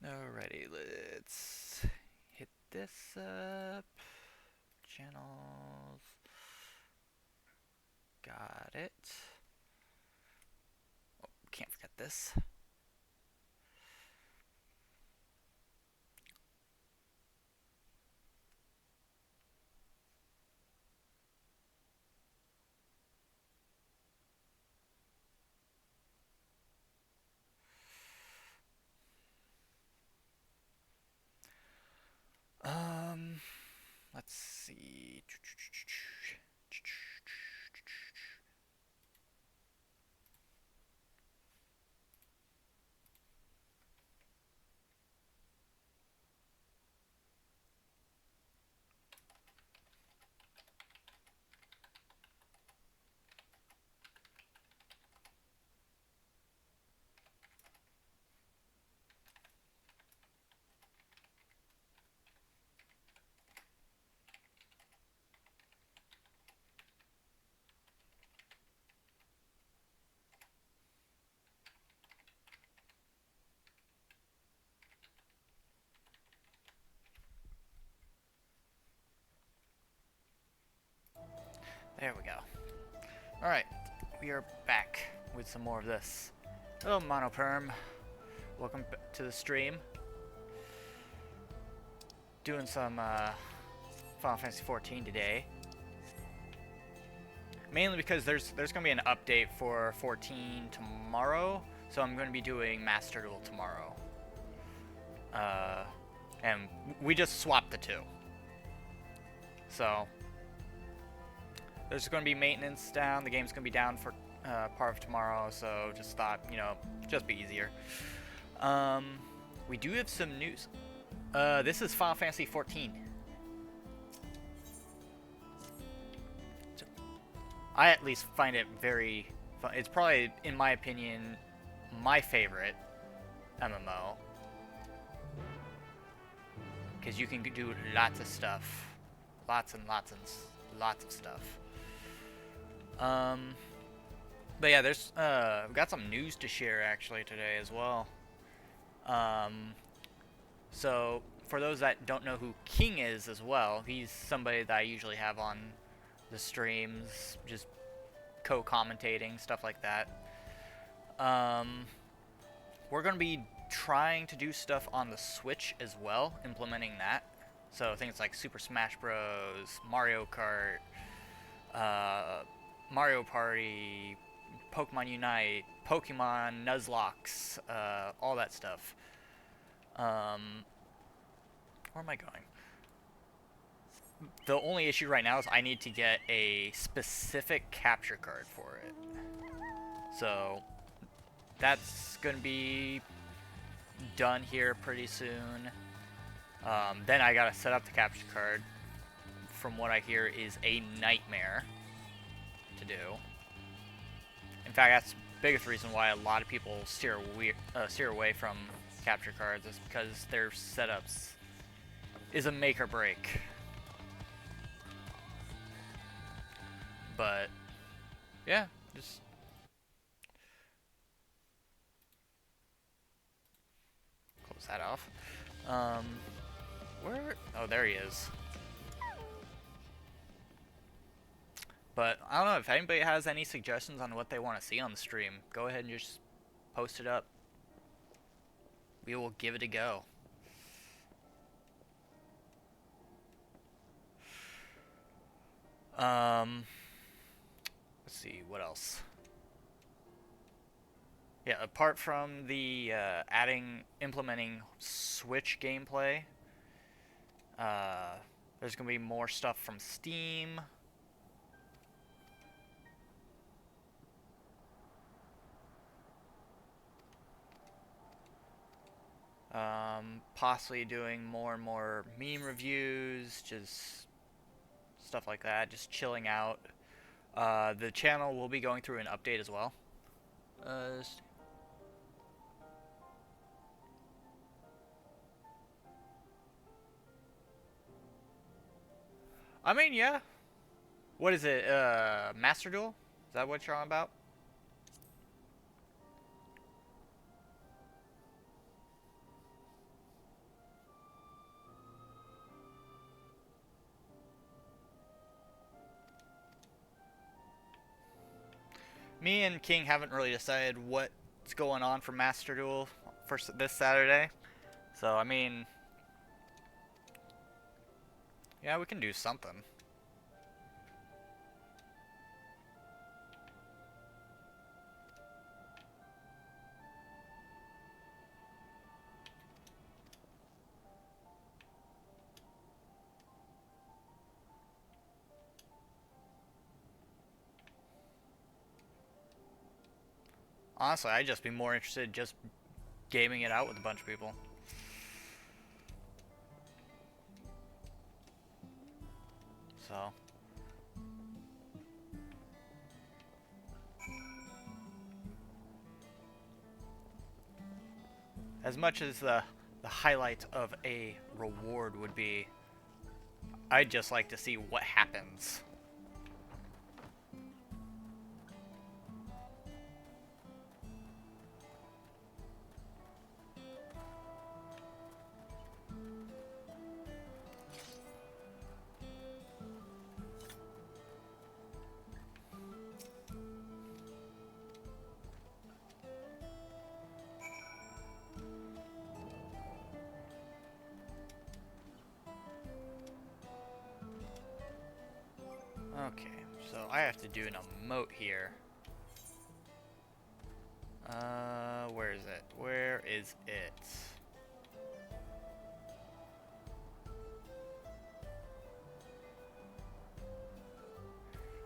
Alrighty, let's hit this up. Channels. Got it. Oh, can't forget this. Let's see. There we go. Alright, we are back with some more of this. Hello, Monoperm. Welcome to the stream. Doing some Final Fantasy XIV today. Mainly because there's going to be an update for 14 tomorrow, so I'm going to be doing Master Duel tomorrow. And we just swapped the two. So there's going to be maintenance down. The game's going to be down for part of tomorrow, so just thought, you know, just be easier. We do have some news. This is Final Fantasy XIV. I at least find it very fun. It's probably, in my opinion, my favorite MMO. Because you can do lots of stuff. Lots and lots and lots of stuff. But yeah, there's we've got some news to share actually today as well. So for those that don't know who King is as well, he's somebody that I usually have on the streams, just co-commentating, stuff like that. We're going to be trying to do stuff on the Switch as well, implementing that. So things like Super Smash Bros, Mario Kart, Mario Party, Pokemon Unite, Pokemon Nuzlocke, all that stuff. Where am I going? The only issue right now is I need to get a specific capture card for it. So that's going to be done here pretty soon. Then I got to set up the capture card. From what I hear is a nightmare to do. In fact, that's the biggest reason why a lot of people steer away from capture cards, is because their setups is a make or break. But yeah, just close that off. Where? Oh, there he is. But I don't know if anybody has any suggestions on what they want to see on the stream. Go ahead and just post it up. We will give it a go. Let's see, what else? Yeah, apart from the implementing Switch gameplay, there's gonna be more stuff from Steam. Possibly doing more and more meme reviews, just stuff like that, just chilling out. The channel will be going through an update as well. I mean, yeah. What is it? Master Duel? Is that what you're on about? me and King haven't really decided what's going on for Master Duel for this Saturday. So, I mean, yeah, we can do something. Honestly, I'd just be more interested in just gaming it out with a bunch of people. So. As much as the highlight of a reward would be, I'd just like to see what happens. Okay, so I have to do an emote here. Where is it? Where is it?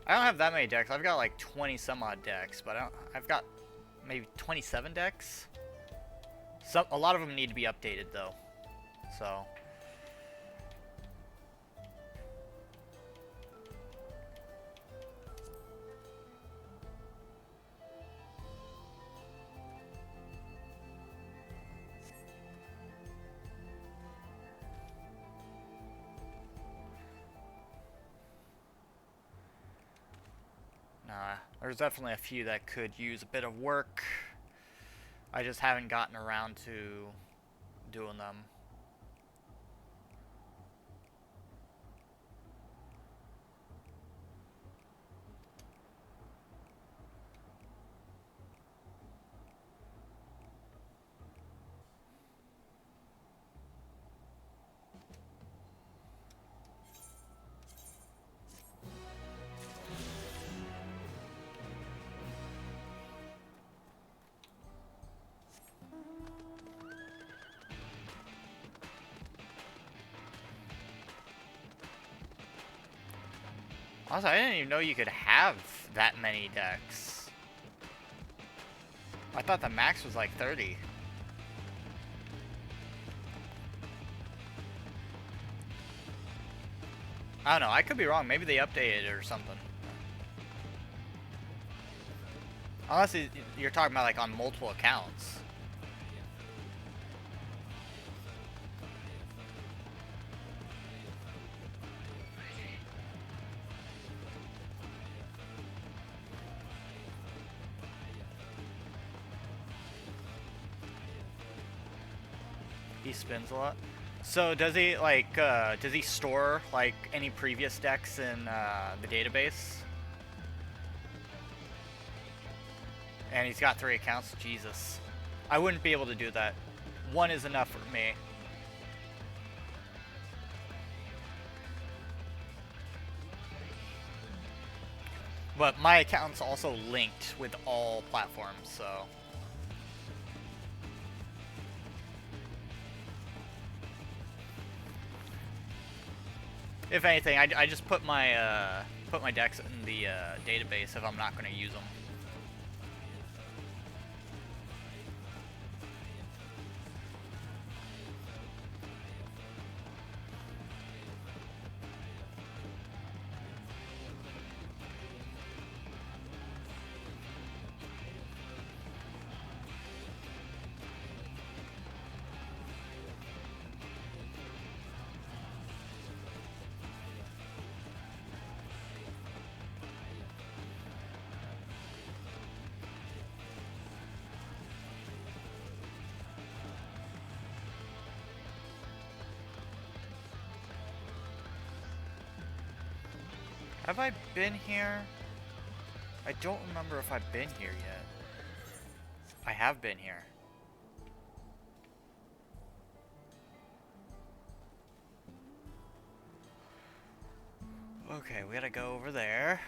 I don't have that many decks. I've got like 20 some odd decks, but I've got maybe 27 decks. A lot of them need to be updated though. So. There's definitely a few that could use a bit of work. I just haven't gotten around to doing them. Also, I didn't even know you could have that many decks. I thought the max was like 30. I don't know, I could be wrong. Maybe they updated it or something. Unless you're talking about like on multiple accounts. He spins a lot. So does he like does he store like any previous decks in the database? And he's got 3 accounts. Jesus, I wouldn't be able to do that. 1 is enough for me. But my account's also linked with all platforms, so. If anything, I just put my decks in the database if I'm not going to use them. Have I been here? I don't remember if I've been here yet. I have been here. Okay, we gotta go over there.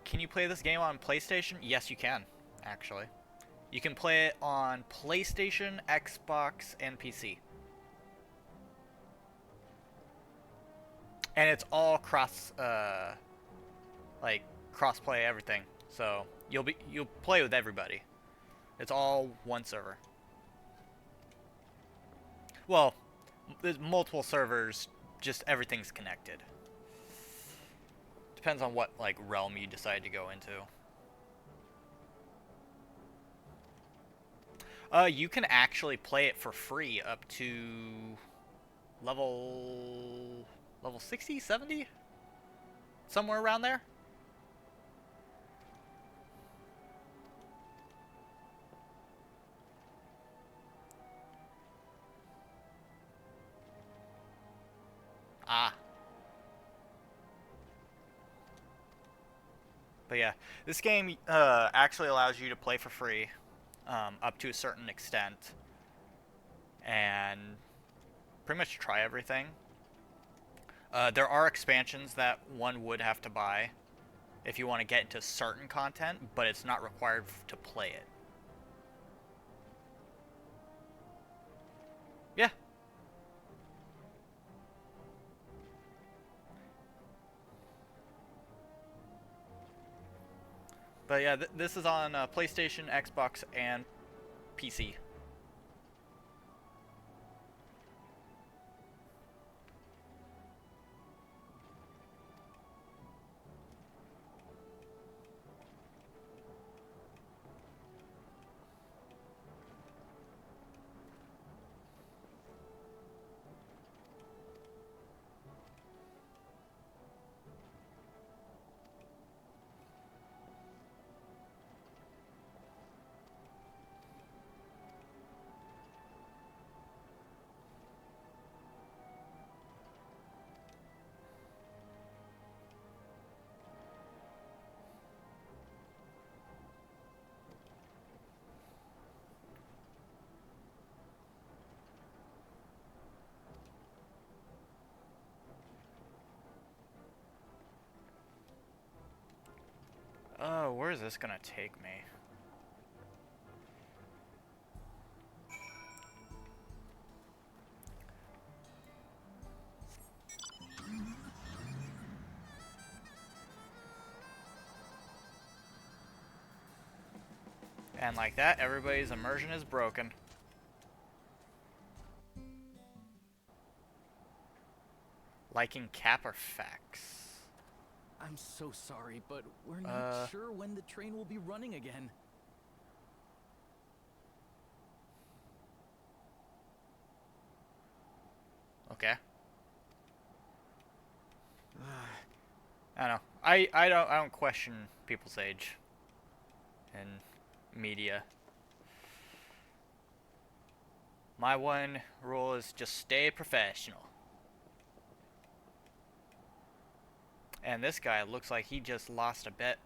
Can you play this game on PlayStation? Yes, you can, actually. You can play it on PlayStation, Xbox, and PC. And it's all cross-play everything. So you'll play with everybody. It's all one server. Well, there's multiple servers, just everything's connected. Depends on what like realm you decide to go into. You can actually play it for free up to level 60, 70? Somewhere around there. Ah. But yeah, this game actually allows you to play for free up to a certain extent and pretty much try everything. There are expansions that one would have to buy if you want to get into certain content, but it's not required to play it. Yeah. But yeah, this is on PlayStation, Xbox, and PC. Oh, where is this gonna take me? And like that, everybody's immersion is broken. Liking cap or fax? I'm so sorry, but we're not sure when the train will be running again. Okay. I don't know. I don't question people's age in media. My one rule is just stay professional. And this guy looks like he just lost a bet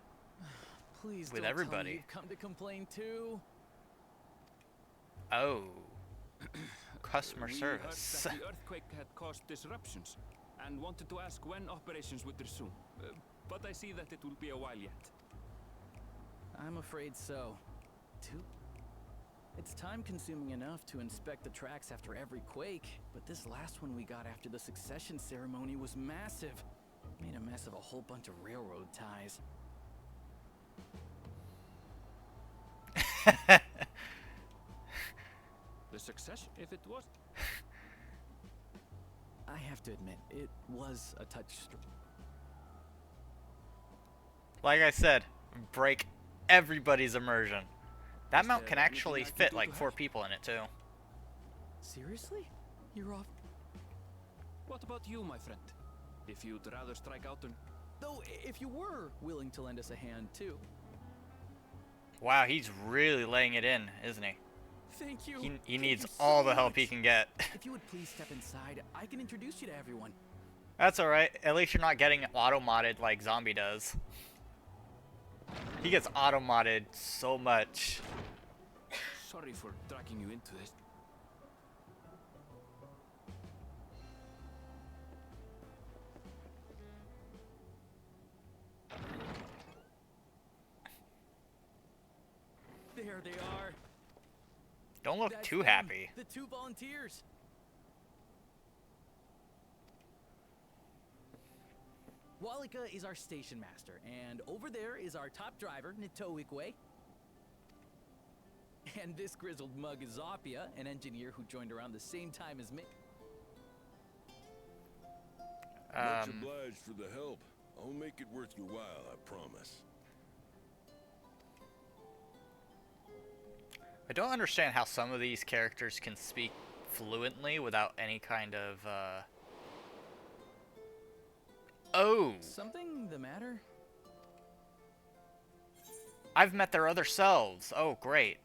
Please with don't everybody. tell me you've come to complain too. Oh. Customer service. We heard that the earthquake had caused disruptions and wanted to ask when operations would resume. But I see that it will be a while yet. I'm afraid so. It's time-consuming enough to inspect the tracks after every quake, but this last one we got after the succession ceremony was massive. Made a mess of a whole bunch of railroad ties. The succession, if it was... I have to admit, it was a touch Like I said, break everybody's immersion. That Is mount there can anything actually I can fit do like to 4 help? people in it too. Seriously? You're off. What about you, my friend? If you'd rather strike out on... Though, if you were willing to lend us a hand, too. Wow, he's really laying it in, isn't he? Thank you. He Thank needs you so all the help he much. can get. If you would please step inside, I can introduce you to everyone. That's alright. At least you're not getting auto-modded like Zombie does. He gets auto-modded so much. Sorry for dragging you into this. There they are. Don't look That's too them, happy. The 2 volunteers. Walika is our station master, and over there is our top driver, Nitoikwe. And this grizzled mug is Zapia, an engineer who joined around the same time as me. Much obliged for the help. I'll make it worth your while, I promise. I don't understand how some of these characters can speak fluently without any kind of, Oh! Something the matter? I've met their other selves. Oh, great.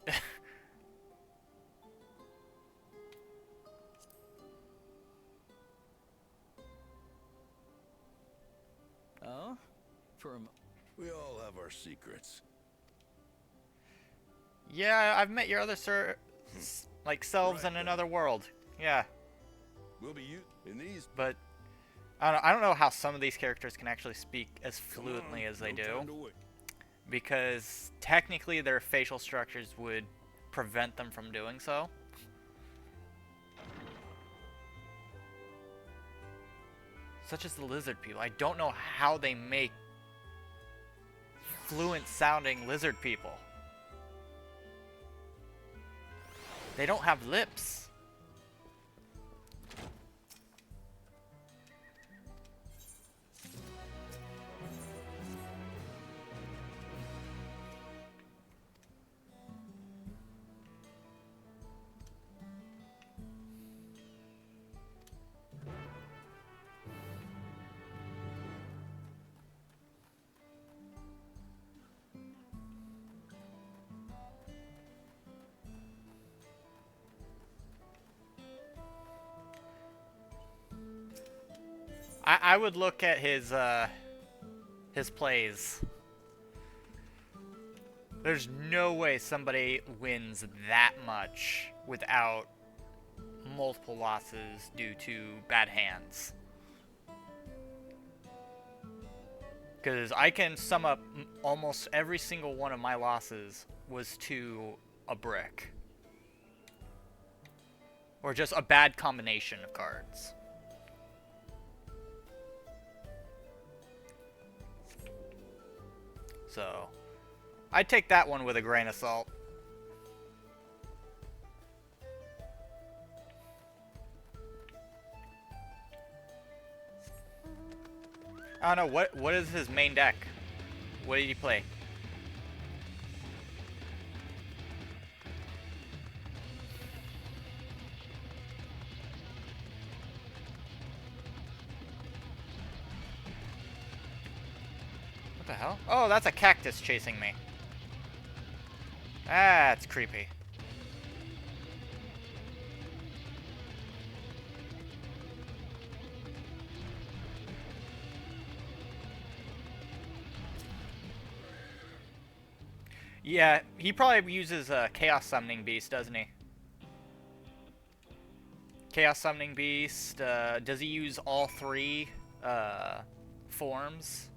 Oh? We all have our secrets. Yeah, I've met your other like selves Right, in another world. Yeah, We'll be in these. but I don't know how some of these characters can actually speak as Come fluently on, as they no do, time to wait. because technically their facial structures would prevent them from doing so. Such as the lizard people. I don't know how they make fluent sounding lizard people. They don't have lips. I would look at his plays. There's no way somebody wins that much without multiple losses due to bad hands. Because I can sum up almost every single one of my losses was to a brick. Or just a bad combination of cards. So, I'd take that one with a grain of salt. I don't know, what is his main deck? What did he play? What the hell? Oh, that's a cactus chasing me. That's creepy. Yeah, he probably uses a Chaos Summoning Beast, doesn't he? Chaos Summoning Beast, does he use all 3 forms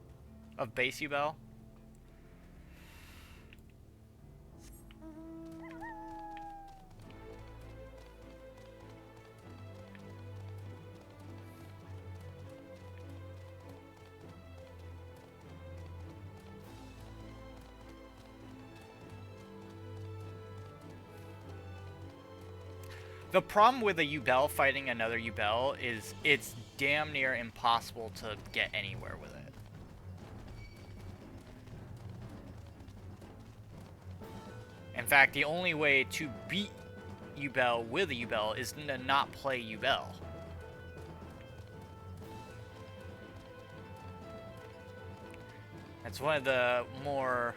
of base Yubel? The problem with a Yubel fighting another Yubel is it's damn near impossible to get anywhere with it. fact, the only way to beat Yubel with a Yubel is to not play Yubel. That's one of the more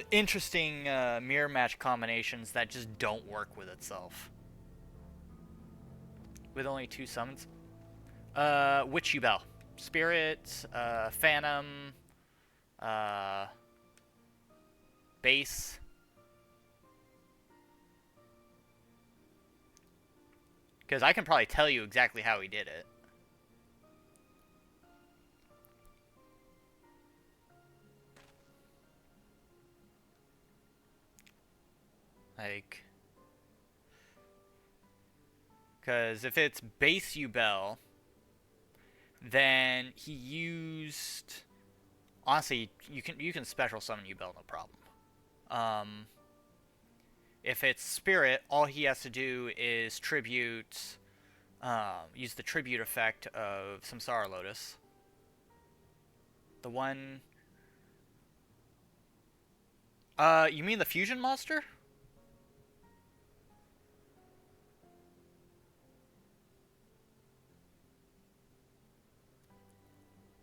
interesting mirror match combinations that just don't work with itself. With only 2 summons. Which Yubel? Spirit, Phantom, Base. Because I can probably tell you exactly how he did it. Like, because if it's base Yubel, then he used. Honestly, you can special summon Yubel, no problem. If it's Spirit, all he has to do is tribute, use the tribute effect of Samsara Lotus. The one. You mean the fusion monster?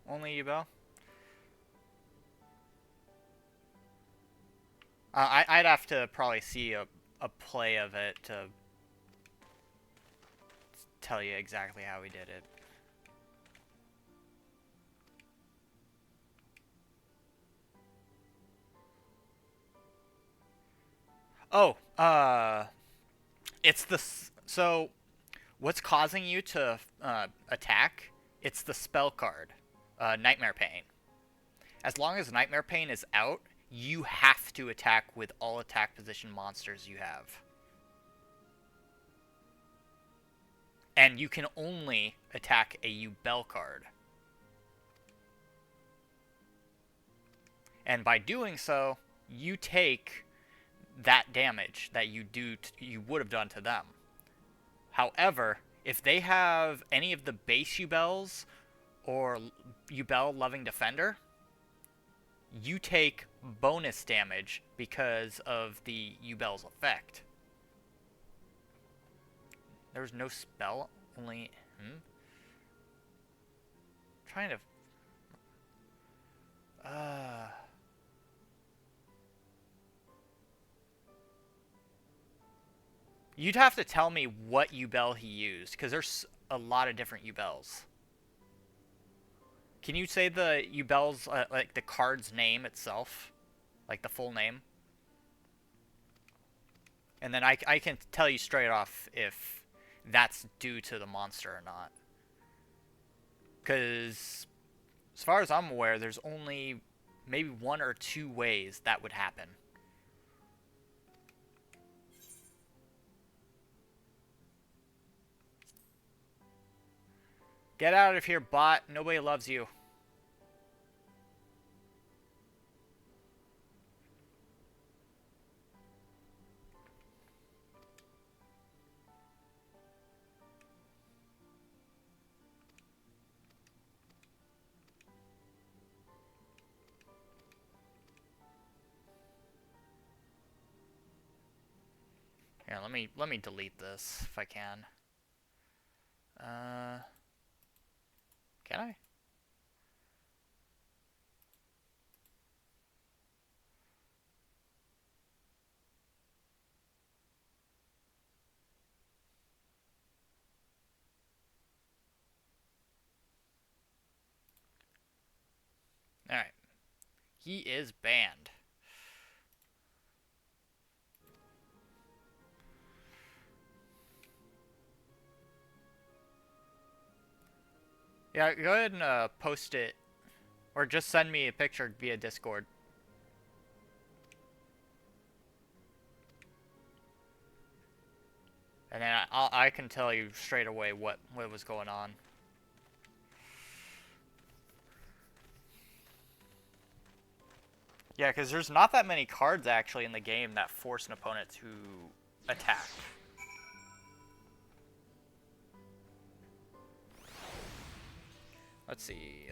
Only Yubel? I'd have to probably see a play of it to tell you exactly how he did it. Oh, it's the... So, what's causing you to attack? It's the spell card, Nightmare Pain. As long as Nightmare Pain is out, you have to attack with all attack position monsters you have. And you can only attack a Yubel card. And by doing so, you take that damage that you would have done to them. However, if they have any of the base Yubels or Yubel Loving Defender, you take bonus damage because of the Yubel's effect. There's no spell, only... Trying to... You'd have to tell me what Yubel he used, because there's a lot of different Yubels. Can you say the Yubel's, like the card's name itself? Like the full name? And then I can tell you straight off if that's due to the monster or not. Because, as far as I'm aware, there's only maybe 1 or 2 ways that would happen. Get out of here, bot. Nobody loves you. Here, let me delete this if I can. Can I? Alright. He is banned. Yeah, go ahead and post it. Or just send me a picture via Discord. And then I can tell you straight away what was going on. Yeah, because there's not that many cards actually in the game that force an opponent to attack. Let's see.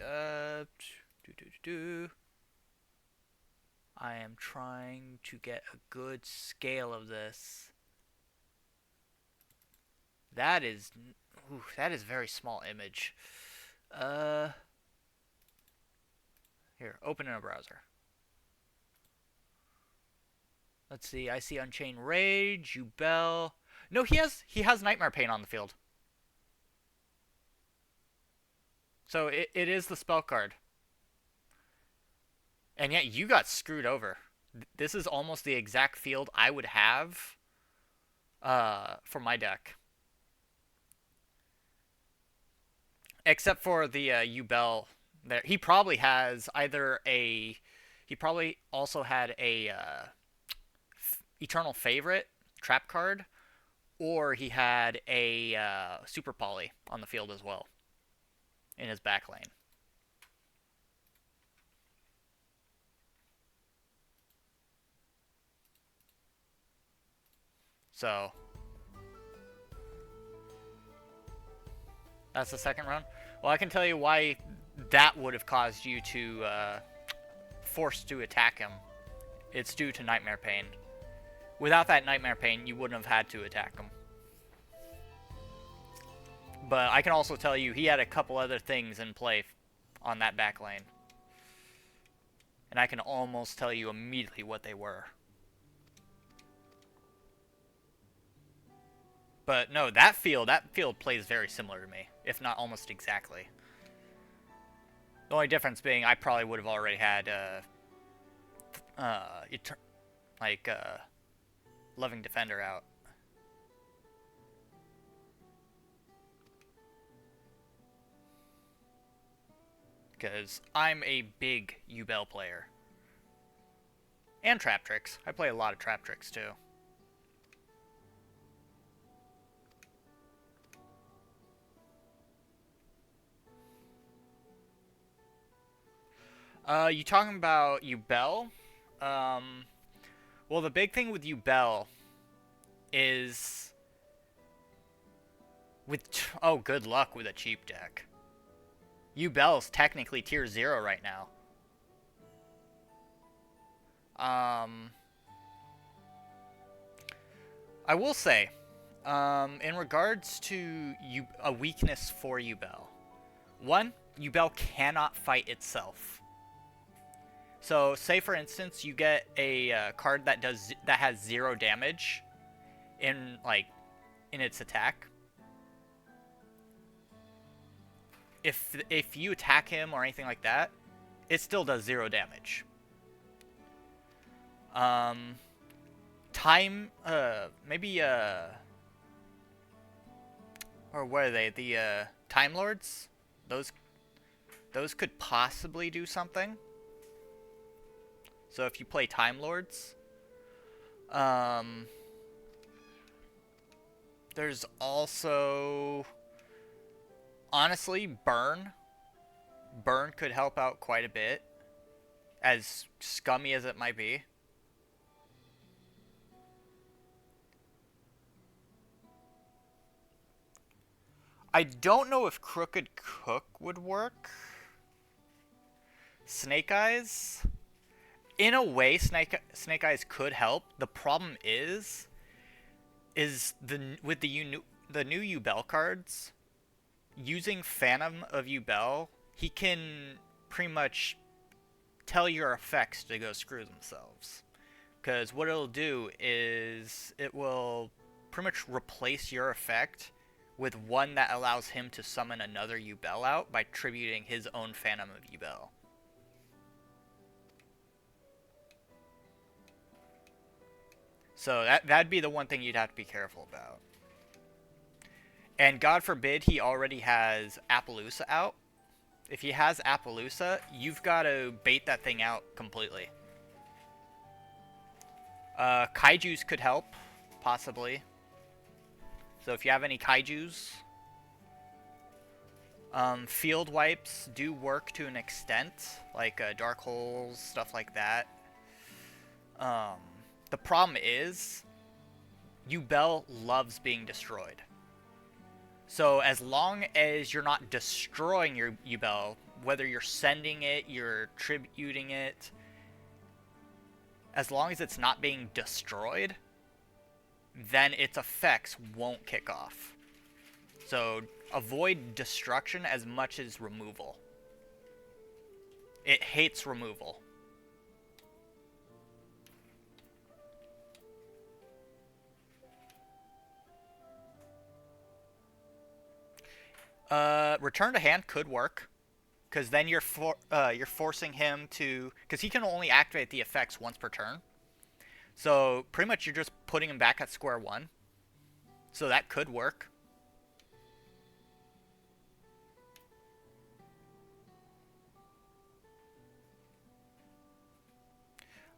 I am trying to get a good scale of this. That is, ooh, that is very small image. Here, open in a browser. Let's see. I see Unchained Rage, Yubel. No, he has Nightmare Pain on the field. So it is the spell card. And yet you got screwed over. This is almost the exact field I would have for my deck. Except for the Yubel there. He probably has either a... He probably also had a Eternal Favorite trap card, or he had a Super Poly on the field as well in his back lane. So that's the second run. Well, I can tell you why that would have caused you to force to attack him. It's due to Nightmare Pain. Without that Nightmare Pain, you wouldn't have had to attack him. But I can also tell you he had a couple other things in play on that back lane. And I can almost tell you immediately what they were. But no, that field plays very similar to me, if not almost exactly. The only difference being I probably would have already had Loving Defender out. Because I'm a big Yubel player. And Trap Tricks. I play a lot of Trap Tricks too. You talking about Yubel? Well, the big thing with Yubel is oh, good luck with a cheap deck. Yubel's technically tier 0 right now. I will say, in regards to a weakness for Yubel, one, Yubel cannot fight itself. So, say for instance, you get a card that has 0 damage in its attack. If you attack him or anything like that, it still does 0 damage. Maybe or what are they? The Time Lords? Those could possibly do something. So if you play Time Lords, there's also, honestly, Burn. Burn could help out quite a bit, as scummy as it might be. I don't know if Crooked Cook would work. Snake Eyes? In a way, Snake Eyes could help. The problem is with the new Yubel cards, using Phantom of Yubel, he can pretty much tell your effects to go screw themselves. Because what it'll do is it will pretty much replace your effect with one that allows him to summon another Yubel out by tributing his own Phantom of Yubel. So that'd be the one thing you'd have to be careful about. And God forbid he already has Appaloosa out. If he has Appaloosa, you've got to bait that thing out completely. Kaijus could help, possibly. So if you have any Kaijus, field wipes do work to an extent, like Dark Holes, stuff like that. The problem is, Yubel loves being destroyed. So as long as you're not destroying your Yubel, whether you're sending it, you're tributing it, as long as it's not being destroyed, then its effects won't kick off. So avoid destruction as much as removal. It hates removal. Return to hand could work, because then you're forcing him to, because he can only activate the effects once per turn. So pretty much you're just putting him back at square one. So that could work.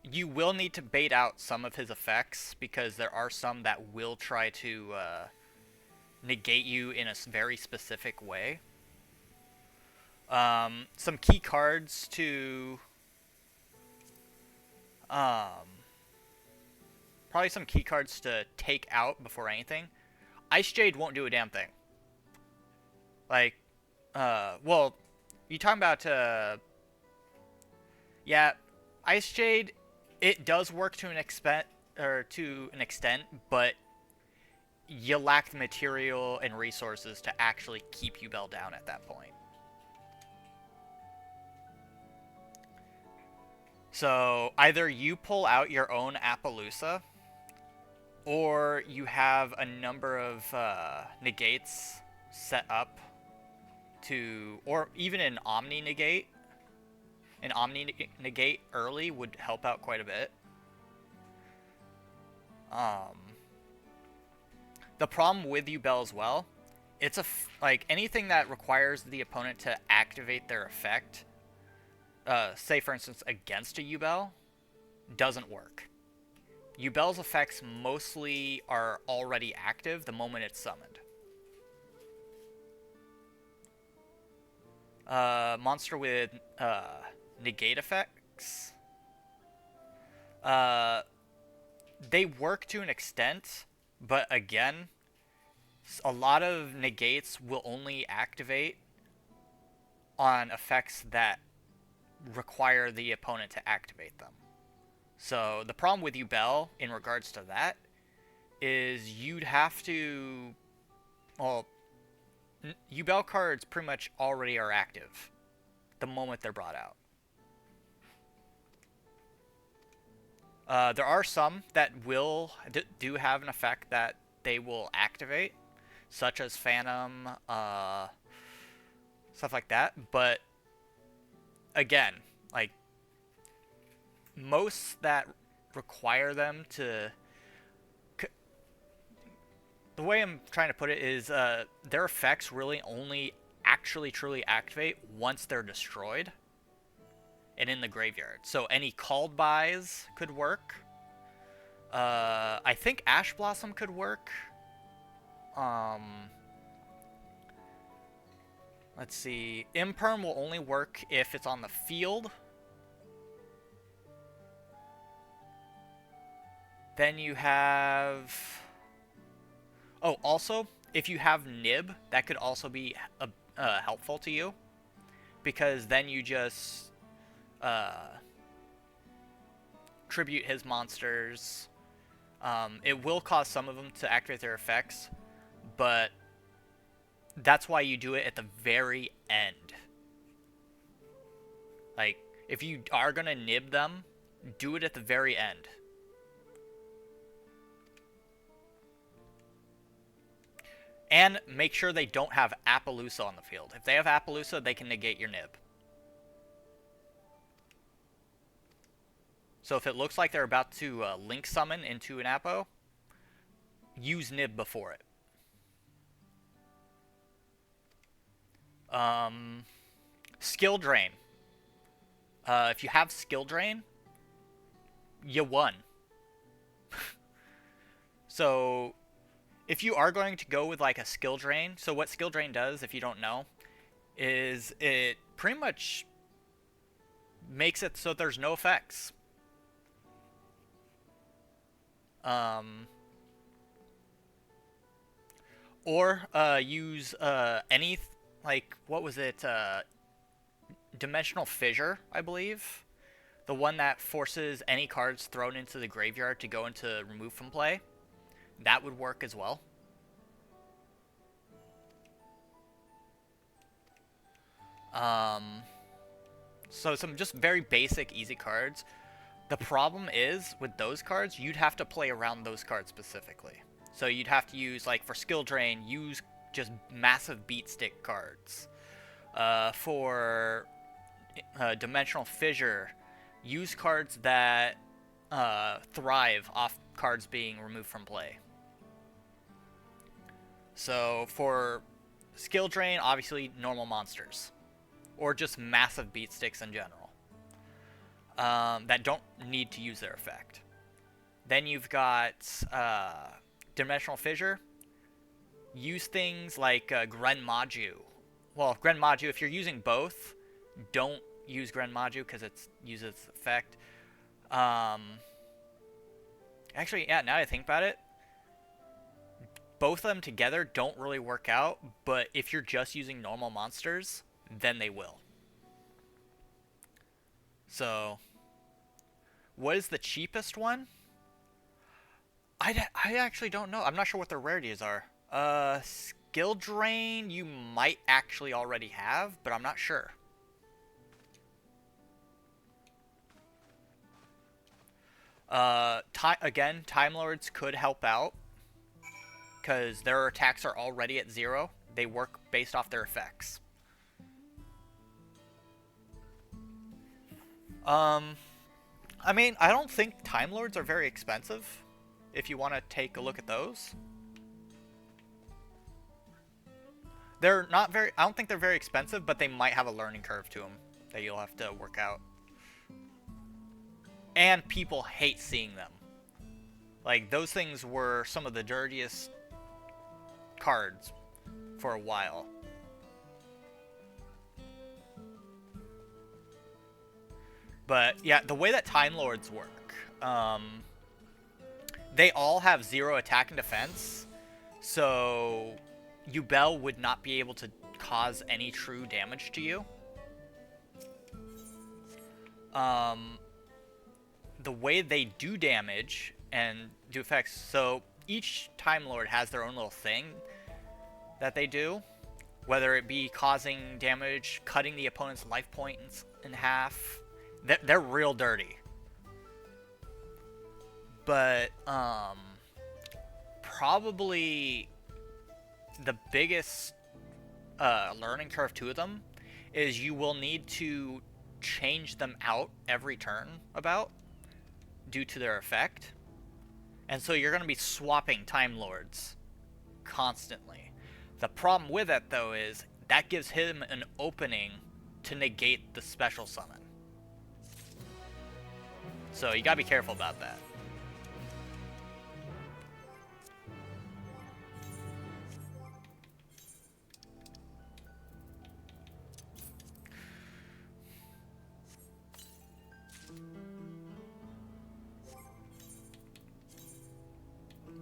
You will need to bait out some of his effects, because there are some that will try to negate you in a very specific way. Some key cards to... probably some key cards to take out before anything. Ice Jade won't do a damn thing. Like, well, you talking about, yeah, Ice Jade, it does work to an extent, but you lack the material and resources to actually keep Yubel down at that point. So either you pull out your own Appaloosa, or you have a number of negates set up to, or even an Omni negate. An Omni negate early would help out quite a bit. The problem with Yubel as well, it's like anything that requires the opponent to activate their effect, say for instance against a Yubel, doesn't work. Yubel's effects mostly are already active the moment it's summoned. Monster with negate effects. They work to an extent, but again, a lot of negates will only activate on effects that require the opponent to activate them. So the problem with Yubel in regards to that is you'd have to, well, Yubel cards pretty much already are active the moment they're brought out. There are some that will do have an effect that they will activate, such as Phantom, stuff like that. But again, like most that require them to, the way I'm trying to put it is their effects really only actually truly activate once they're destroyed and in the graveyard. So any called buys could work. I think Ash Blossom could work. Let's see. Imperm will only work if it's on the field. Then you have... Oh, also, if you have Nib, that could also be helpful to you. Because then you just tribute his monsters. It will cause some of them to activate their effects, but that's why you do it at the very end. Like, if you are going to nib them, do it at the very end. And make sure they don't have Appaloosa on the field. If they have Appaloosa, they can negate your nib. So if it looks like they're about to link summon into an Appo, use nib before it. Skill drain. If you have skill drain, you won. So if you are going to go with like a skill drain, so what skill drain does, if you don't know, is it pretty much makes it so there's no effects. Or use any, like, what was it? Dimensional Fissure, I believe. the one that forces any cards thrown into the graveyard to go into remove from play, that would work as well. So some just very basic, easy cards. The problem is, with those cards, you'd have to play around those cards specifically. So you'd have to use, like, for skill drain, use just massive beat stick cards. For dimensional fissure, use cards that thrive off cards being removed from play. So for skill drain, obviously normal monsters, or just massive beat sticks in general that don't need to use their effect. Then you've got dimensional fissure. Use things like Gren Maju. Well, Gren Maju, if you're using both, don't use Gren Maju because it uses effect. Actually, yeah, now that I think about it, both of them together don't really work out, but if you're just using normal monsters, then they will. So, what is the cheapest one? I actually don't know. I'm not sure what their rarities are. Skill Drain you might actually already have, but I'm not sure. Again, Time Lords could help out, because their attacks are already at 0. They work based off their effects. I mean, I don't think Time Lords are very expensive, if you want to take a look at those. They're not very, I don't think they're very expensive, but they might have a learning curve to them that you'll have to work out. And people hate seeing them. Like, those things were some of the dirtiest cards for a while. But yeah, the way that Time Lords work, they all have 0 attack and defense, so Yubel would not be able to cause any true damage to you. The way they do damage and do effects, so each Time Lord has their own little thing that they do, whether it be causing damage, cutting the opponent's life points in half. They're real dirty. But probably the biggest learning curve to them is you will need to change them out every turn about due to their effect. And so you're going to be swapping Time Lords constantly. The problem with it, though, is that gives him an opening to negate the special summon. So you gotta be careful about that.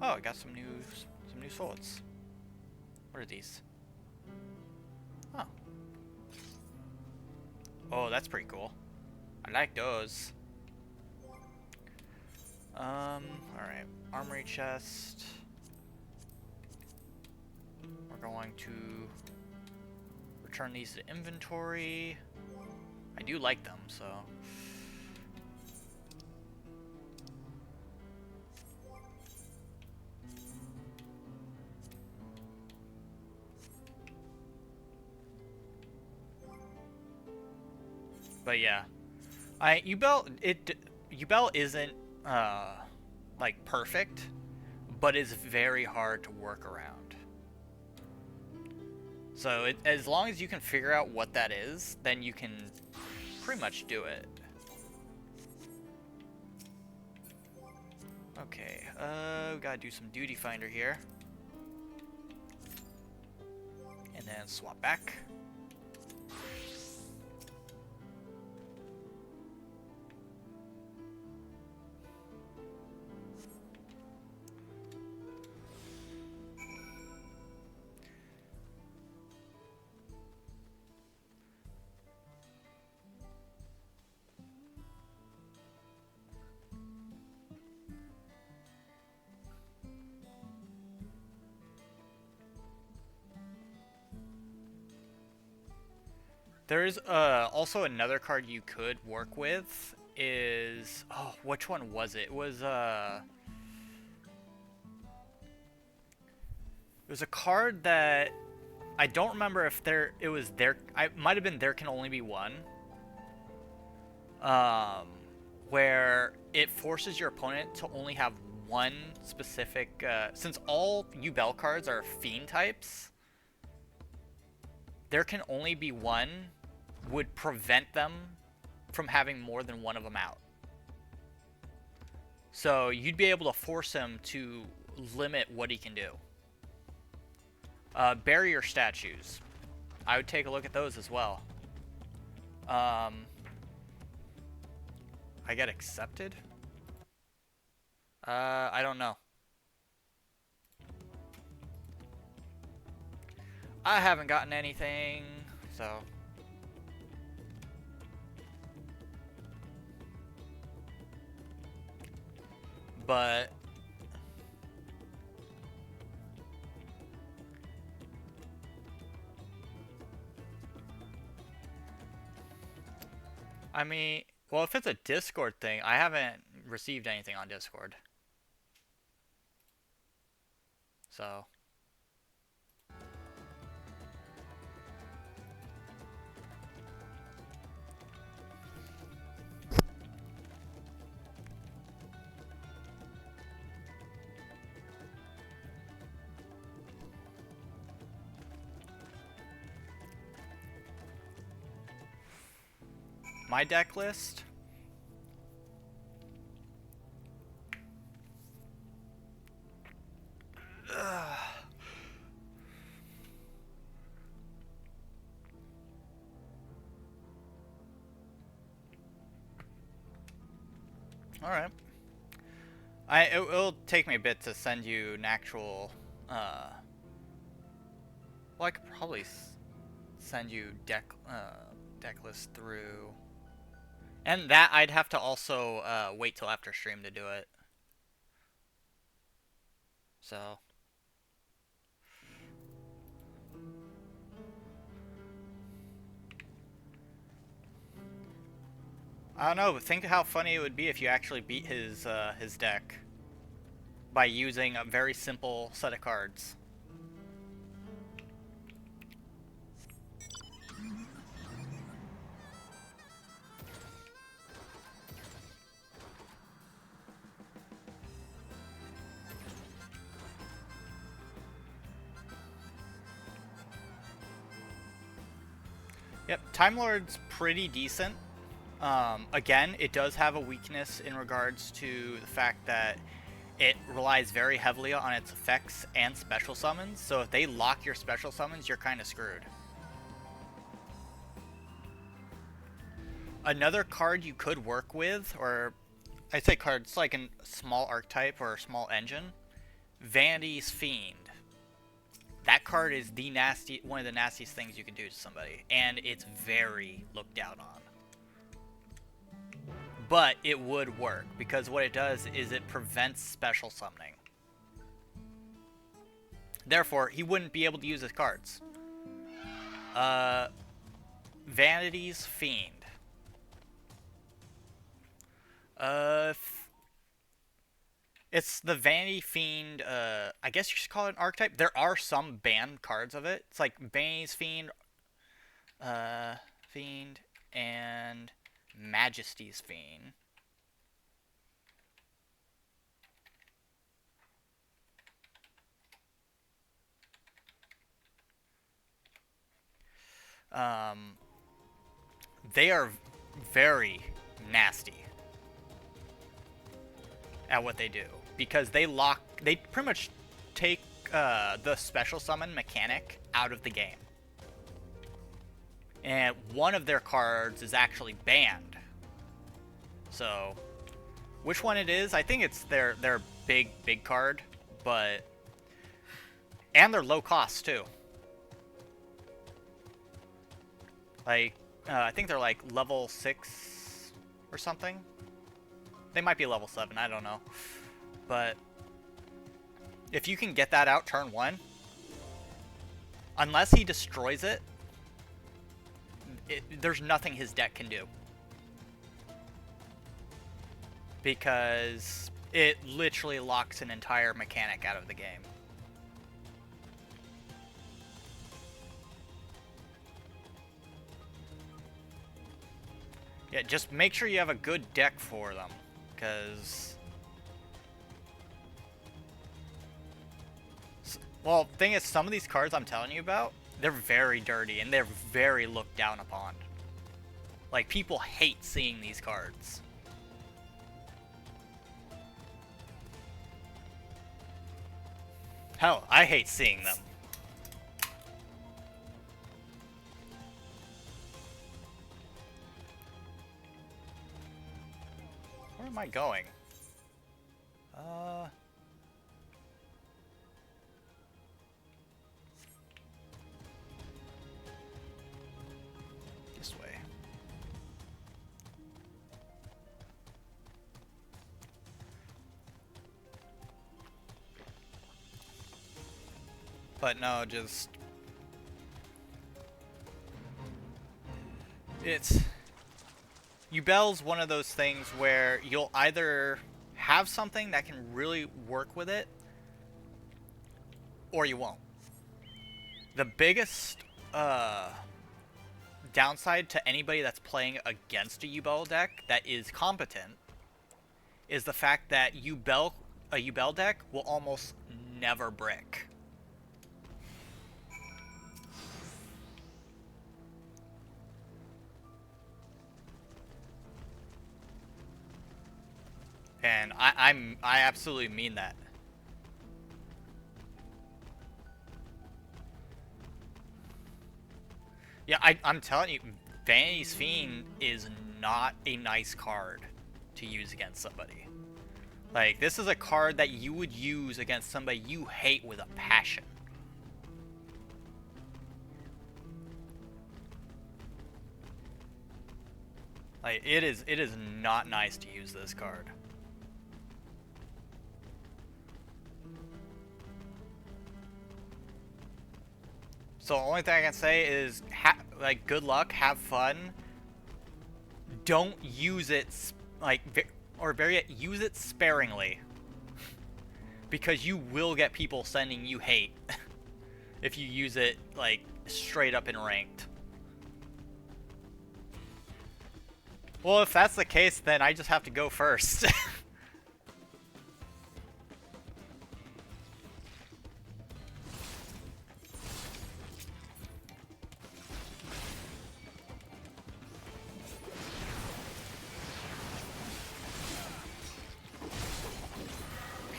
Oh, I got some new swords. What are these? Oh. Oh, that's pretty cool. I like those. Alright. Armory chest. We're going to return these to inventory. I do like them, so. But yeah. Yubel isn't like perfect, but is very hard to work around. So as long as you can figure out what that is, then you can pretty much do it. Okay, we gotta do some duty finder here. And then swap back. There's also another card you could work with is, oh, which one was it? It was a card that I don't remember if it was there. It might have been there can only be one. Where it forces your opponent to only have one specific. Since all Yubel cards are fiend types, there can only be one. Would prevent them from having more than one of them out. So you'd be able to force him to limit what he can do. Barrier statues. I would take a look at those as well. I get accepted? I don't know. I haven't gotten anything, so... But I mean, well, if it's a Discord thing, I haven't received anything on Discord. So my deck list. All right. It'll take me a bit to send you an actual. Well, I could probably send you deck list through. And that I'd have to also wait till after stream to do it. So. I don't know, but think how funny it would be if you actually beat his deck by using a very simple set of cards. Yep, Time Lord's pretty decent. Again, it does have a weakness in regards to the fact that it relies very heavily on its effects and special summons. So if they lock your special summons, you're kind of screwed. Another card you could work with, or I'd say cards like a small archetype or a small engine, Vanity's Fiend. That card is one of the nastiest things you can do to somebody, and it's very looked down on. But it would work, because what it does is it prevents special summoning. Therefore, he wouldn't be able to use his cards. Vanity's Fiend. It's the Vanity Fiend, I guess you should call it an archetype. There are some banned cards of it. It's like Vanity's Fiend, and Majesty's Fiend. They are very nasty at what they do, because they pretty much take the special summon mechanic out of the game. And one of their cards is actually banned. So, which one it is? I think it's their big card, but and they're low cost too. Like, I think they're like level 6 or something. They might be level 7, I don't know. But if you can get that out turn 1, unless he destroys it, there's nothing his deck can do. Because it literally locks an entire mechanic out of the game. Yeah, just make sure you have a good deck for them, because... Well, thing is, some of these cards I'm telling you about, they're very dirty, and they're very looked down upon. Like, people hate seeing these cards. Hell, I hate seeing them. Where am I going? This way. But no, just... It's... Yubel's one of those things where you'll either have something that can really work with it, or you won't. The biggest downside to anybody that's playing against a Yubel deck that is competent is the fact that a Yubel deck will almost never brick. And I absolutely mean that. Yeah, I'm telling you, Vanity's Fiend is not a nice card to use against somebody. Like, this is a card that you would use against somebody you hate with a passion. Like, it is not nice to use this card. So the only thing I can say is, like, good luck, have fun. Don't use it, use it sparingly. Because you will get people sending you hate if you use it, like, straight up in ranked. Well, if that's the case, then I just have to go first.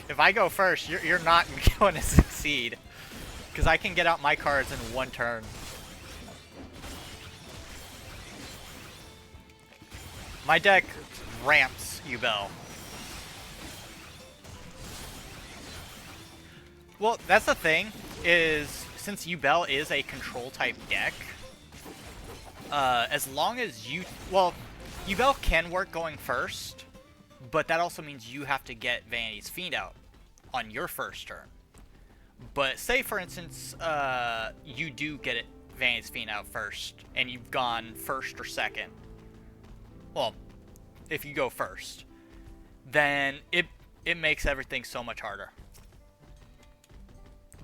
If I go first, you're not going to succeed. Because I can get out my cards in one turn. My deck ramps Yubel. Well, that's the thing, is since Yubel is a control type deck, as long as you... Well, Yubel can work going first, but that also means you have to get Vanity's Fiend out on your first turn. But say, for instance, you do get Vanity's Fiend out first, and you've gone first or second. Well, if you go first, then it makes everything so much harder.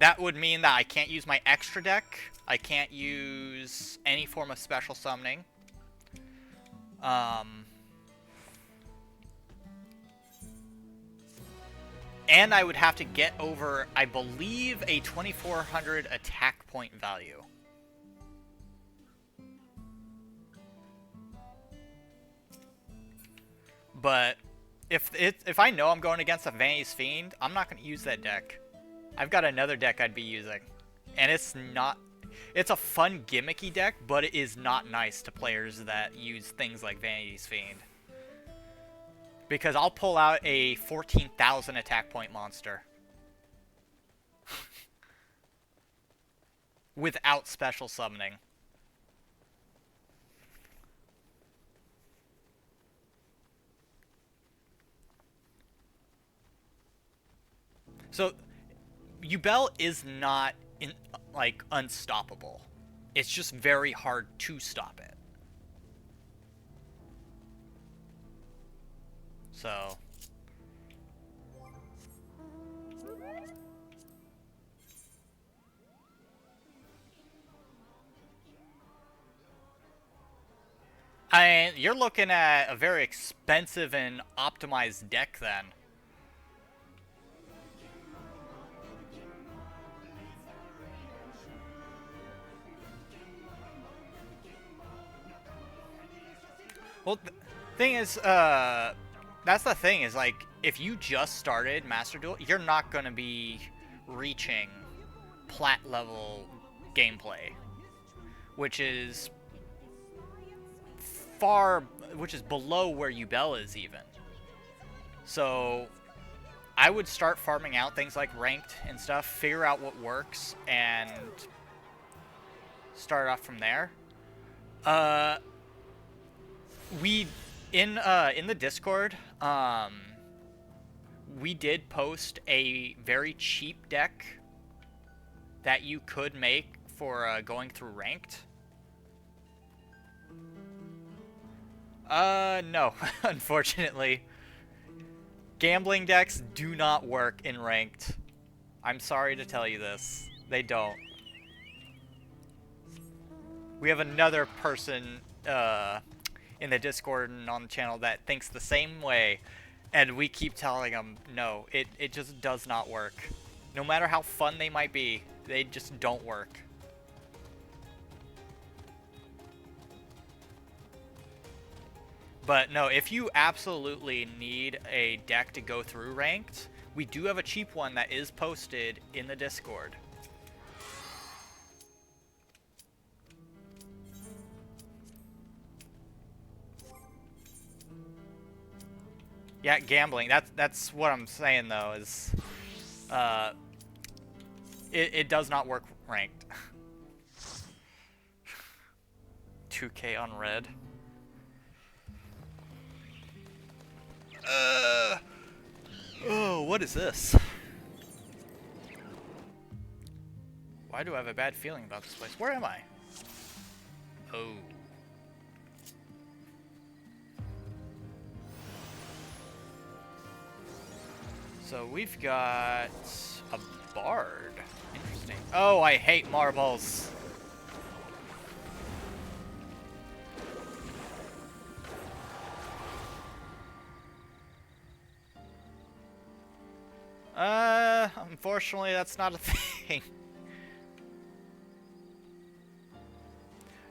That would mean that I can't use my extra deck. I can't use any form of special summoning. And I would have to get over, I believe, a 2400 attack point value. But if I know I'm going against a Vanity's Fiend, I'm not going to use that deck. I've got another deck I'd be using. And it's not... It's a fun, gimmicky deck, but it is not nice to players that use things like Vanity's Fiend. Because I'll pull out a 14,000 attack point monster. Without special summoning. So, Yubel is not, like, unstoppable. It's just very hard to stop it. So you're looking at a very expensive and optimized deck then. Well, the thing is, that's the thing is, like, if you just started Master Duel, you're not going to be reaching plat level gameplay, which is below where Ubel is even. So I would start farming out things like ranked and stuff, figure out what works, and start off from there. We in the Discord, we did post a very cheap deck that you could make for going through ranked. No, unfortunately. Gambling decks do not work in ranked. I'm sorry to tell you this. They don't. We have another person in the Discord and on the channel that thinks the same way, and we keep telling them, no, it just does not work. No matter how fun they might be, they just don't work. But no, if you absolutely need a deck to go through ranked, we do have a cheap one that is posted in the Discord. Yeah, gambling. That's what I'm saying though, is it does not work ranked. 2K on red. Oh, what is this? Why do I have a bad feeling about this place? Where am I? Oh. So we've got a bard. Interesting. Oh, I hate marbles. Unfortunately, that's not a thing.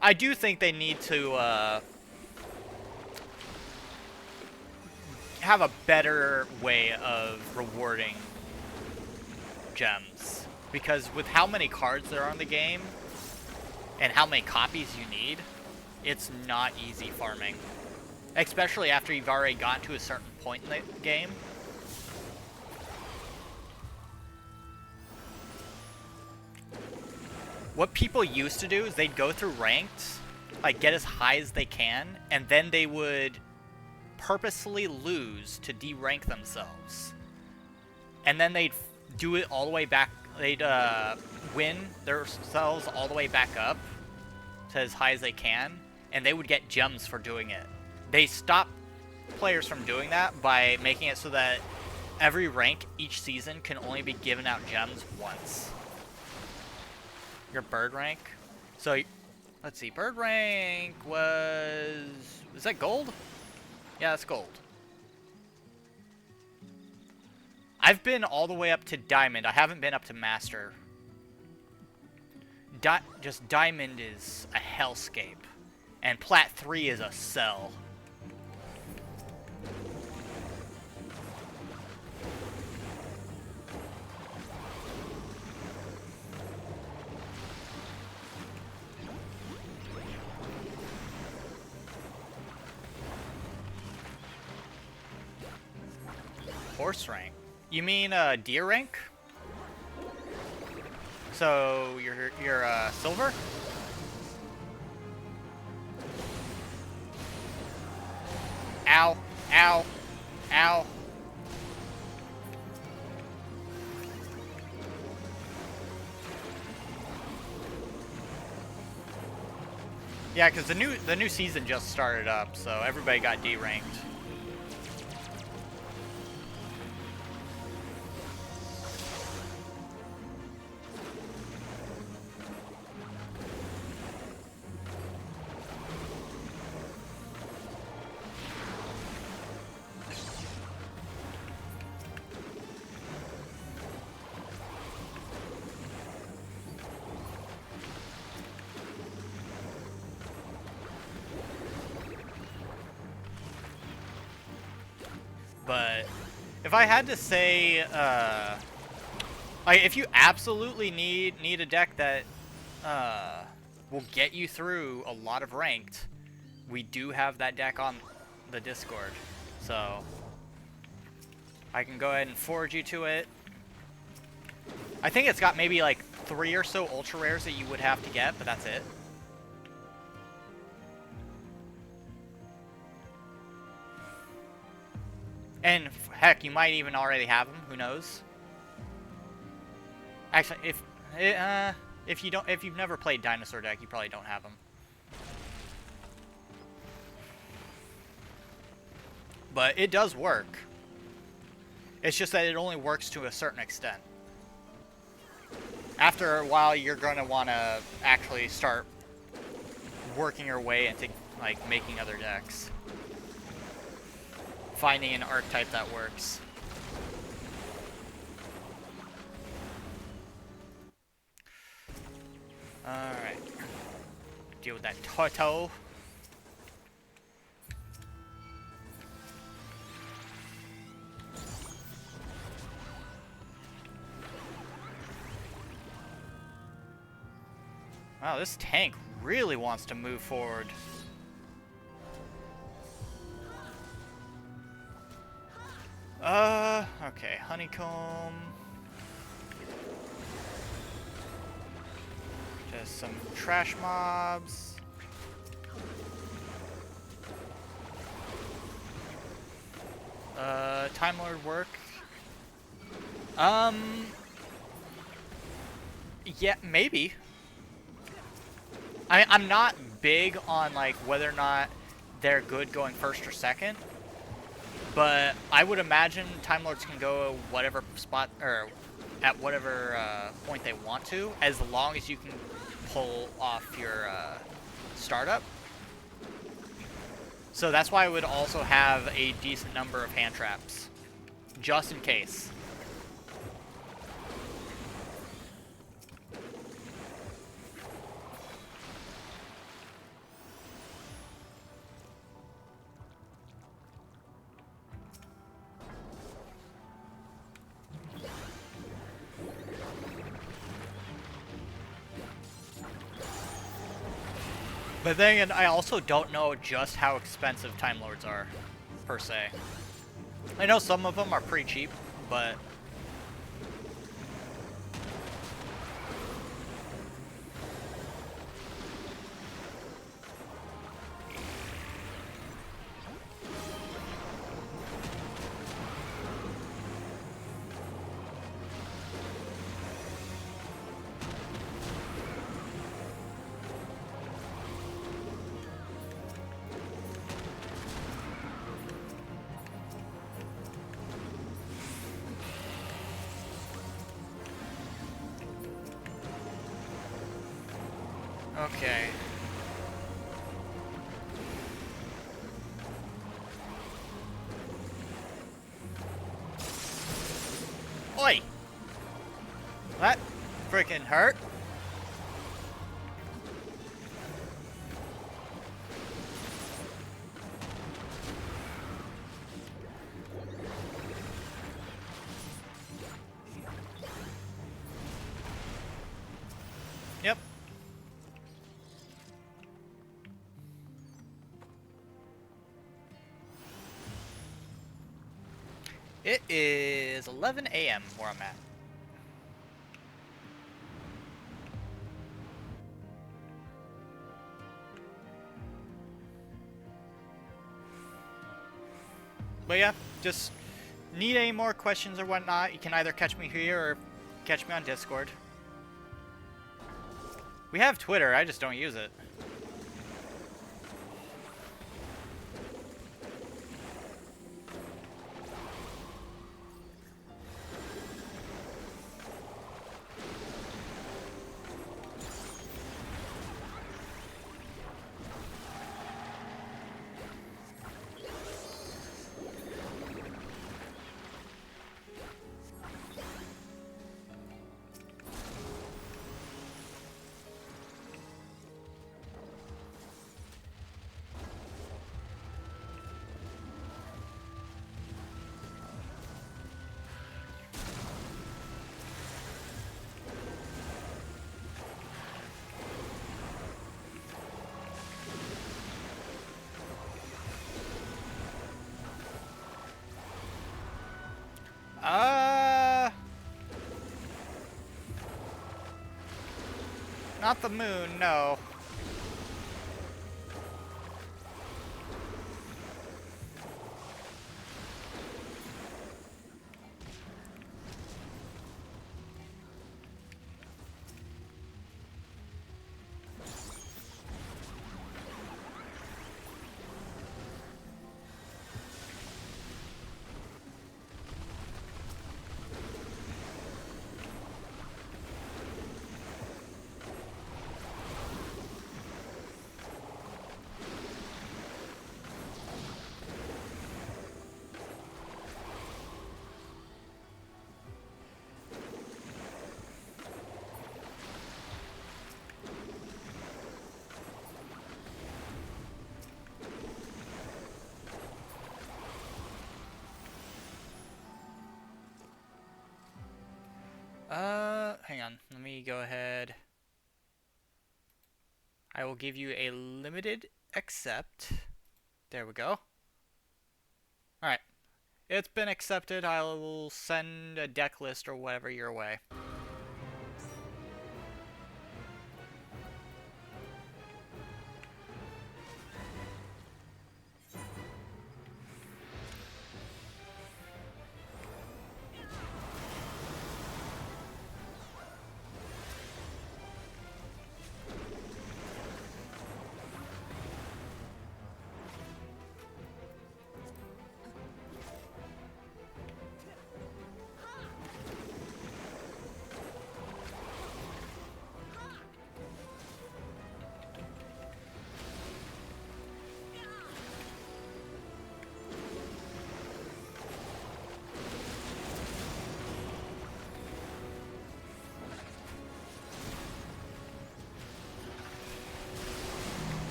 I do think they need to, have a better way of rewarding gems. Because with how many cards there are in the game, and how many copies you need, it's not easy farming. Especially after you've already gotten to a certain point in the game. What people used to do is they'd go through ranked, like get as high as they can, and then they would purposely lose to de-rank themselves. And then they'd do it all the way back, they'd win themselves all the way back up to as high as they can, and they would get gems for doing it. They stopped players from doing that by making it so that every rank each season can only be given out gems once. Your bird rank. So, let's see. Bird rank was that gold? Yeah, that's gold. I've been all the way up to diamond. I haven't been up to master. Just diamond is a hellscape. And plat 3 is a cell. Horse rank? You mean deer rank? So you're silver? Ow! Ow! Ow! Yeah, because the new season just started up, so everybody got D ranked. But if I had to say, like if you absolutely need a deck that will get you through a lot of ranked, we do have that deck on the Discord, so I can go ahead and forward you to it. I think it's got maybe like 3 or so ultra rares that you would have to get, but that's it. And heck, you might even already have them. Who knows? Actually, if you've never played Dinosaur deck, you probably don't have them. But it does work. It's just that it only works to a certain extent. After a while, you're going to want to actually start working your way into like making other decks. Finding an archetype that works. Alright. Deal with that Toto. Wow, this tank really wants to move forward. Okay, honeycomb. Just some trash mobs. Time Lord work. Yeah, maybe. I'm not big on like whether or not they're good going first or second, but I would imagine Time Lords can go whatever spot or at whatever point they want to, as long as you can pull off your startup. So that's why I would also have a decent number of hand traps, just in case. But then again, I also don't know just how expensive Time Lords are, per se. I know some of them are pretty cheap, but... Okay. Oi! That freaking hurt. Yep. It is 11 a.m. where I'm at. But yeah, just need any more questions or whatnot, you can either catch me here or catch me on Discord. We have Twitter, I just don't use it. Not the moon, no. Hang on. Let me go ahead. I will give you a limited accept. There we go. Alright. It's been accepted. I will send a deck list or whatever your way.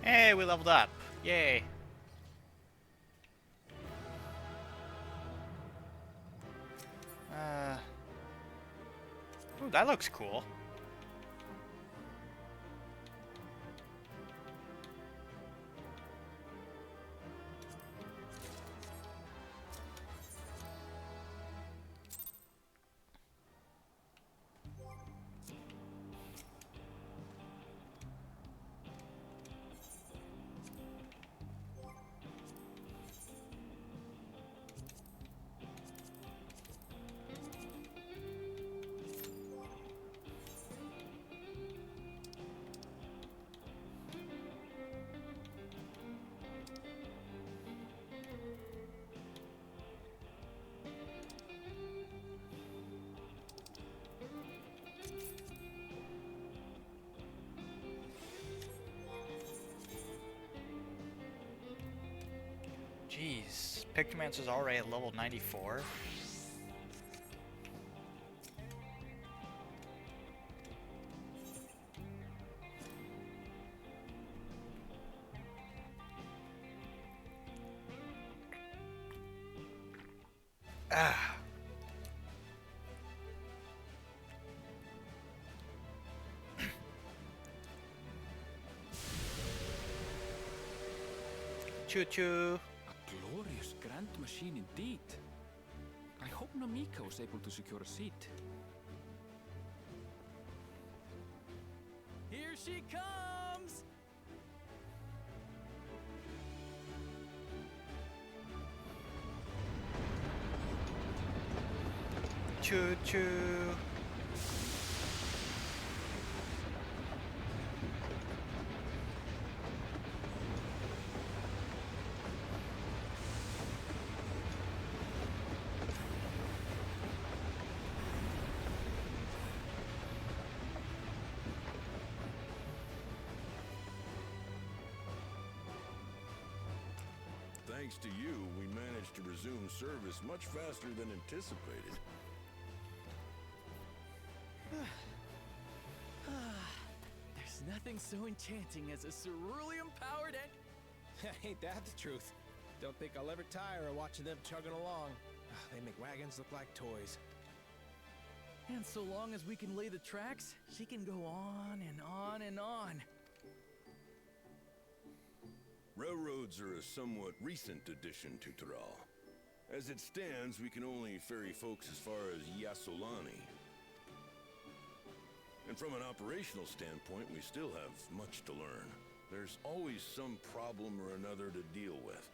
Hey, we leveled up. Yay. Ooh, that looks cool. Jeez, Pictomancer's already at level 94. Ah. Choo choo. A glorious grand machine indeed. I hope Namika was able to secure a seat. Here she comes! Choo choo. Thanks to you, we managed to resume service much faster than anticipated. There's nothing so enchanting as a cerulean-powered Ain't that the truth? Don't think I'll ever tire of watching them chugging along. They make wagons look like toys. And so long as we can lay the tracks, she can go on and on and on. Railroads are a somewhat recent addition to Thrall. As it stands, we can only ferry folks as far as Yasolani. And from an operational standpoint, we still have much to learn. There's always some problem or another to deal with.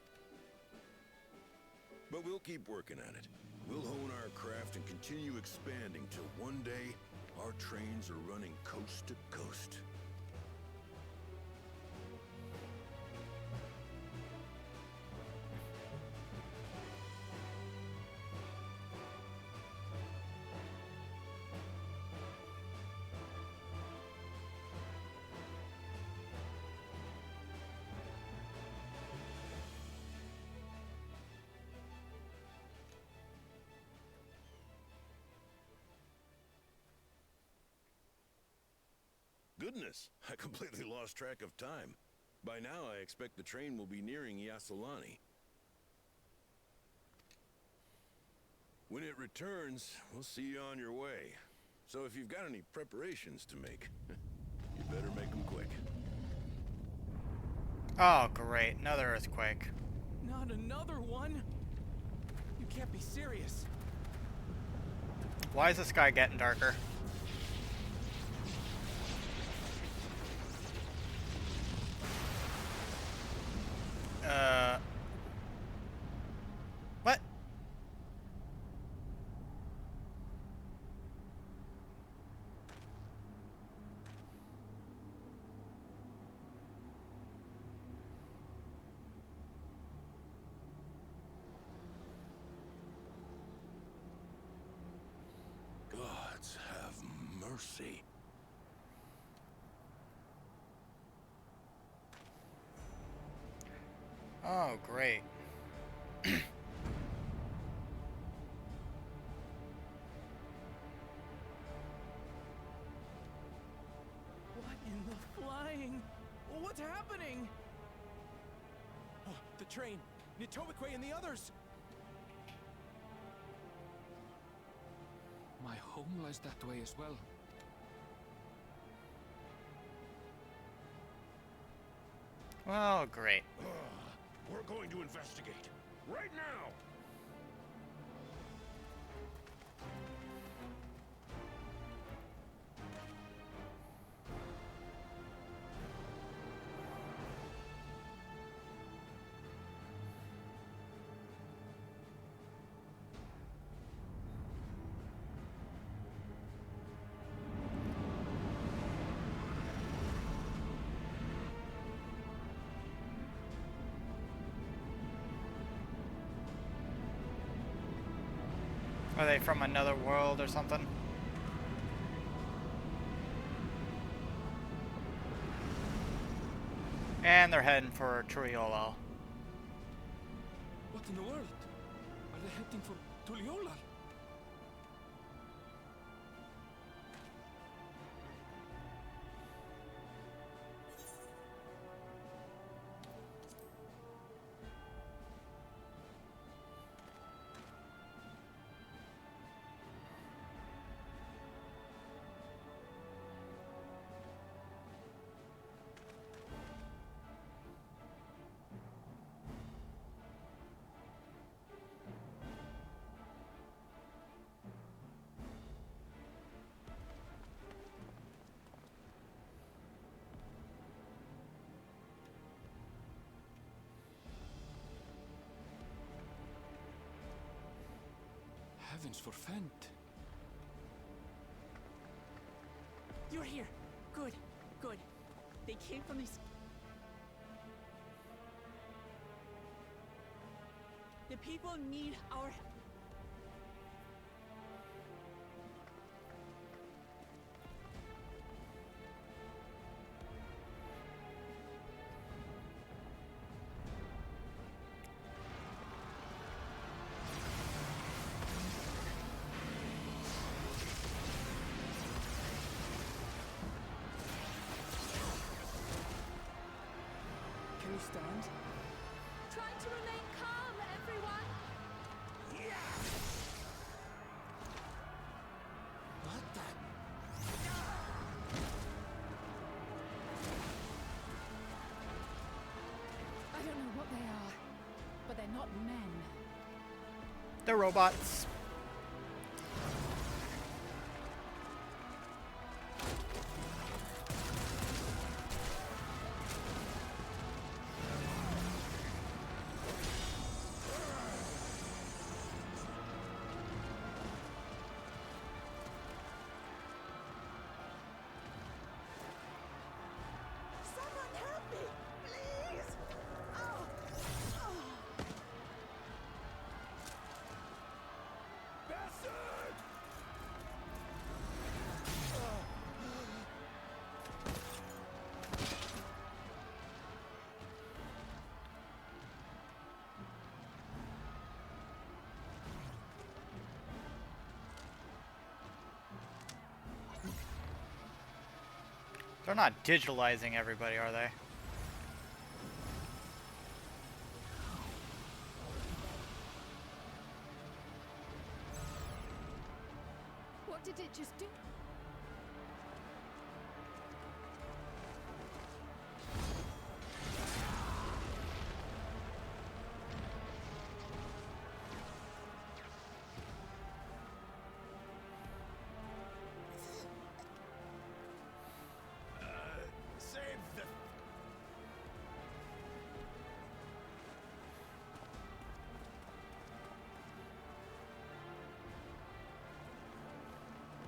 But we'll keep working at it. We'll hone our craft and continue expanding till one day, our trains are running coast to coast. Goodness, I completely lost track of time. By now, I expect the train will be nearing Yasolani. When it returns, we'll see you on your way. So if you've got any preparations to make, you better make them quick. Oh, great. Another earthquake. Not another one? You can't be serious. Why is the sky getting darker? What? Gods have mercy. Oh, great. What in the flying? What's happening? Oh, the train. Nitobekwe and the others. My home lies that way as well. Well, great. We're going to investigate. Right now! Are they from another world or something? And they're heading for Tuliolal. What in the world? Are they heading for Tuliolal? Heavens forfend. You're here. Good, good. They came from these... The people need our... Can you stand? Trying to remain calm, everyone. What the? I don't know what they are, but they're not men. They're robots. Someone help me, please! Oh. Bastard! They're not digitalizing everybody, are they? What did it just do? Save the...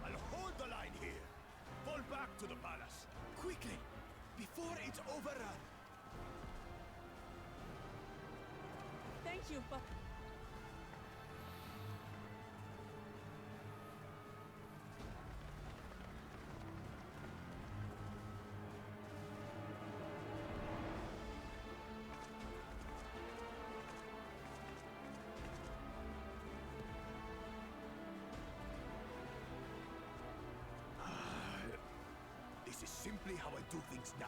I'll hold the line here. Fall back to the palace. Quickly, before it's overrun. Thank you, but... This is simply how I do things now.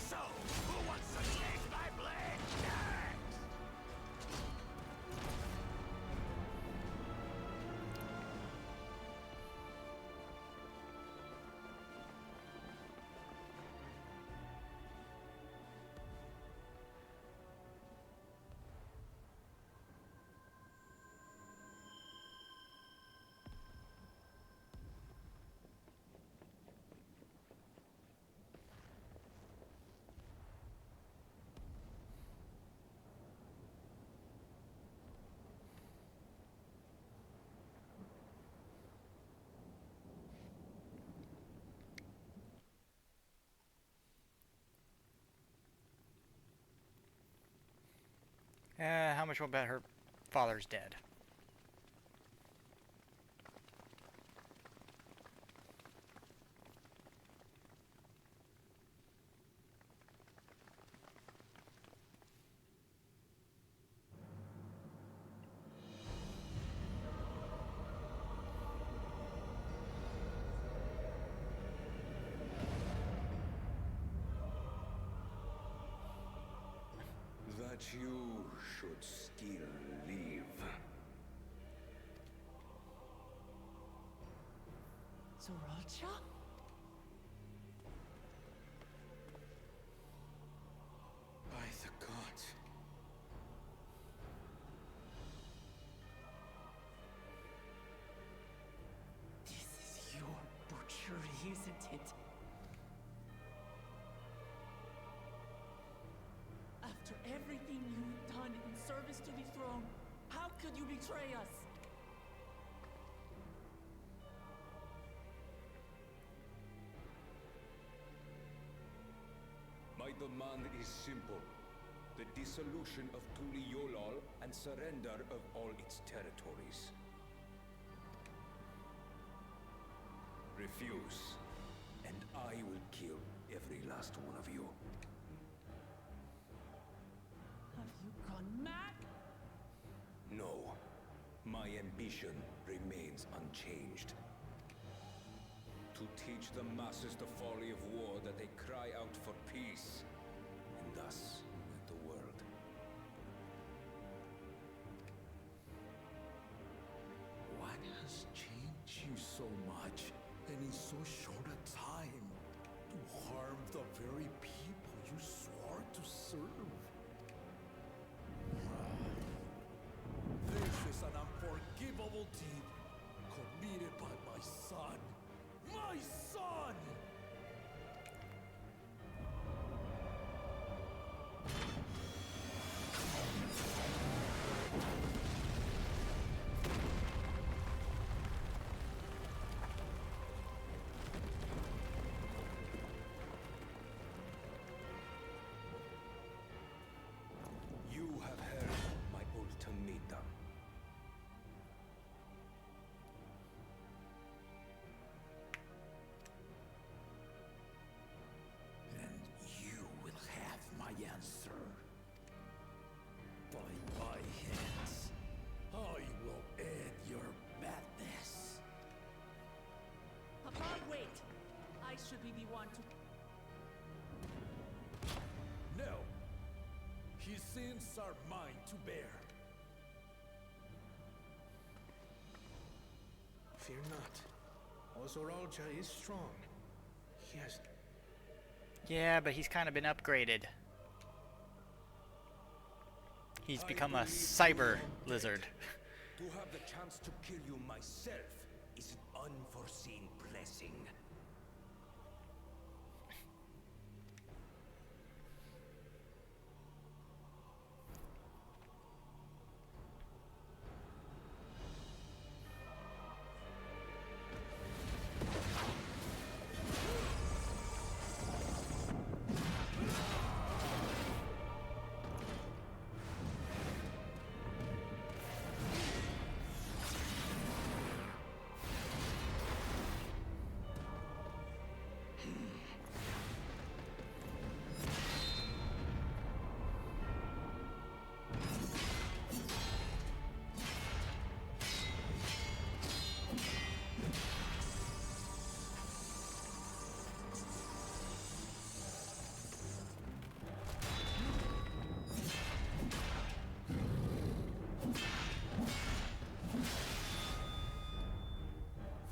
So, who wants to take my blade next? How much will bet her father's dead? That you should still live. Zorocha? By the gods. This is your butchery, isn't it? After everything you've done in service to the throne, how could you betray us? demand is simple. The dissolution of Tuliolol and surrender of all its territories. Refuse, and I will kill every last one of you. Have you gone mad? No. My ambition remains unchanged. To teach the masses the folly of war, that they cry out for peace, and thus unite the world. What has changed you so much, and in so short a time, to harm the very people you swore to serve? This is an unforgivable deed committed by my son. My son! You have heard my ultimatum. And you will have my answer. By my hands, I will end your madness. Papa, wait. I should be the one to... No. His sins are mine to bear. Fear not. Ozoralja is strong. He has... Yeah, but he's kind of been upgraded. He's become a cyber lizard. To have the chance to kill you myself is an unforeseen blessing.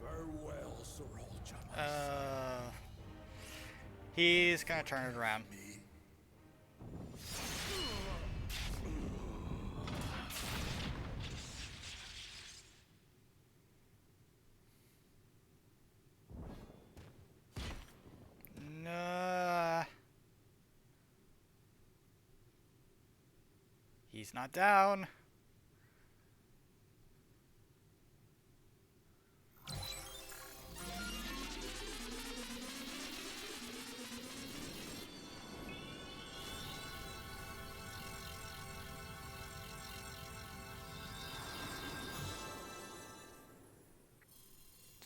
Farewell, Zoralja, my He's gonna turn it around. No. He's not down.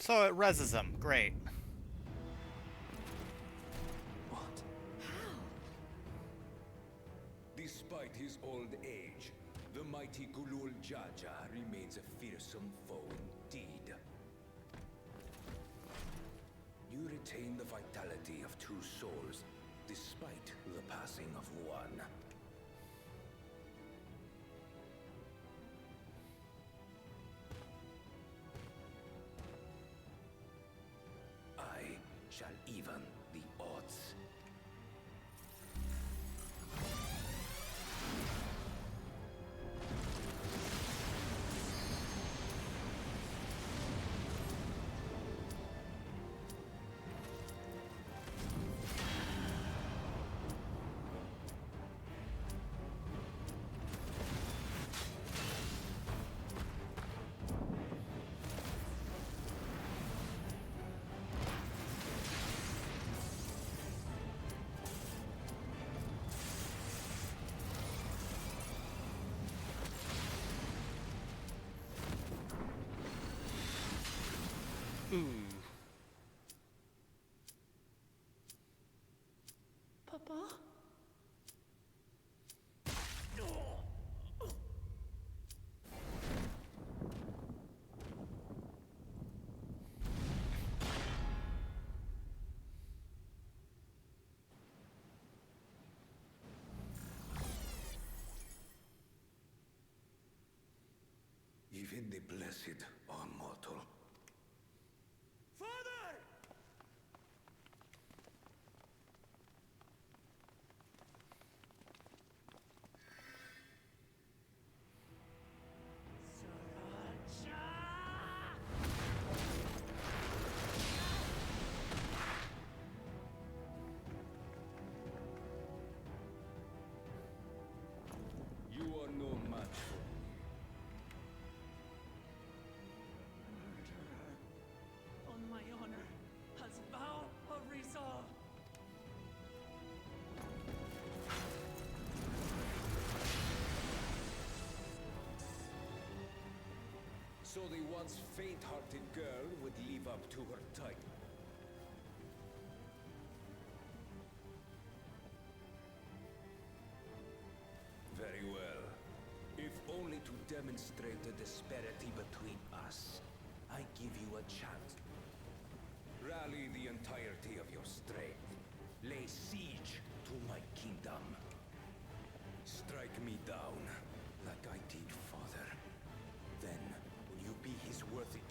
So it reses him. Great. What? Despite his old age, the mighty Gulul Jaja remains a fearsome foe indeed. You retain the vitality of two souls, despite the passing of one. I shall even the odds. Ooh. Papa? Even the blessed are mortal. Father! You are no match for me. Murderer. On my honor, as vow of resolve. So the once faint-hearted girl would live up to her type. Very well. If only to demonstrate the disparity between us, I give you a chance. Rally the entirety of your strength. Lay siege to my kingdom. Strike me down, like I did father. Then, will you be his worthy?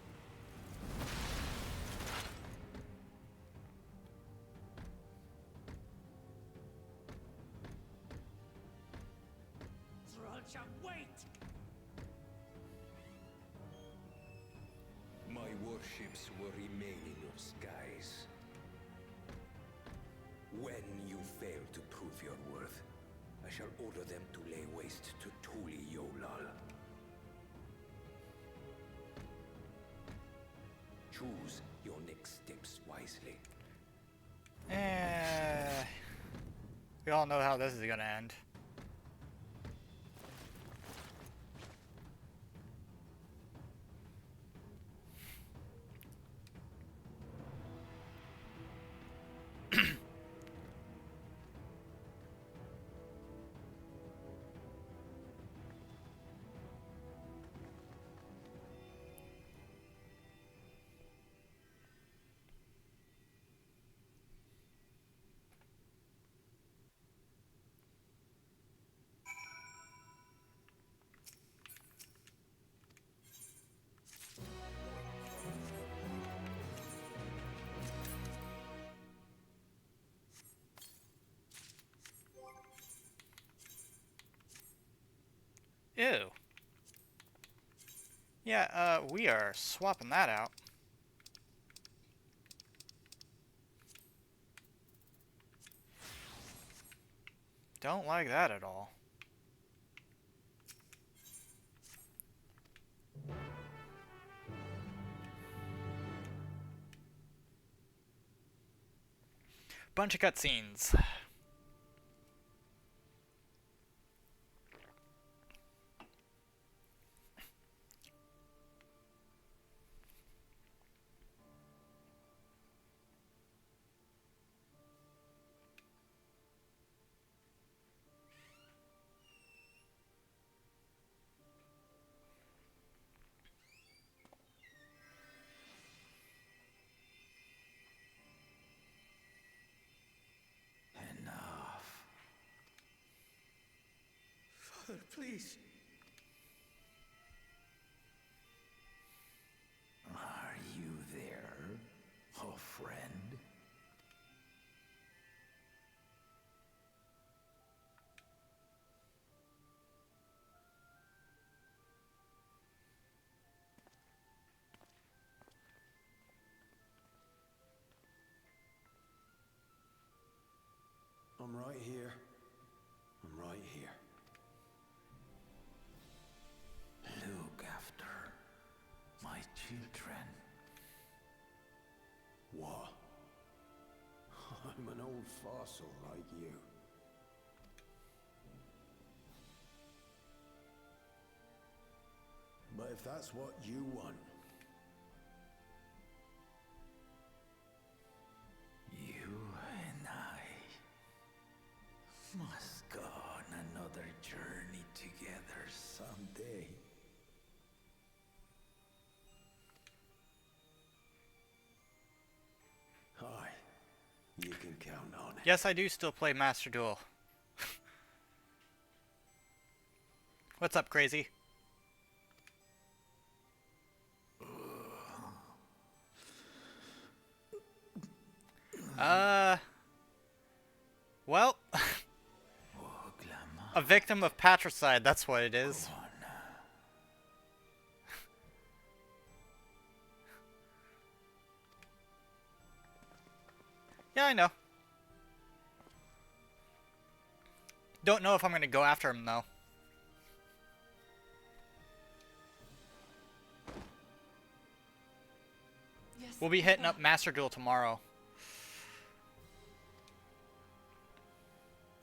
Zralcha, wait! My warships will remain in your skies. When you fail to prove your worth, I shall order them to lay waste to Tuli Yolal. Choose your next steps wisely. We all know how this is gonna end. Ew. Yeah, we are swapping that out. Don't like that at all. Bunch of cutscenes. Enough. Father, please. Are you there, oh friend? I'm right here. I'm right here. Look after my children. What? I'm an old fossil like you. But if that's what you want, count on it. Yes, I do still play Master Duel. What's up, crazy? Well, a victim of patricide, that's what it is. Yeah, I know. Don't know if I'm gonna go after him, though. Yes, We'll be hitting Papa. up Master Duel tomorrow.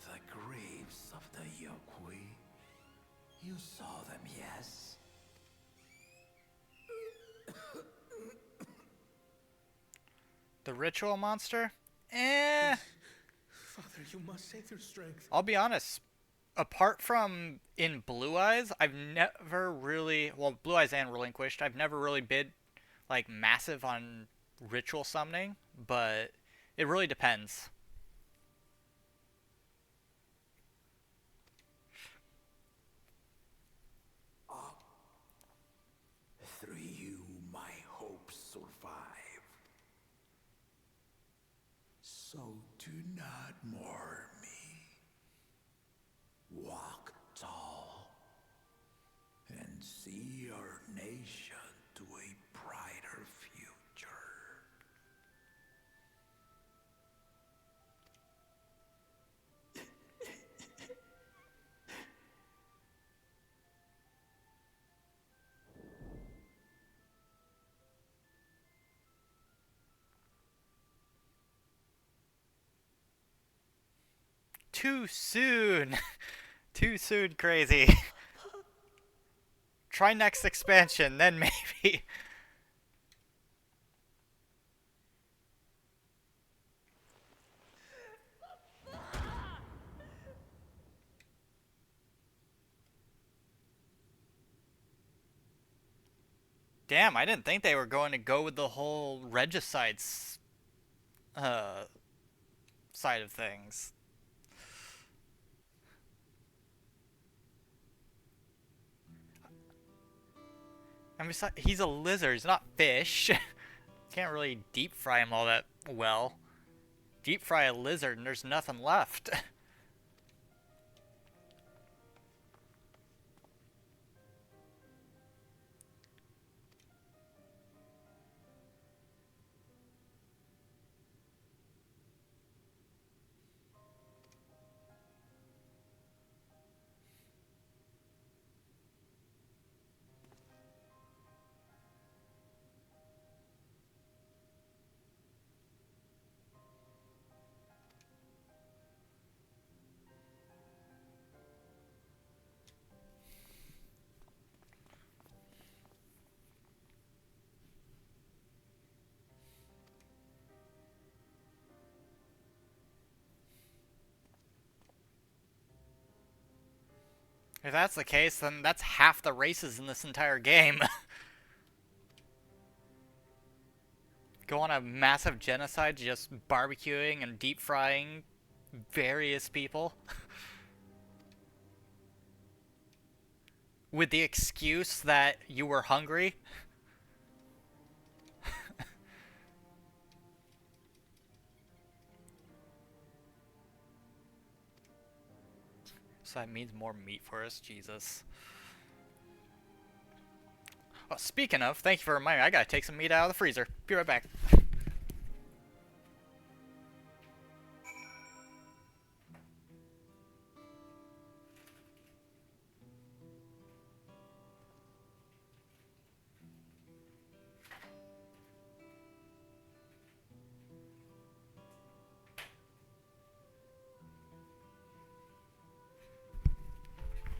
The graves of the Yokui. You saw them, yes? The ritual monster? Eh. Father, you must save their strength. I'll be honest. Apart from in Blue Eyes, I've never really... Well, Blue Eyes and Relinquished, I've never really been, like, massive on ritual summoning. But it really depends. Through you, my hopes survive. So do not mourn me. Walk tall and see our nation to a brighter future. Too soon. Too soon, crazy. Try next expansion, then maybe. Damn, I didn't think they were going to go with the whole regicides side of things. I mean, he's a lizard, he's not fish. Can't really deep fry him all that well. Deep fry a lizard and there's nothing left. If that's the case, then that's half the races in this entire game. Go on a massive genocide just barbecuing and deep frying various people. With the excuse that you were hungry. So that means more meat for us, Jesus. Oh, speaking of, thank you for reminding me, I gotta take some meat out of the freezer. Be right back.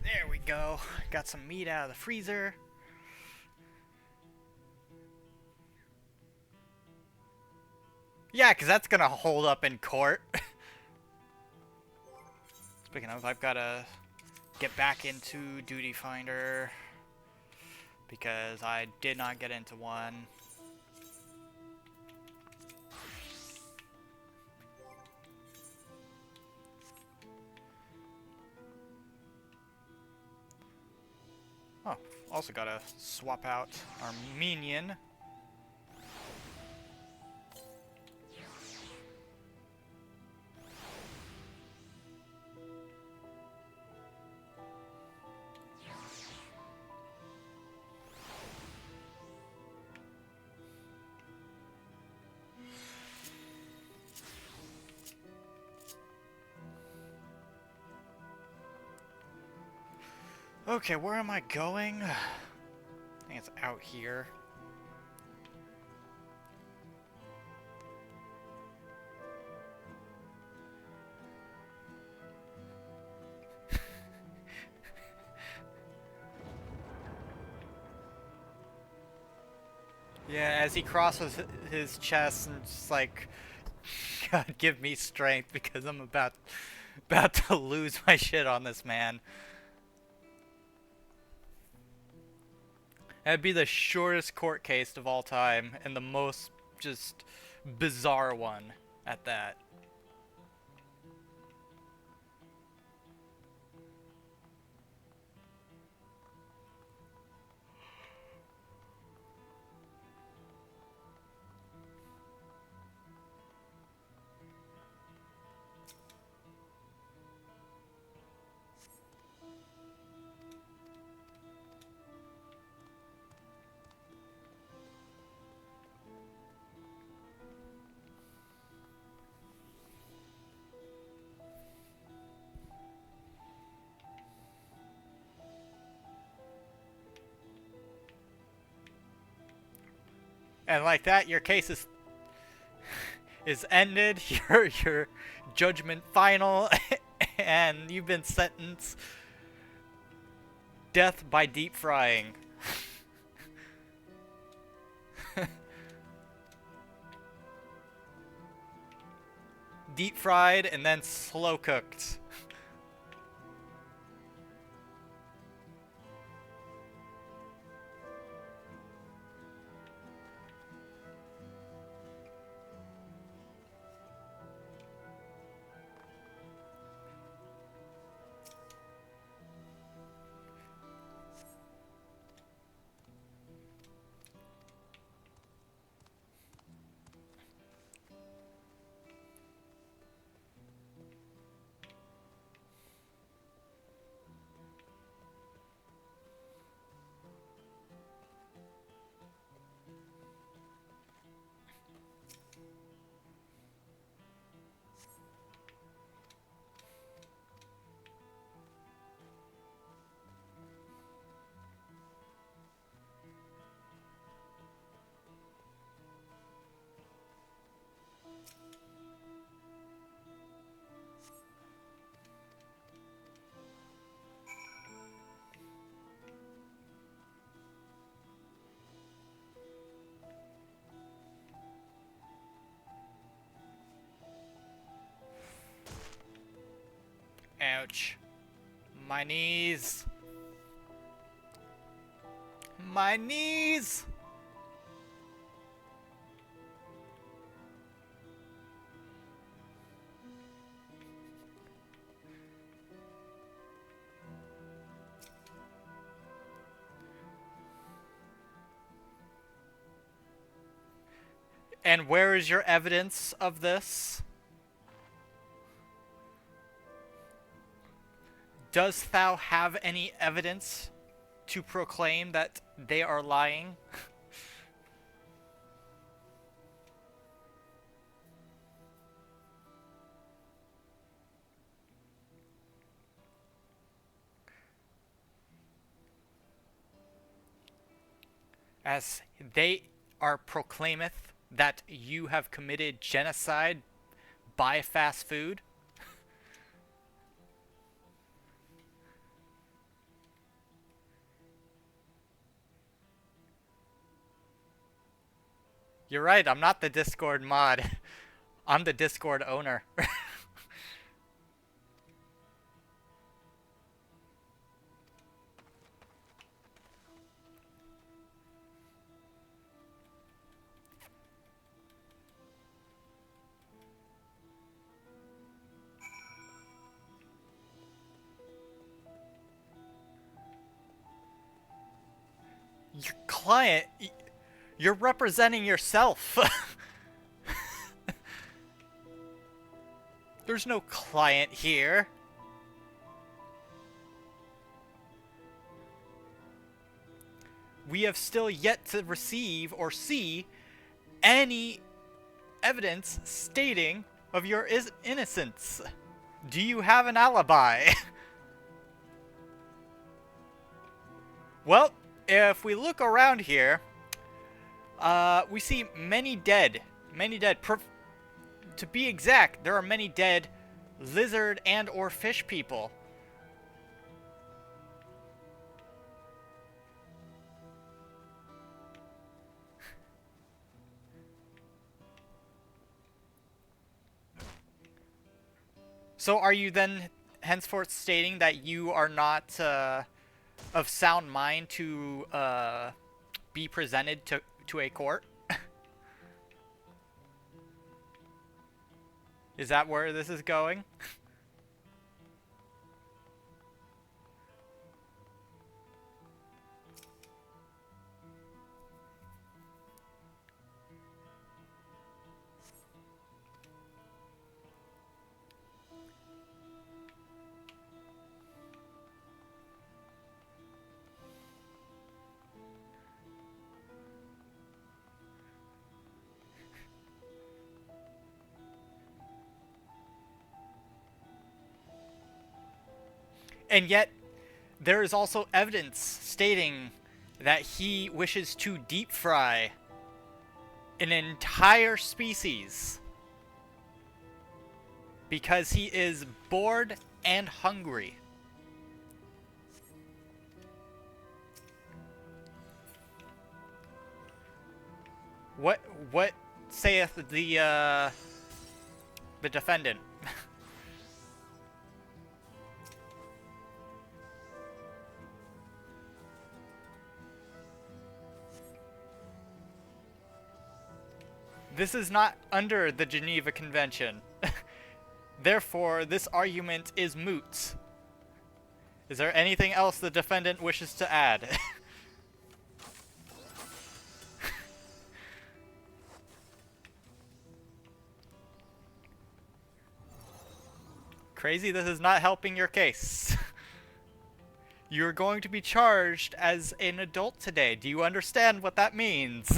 There we go. Got some meat out of the freezer. Yeah, because that's going to hold up in court. Speaking of, I've got to get back into Duty Finder. Because I did not get into one. Oh, also gotta swap out our minion. Okay, where am I going? I think it's out here. Yeah, as he crosses his chest and just like, God, give me strength because I'm about to lose my shit on this man. That'd be the shortest court case of all time, and the most just bizarre one at that. And like that, your case is ended. Your judgment final, and you've been sentenced death by deep frying. Deep fried and then slow cooked. Ouch. My knees. My knees! And where is your evidence of this? Dost thou have any evidence to proclaim that they are lying? As they are proclaimeth that you have committed genocide by fast food? You're right, I'm not the Discord mod. I'm the Discord owner. Your client? You're representing yourself. There's no client here. We have still yet to receive or see any evidence stating of your innocence. Do you have an alibi? Well, if we look around here, we see many dead. Many dead. To be exact, there are many dead lizard and or fish people. So are you then henceforth stating that you are not of sound mind to be presented to a court? Is that where this is going? And yet, there is also evidence stating that he wishes to deep fry an entire species because he is bored and hungry. What saith the defendant? This is not under the Geneva Convention. Therefore, this argument is moot. Is there anything else the defendant wishes to add? Crazy, this is not helping your case. You're going to be charged as an adult today. Do you understand what that means?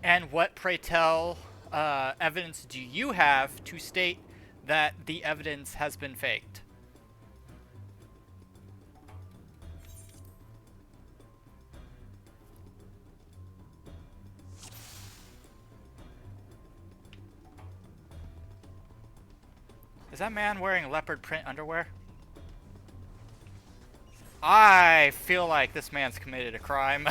And what, pray tell, evidence do you have to state that the evidence has been faked? Is that man wearing leopard print underwear? I feel like this man's committed a crime.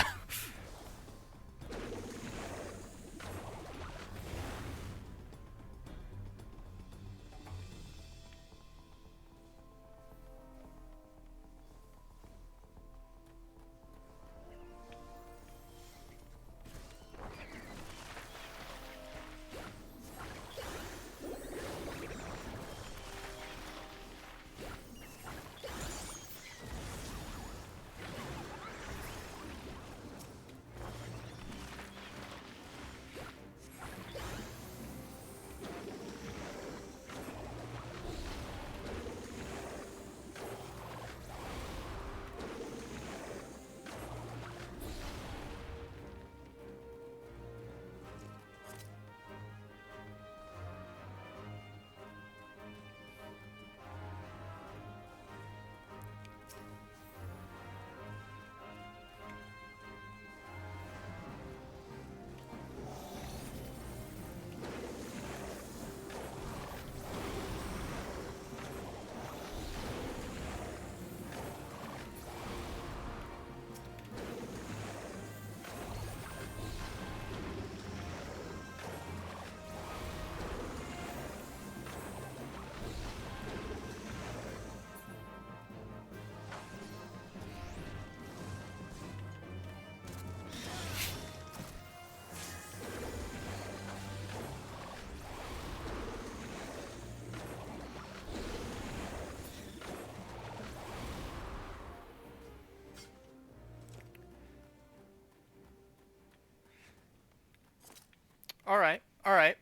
Alright, alright.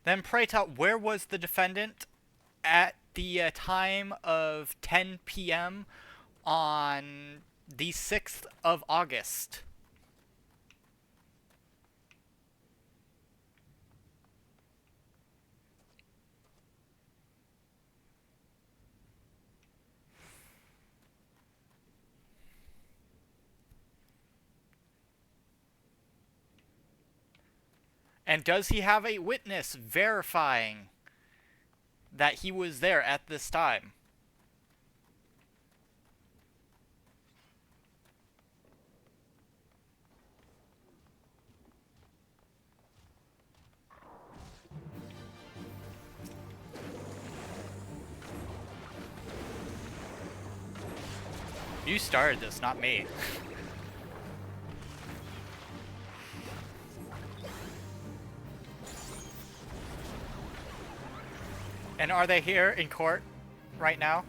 Then pray tell, where was the defendant at the time of 10 p.m. on the 6th of August? And does he have a witness verifying that he was there at this time? You started this, not me. And are they here in court right now?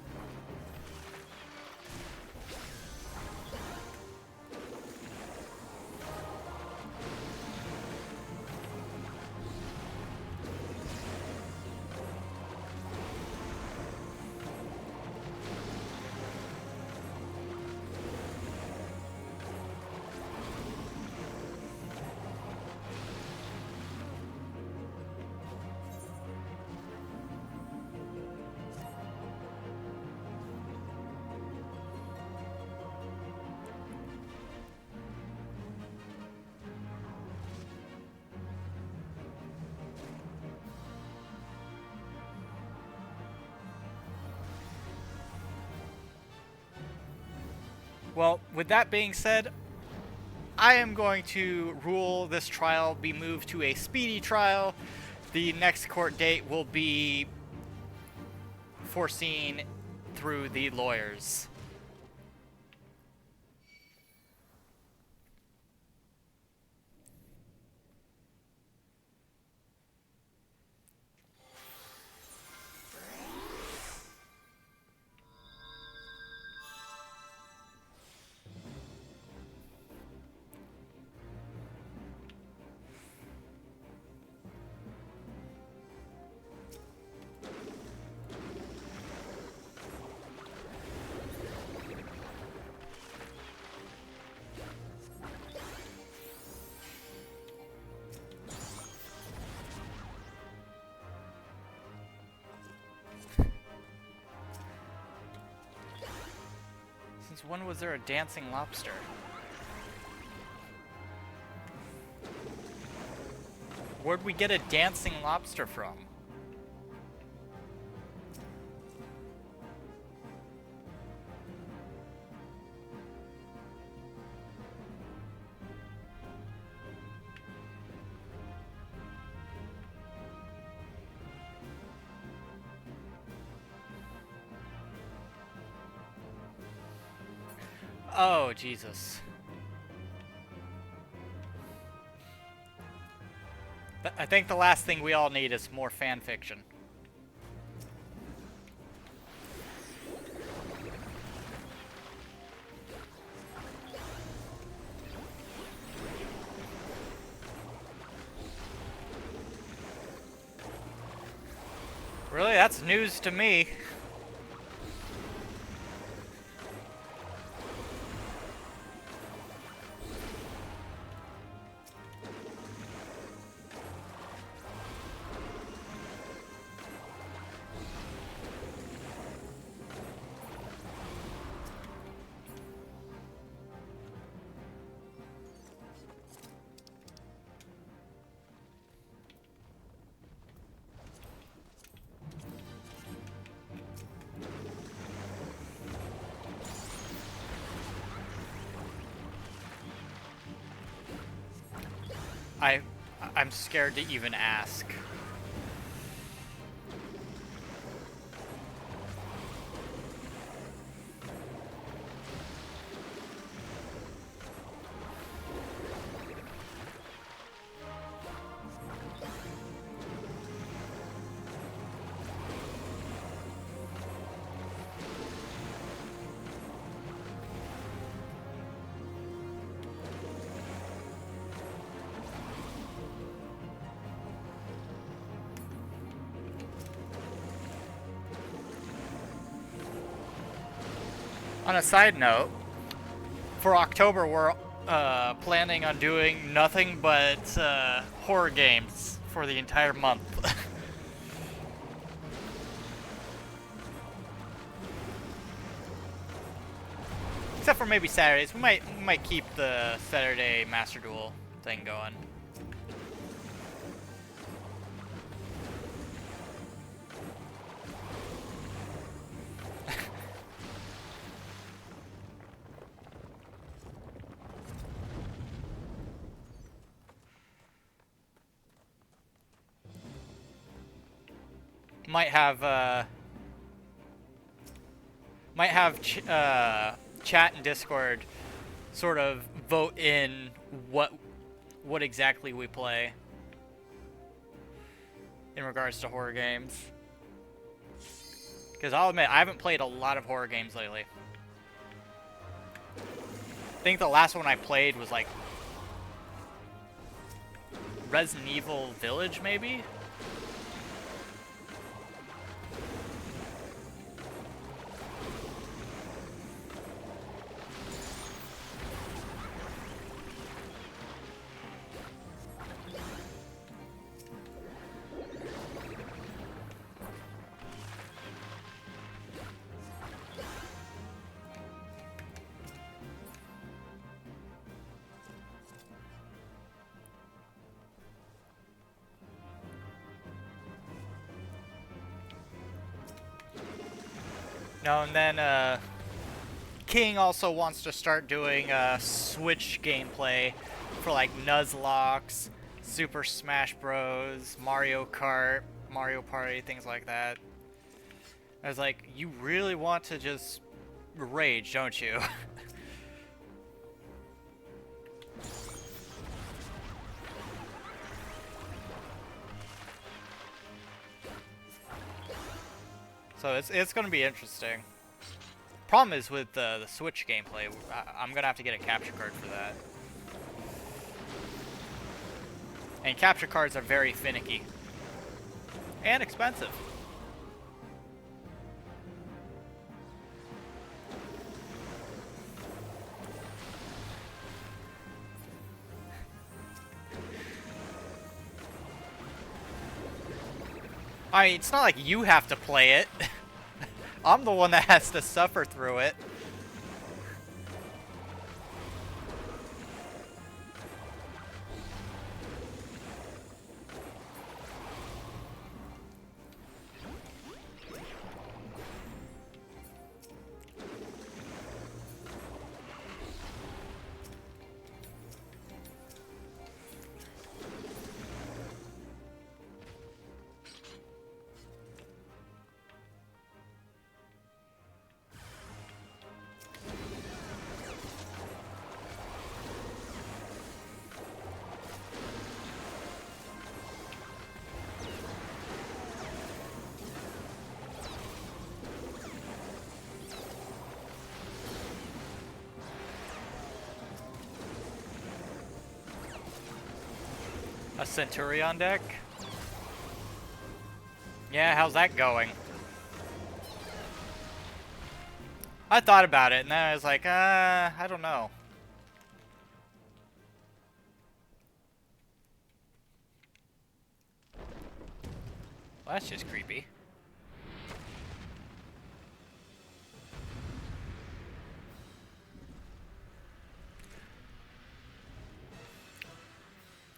Well, with that being said, I am going to rule this trial be moved to a speedy trial. The next court date will be foreseen through the lawyers. Since when was there a dancing lobster? Where'd we get a dancing lobster from? Oh, Jesus. I think the last thing we all need is more fan fiction. Really? That's news to me. I'm scared to even ask. On a side note, for October we're planning on doing nothing but horror games for the entire month. Except for maybe Saturdays. We might keep the Saturday Master Duel thing going. Might have chat and Discord sort of vote in what exactly we play in regards to horror games. Because I'll admit, I haven't played a lot of horror games lately. I think the last one I played was like Resident Evil Village, maybe? No, and then King also wants to start doing Switch gameplay for like Nuzlocke, Super Smash Bros, Mario Kart, Mario Party, things like that. I was like, you really want to just rage, don't you? So it's going to be interesting. Problem is with the Switch gameplay, I'm going to have to get a capture card for that. And capture cards are very finicky. And expensive. I mean, it's not like you have to play it. I'm the one that has to suffer through it. A Centurion deck? Yeah, how's that going? I thought about it, and then I was like, I don't know. Well, that's just creepy.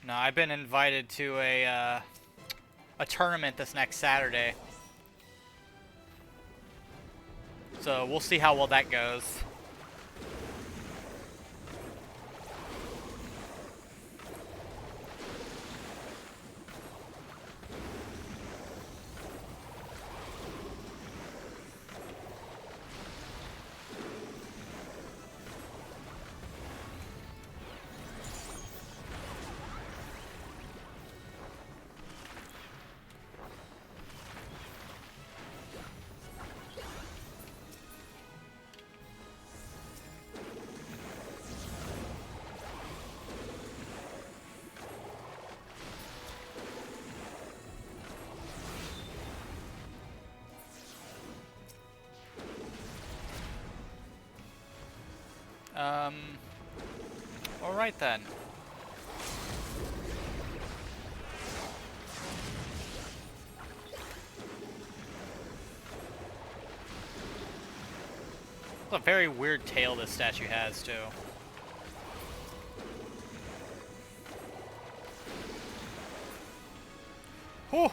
No, I've been invited to a tournament this next Saturday. So we'll see how well that goes. Alright then. It's a very weird tail this statue has, too. Whew!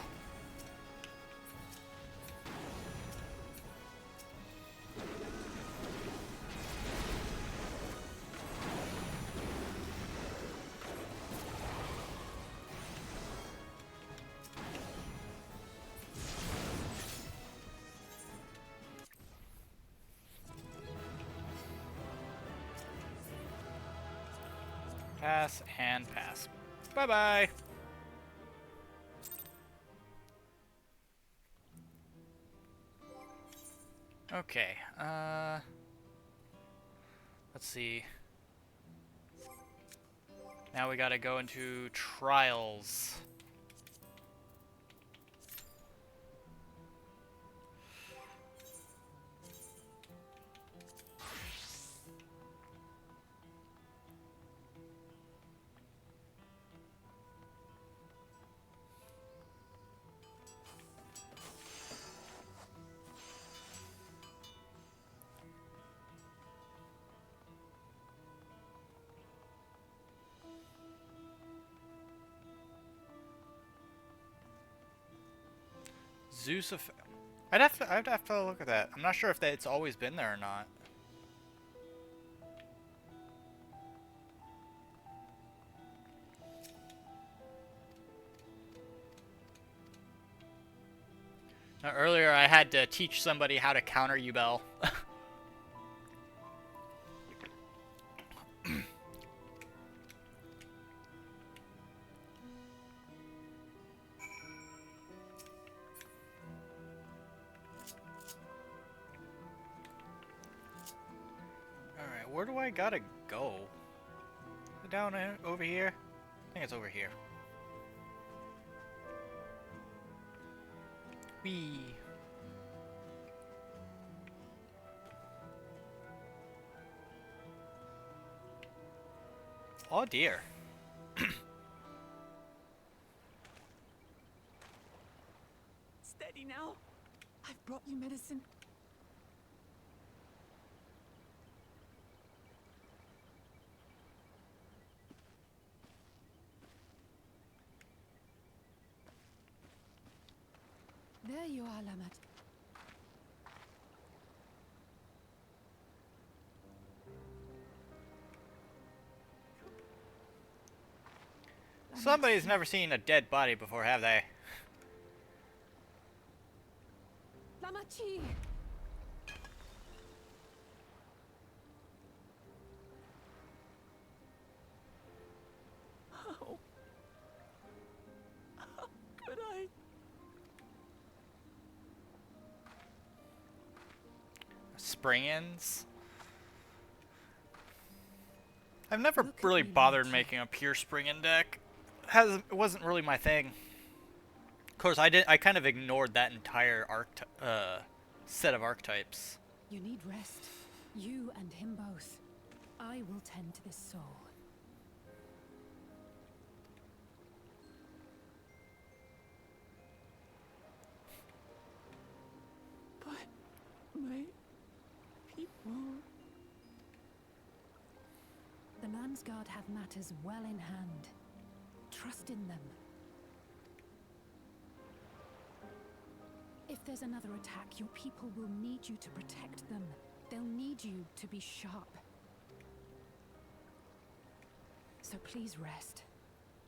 Pass and pass. Bye-bye! Okay, let's see. Now we gotta go into trials. Zeus of... I'd have to look at that. I'm not sure if it's always been there or not. Now, earlier I had to teach somebody how to counter Yubel. Where do I gotta go? Down over here? I think it's over here. Whee! Oh dear. Steady now. I've brought you medicine. There you are, Lamat. Somebody's never seen a dead body before, have they? Lamachi! How could I? Spring-ins? I've never really bothered making a pure spring-in deck. It wasn't really my thing. Of course, I kind of ignored that entire set of archetypes. You need rest. You and him both. I will tend to this soul. But my people. The Landsguard have matters well in hand. Trust in them. If there's another attack, your people will need you to protect them. They'll need you to be sharp. So please rest.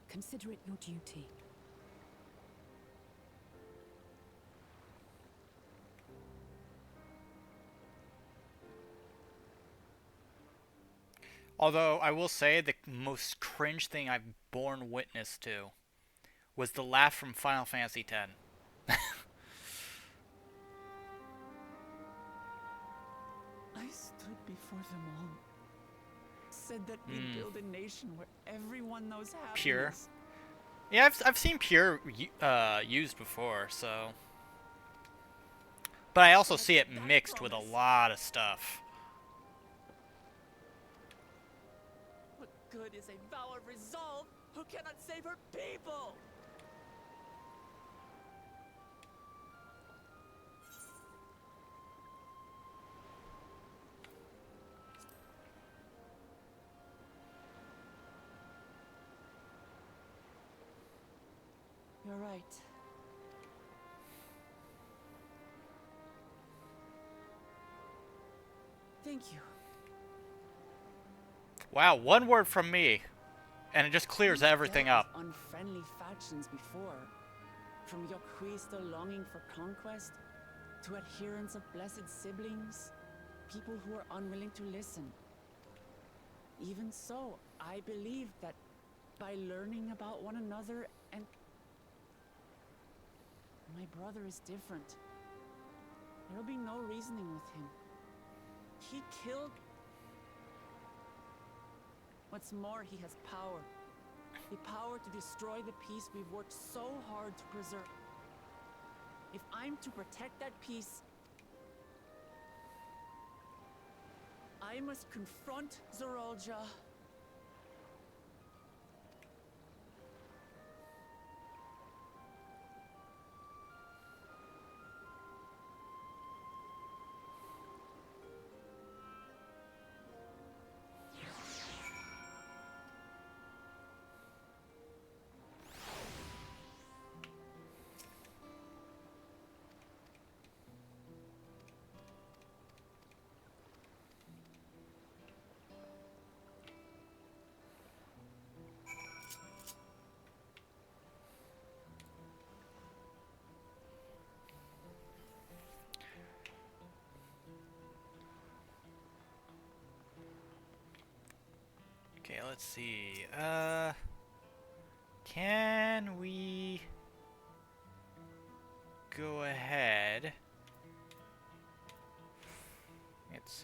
Consider it your duty. Although, I will say, the most cringe thing I've borne witness to was the laugh from Final Fantasy X. I stood before them all. Said that we'd build a nation where everyone knows happiness. Pure? Yeah, I've seen Pure used before, so... But I also see it mixed with a lot of stuff. Priesthood is a vow of resolve who cannot save her people! You're right. Thank you. Wow, one word from me, and it just clears We've everything dealt up. with unfriendly factions before. From Yokhui still longing for conquest, to adherents of blessed siblings, people who are unwilling to listen. Even so, I believe that by learning about one another and... My brother is different. There'll be no reasoning with him. He killed... What's more, he has power. The power to destroy the peace we've worked so hard to preserve. If I'm to protect that peace, I must confront Zorolja. Okay, let's see. Can we go ahead? It's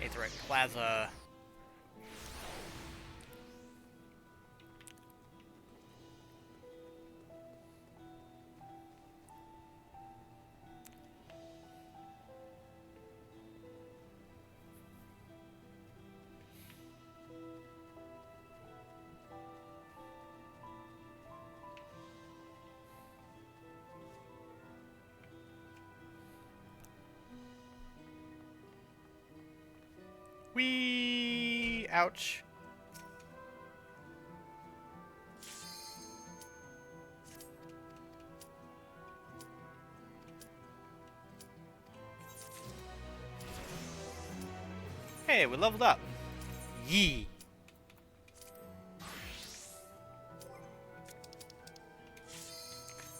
Aetherite Plaza. Whee! Ouch. Hey, we leveled up. Yee.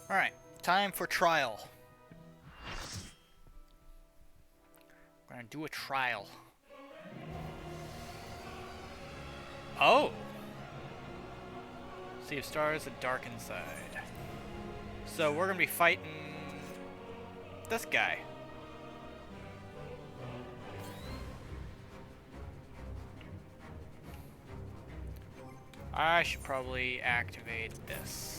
Alright, time for trial. We're gonna do a trial. Oh! Sea of Stars, the Dark Inside. So we're gonna be fighting this guy. I should probably activate this.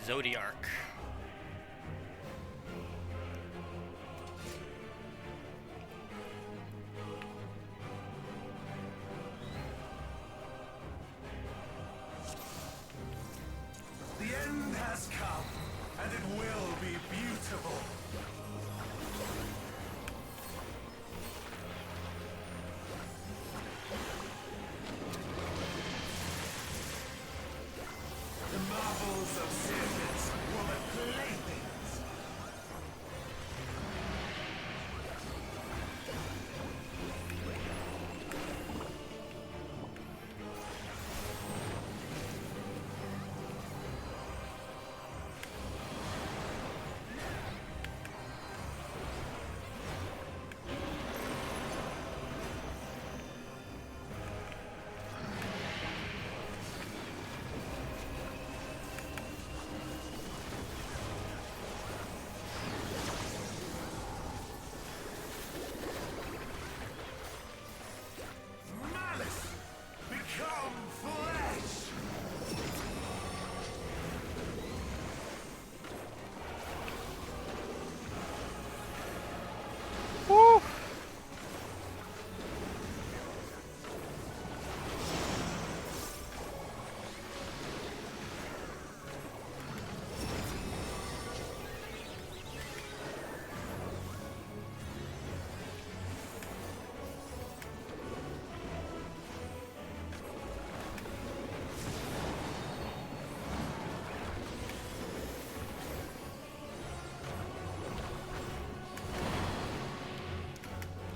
Zodiark. The end has come, and it will be beautiful. The marvels of Sirius, woman.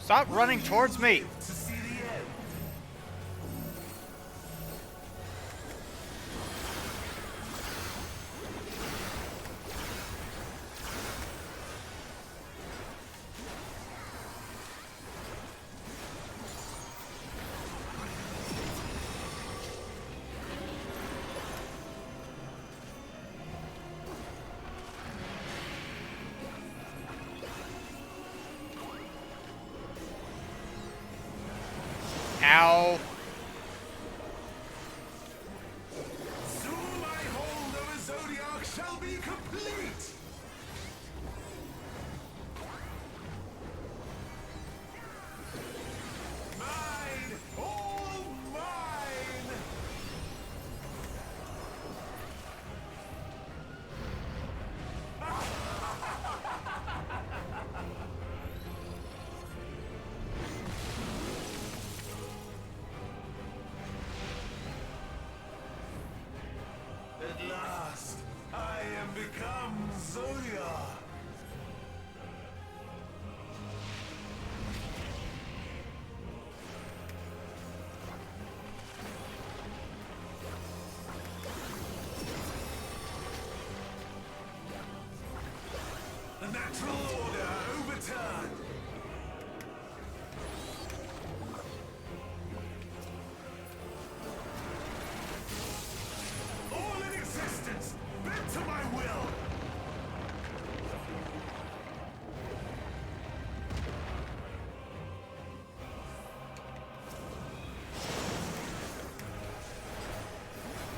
Stop running towards me. Ow. Soon my hold of a Zodiac shall be complete! Mine! All mine! At last, I am become Zodiac! The natural order overturned! All in existence, bent to my will!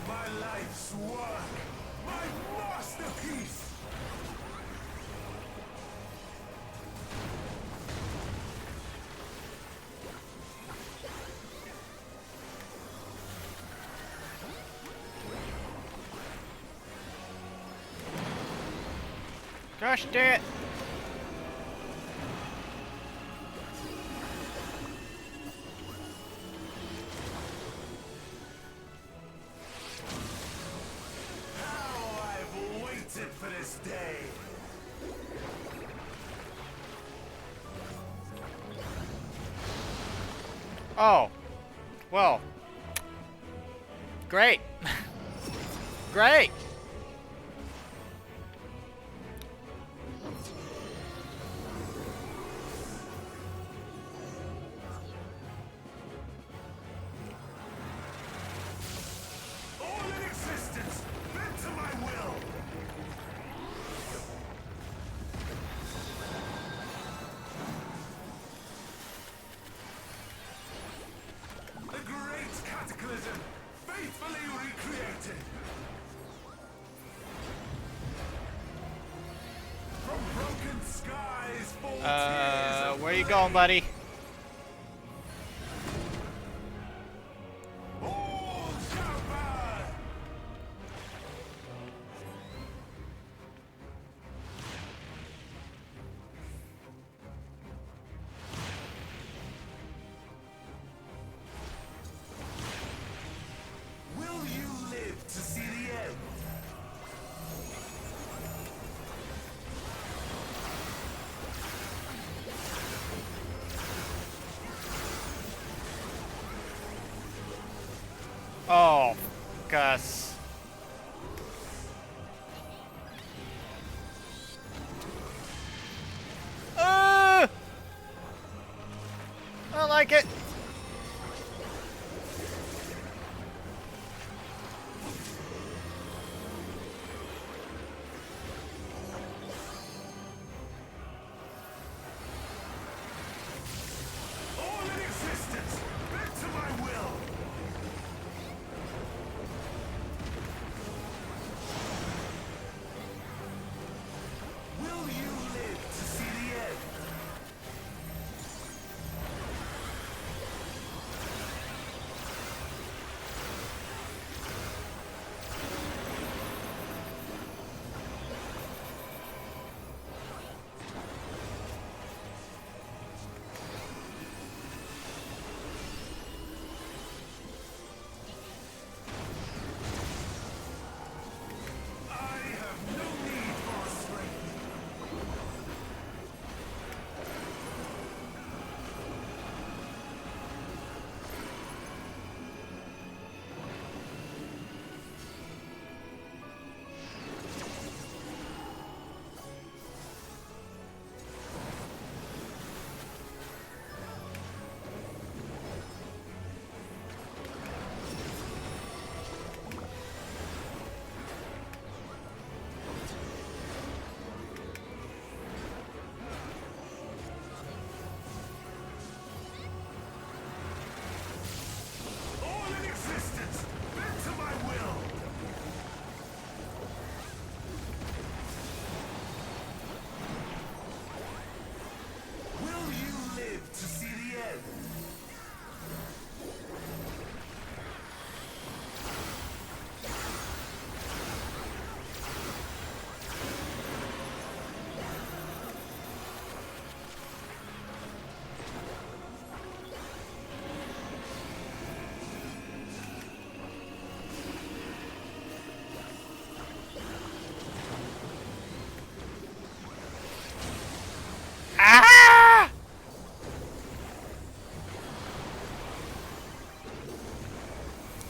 My life's work! My masterpiece! Gosh dang it. How I've waited for this day! Oh. Well. Great. Great. All in existence, bent to my will! The great cataclysm, faithfully recreated! From broken skies fall tears of Where you going, buddy? all shall burn! Will you live to see the end? Oh, Gus. I don't like it. All in existence, bent to my will! Will you live to see the end?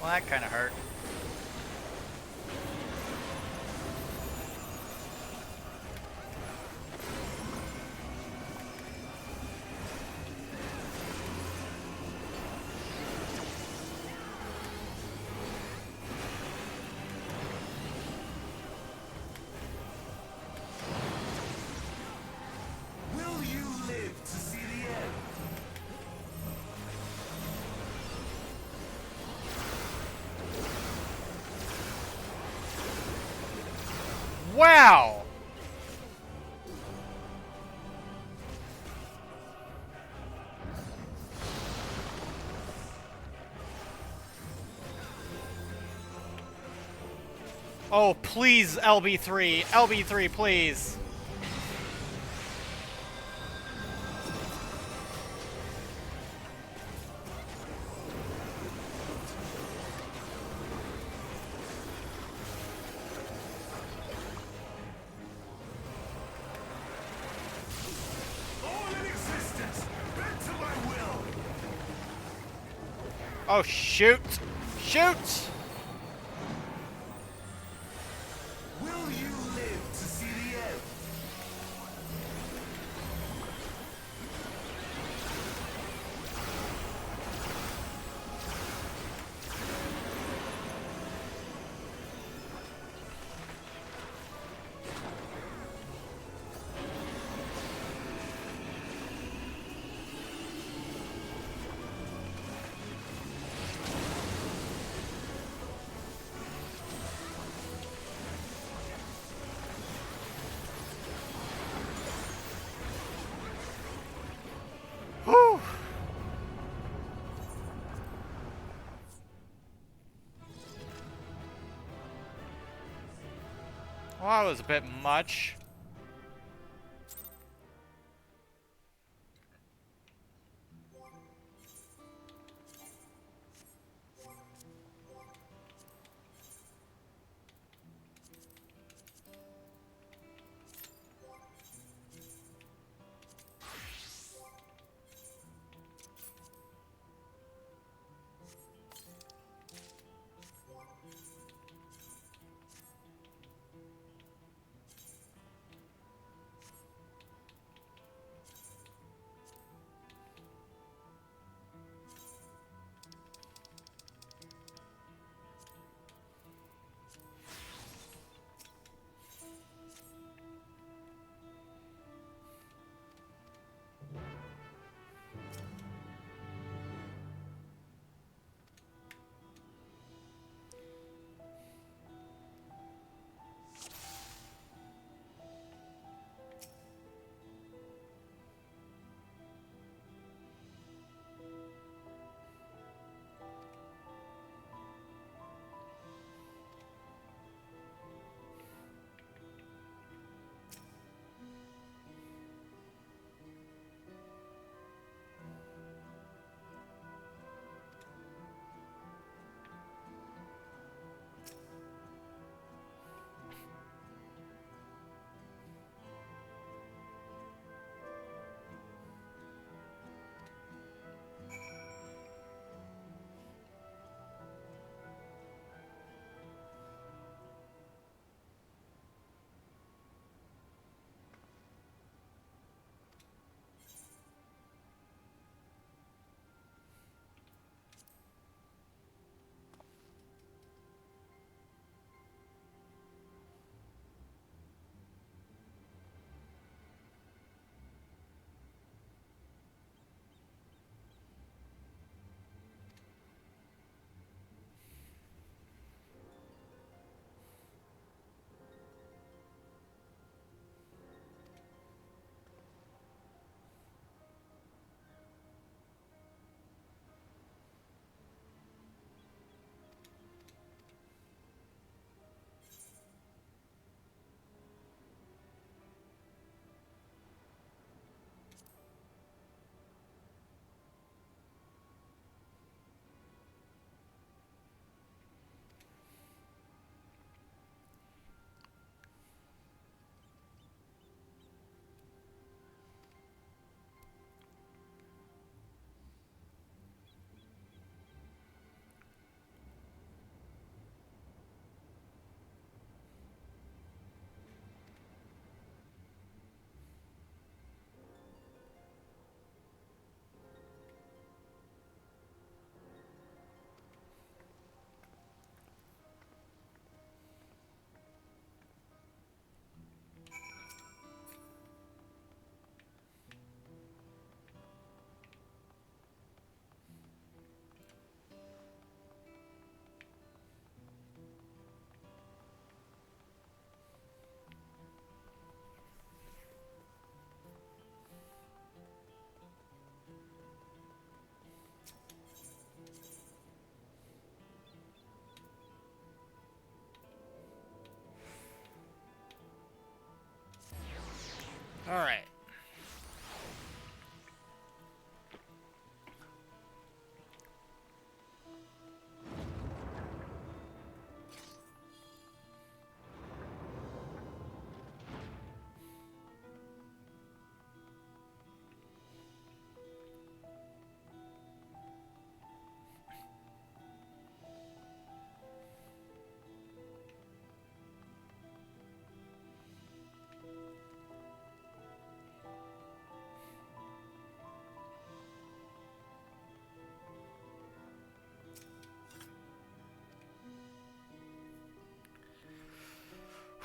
Well, that kind of hurt. Will you live to see the end? Wow! Oh, please, LB3. LB3, please. All in existence, bent to my will. Oh, shoot. Shoot! Will you live to see the end? Whew. Well, that was a bit much.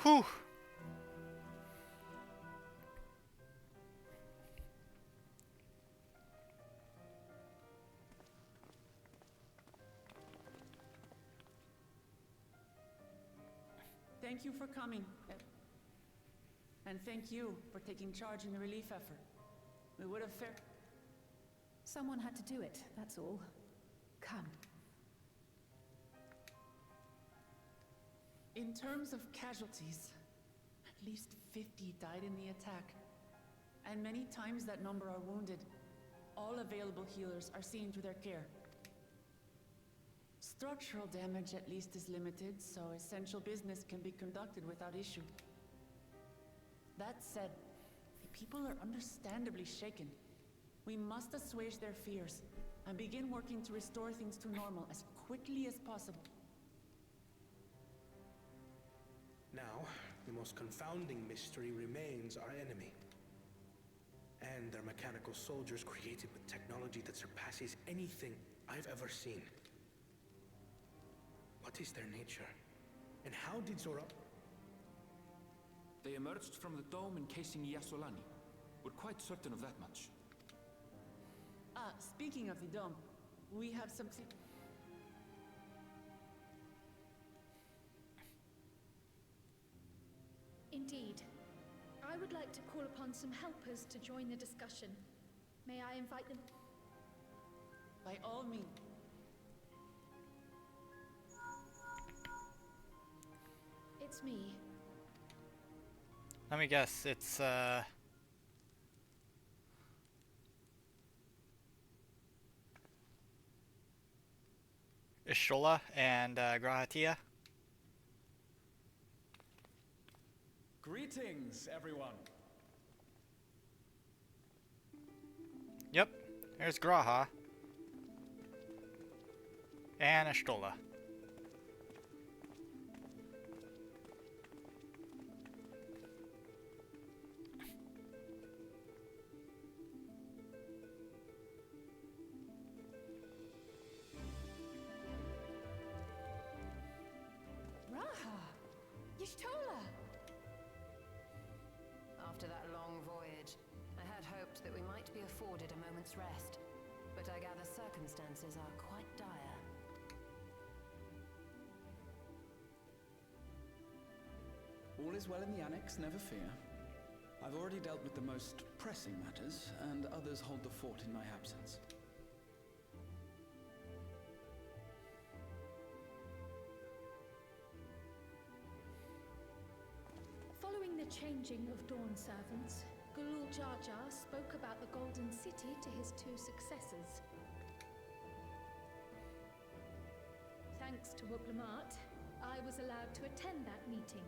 Whew. Thank you for coming. And thank you for taking charge in the relief effort. We would have fared. Someone had to do it, that's all. Come. In terms of casualties, at least 50 died in the attack. And many times that number are wounded. All available healers are seen to their care. Structural damage at least is limited, so essential business can be conducted without issue. That said, the people are understandably shaken. We must assuage their fears and begin working to restore things to normal as quickly as possible. Now, the most confounding mystery remains our enemy. And their mechanical soldiers created with technology that surpasses anything I've ever seen. What is their nature? And how did Zora... They emerged from the dome encasing Yasolani. We're quite certain of that much. Speaking of the dome, we have something... Indeed. I would like to call upon some helpers to join the discussion. May I invite them? By all means. It's me. Let me guess, it's Ishola and Grahatia. Greetings, everyone. Yep, there's Graha and Ishtola. Y'shtola! After that long voyage, I had hoped that we might be afforded a moment's rest, but I gather circumstances are quite dire. All is well in the annex, never fear. I've already dealt with the most pressing matters, and others hold the fort in my absence. Following the changing of Dawn servants, Gulul Jar Jar spoke about the Golden City to his two successors. Thanks to Wuglamat, I was allowed to attend that meeting.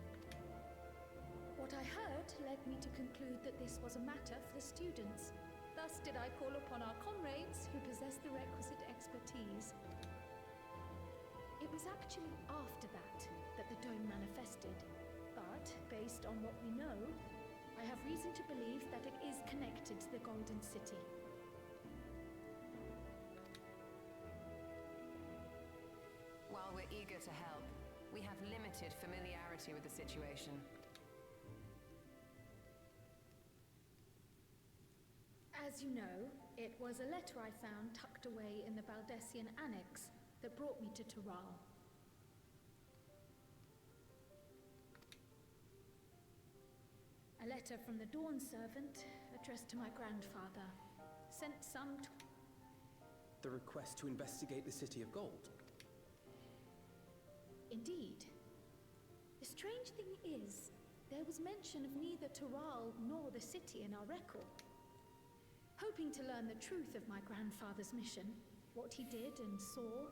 What I heard led me to conclude that this was a matter for the students. Thus did I call upon our comrades who possess the requisite expertise. It was actually after that the dome manifested. But, based on what we know, I have reason to believe that it is connected to the Golden City. While we're eager to help, we have limited familiarity with the situation. As you know, it was a letter I found tucked away in the Valdesian Annex that brought me to Tural. A letter from the Dawn servant, addressed to my grandfather, sent some The request to investigate the City of Gold. Indeed. The strange thing is, there was mention of neither Tural nor the city in our record. Hoping to learn the truth of my grandfather's mission, what he did and saw,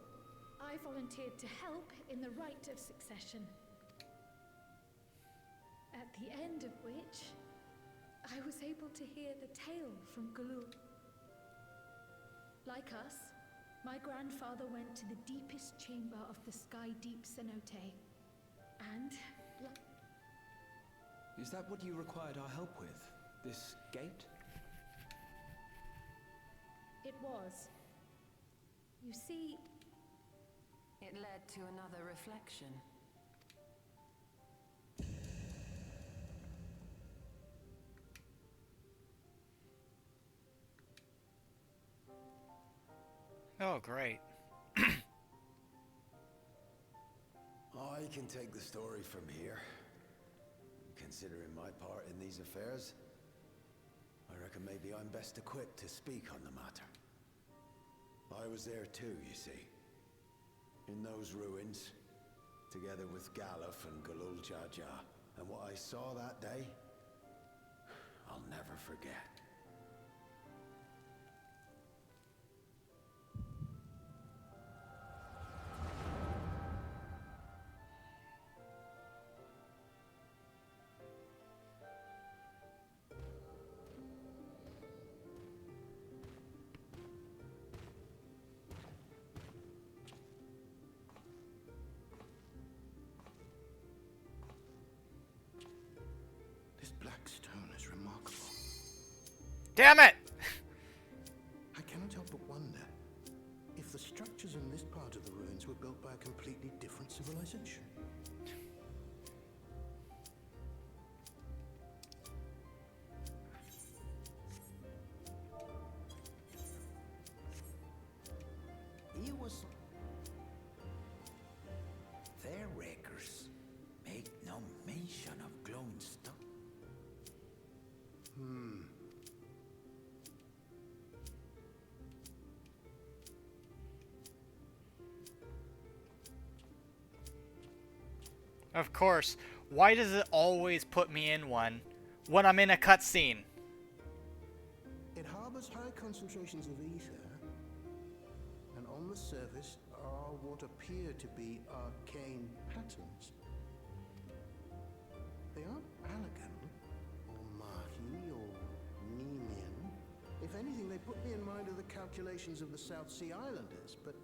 I volunteered to help in the rite of succession. At the end of which, I was able to hear the tale from Gulul. Like us, my grandfather went to the deepest chamber of the Sky Deep cenote, and... Is that what you required our help with? This gate? It was. You see... It led to another reflection. Oh, great. I can take the story from here. Considering my part in these affairs, I reckon maybe I'm best equipped to speak on the matter. I was there too, you see. In those ruins, together with Galuf and Galul Jaja. And what I saw that day, I'll never forget. This black stone is remarkable. Damn it! I cannot help but wonder if the structures in this part of the ruins were built by a completely different civilization. It was... Their records make no mention of glowing stone. Of course. Why does it always put me in one when I'm in a cutscene? It harbors high concentrations of ether, and on the surface are what appear to be arcane patterns. They aren't Allegan, or Mahi, or Nemian. If anything, they put me in mind of the calculations of the South Sea Islanders, but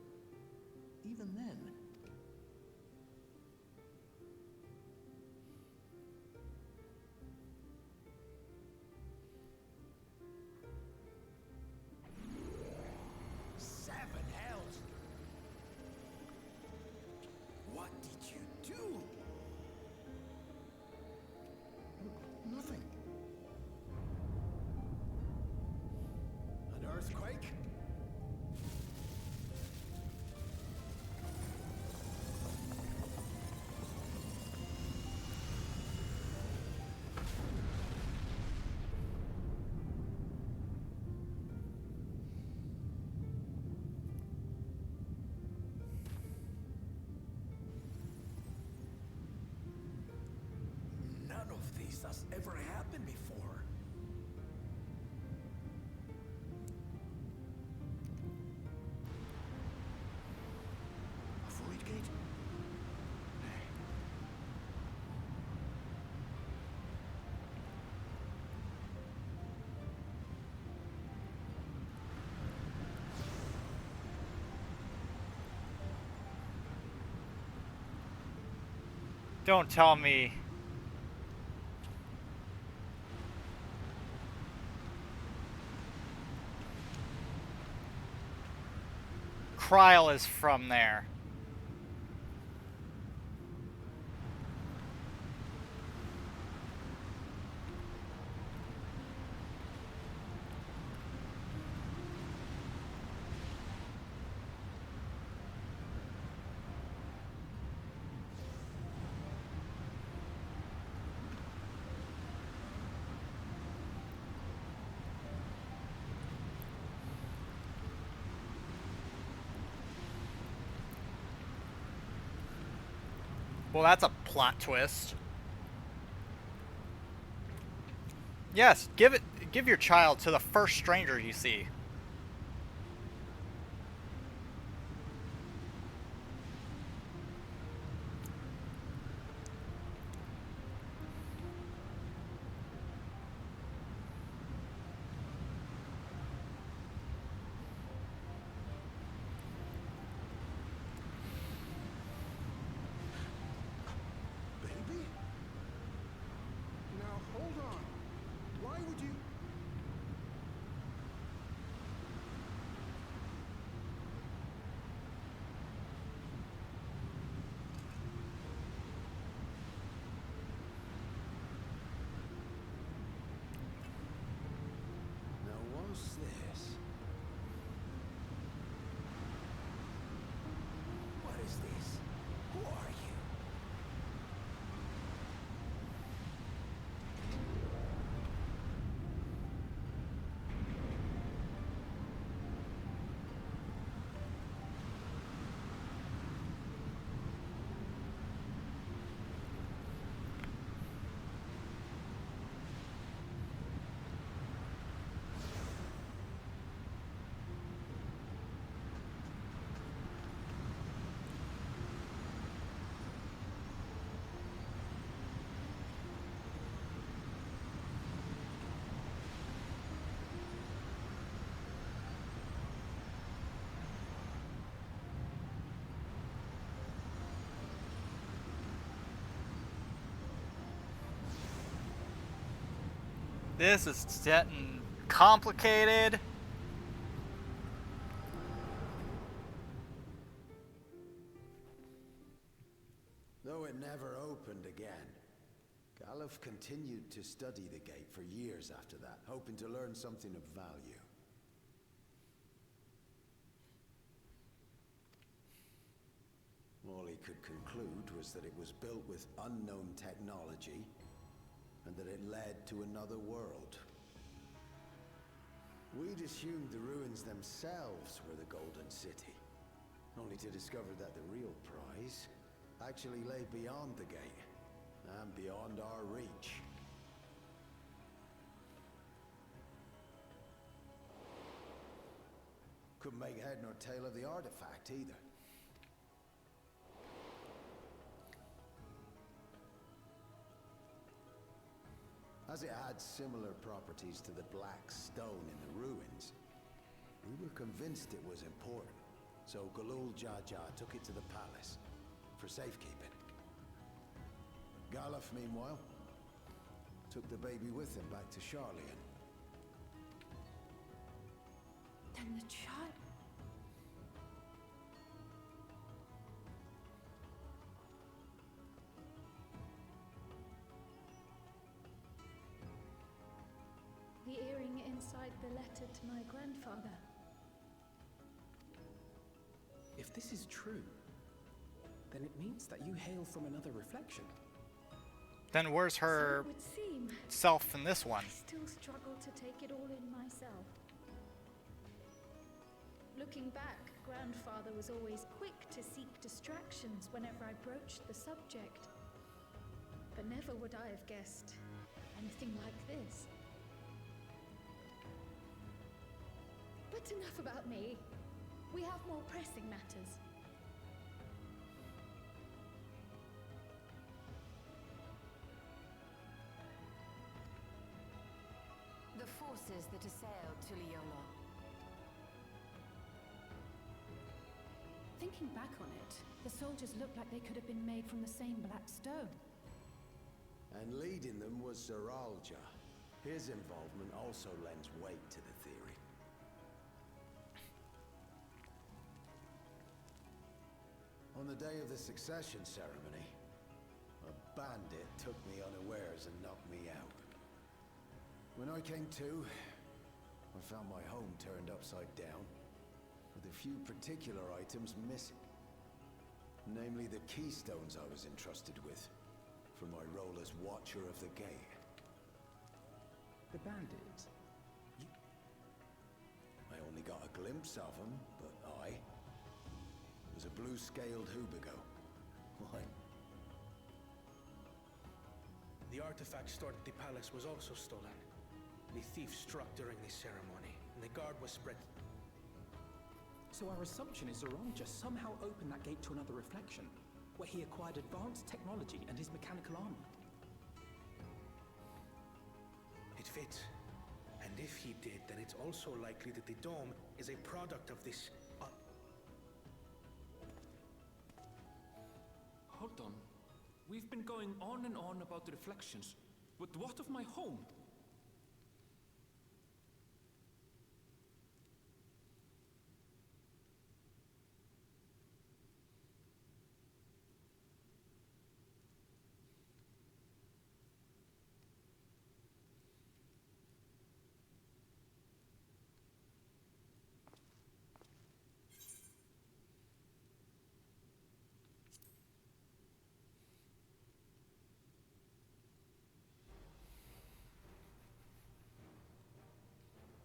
even then... Seven hells! What did you do? Nothing. An earthquake? None of this has ever happened before. A void gate? Don't tell me. Kryl is from there. Well, that's a plot twist. Yes, give your child to the first stranger you see. Baby? Now hold on. Why would you... This is getting complicated. Though it never opened again, Galuf continued to study the gate for years after that, hoping to learn something of value. All he could conclude was that it was built with unknown technology, and that it led to another world. We'd assumed the ruins themselves were the Golden City, only to discover that the real prize actually lay beyond the gate, and beyond our reach. Couldn't make head nor tail of the artifact either. As it had similar properties to the black stone in the ruins, we were convinced it was important, so Galul Jaja took it to the palace for safekeeping. Galuf, meanwhile, took the baby with him back to Charlian. Then the child... The earring inside the letter to my grandfather. If this is true, then it means that you hail from another reflection. Then where's her So it would seem. self in this one? I still struggle to take it all in myself. Looking back, grandfather was always quick to seek distractions whenever I broached the subject. But never would I have guessed anything like this. But enough about me. We have more pressing matters. The forces that assailed Tuliolo. Thinking back on it, the soldiers looked like they could have been made from the same black stone. And leading them was Zeralja. His involvement also lends weight to the theory. On the day of the succession ceremony, a bandit took me unawares and knocked me out. When I came to, I found my home turned upside down, with a few particular items missing. Namely the keystones I was entrusted with, for my role as Watcher of the Gate. The bandit? I only got a glimpse of him, but was a blue-scaled Hubigo. Why? The artifact stored at the palace was also stolen. The thief struck during the ceremony, and the guard was spread. So our assumption is Zeralja somehow opened that gate to another reflection, where he acquired advanced technology and his mechanical armor. It fits. And if he did, then it's also likely that the dome is a product of this... Hold on. We've been going on and on about the reflections, but what of my home?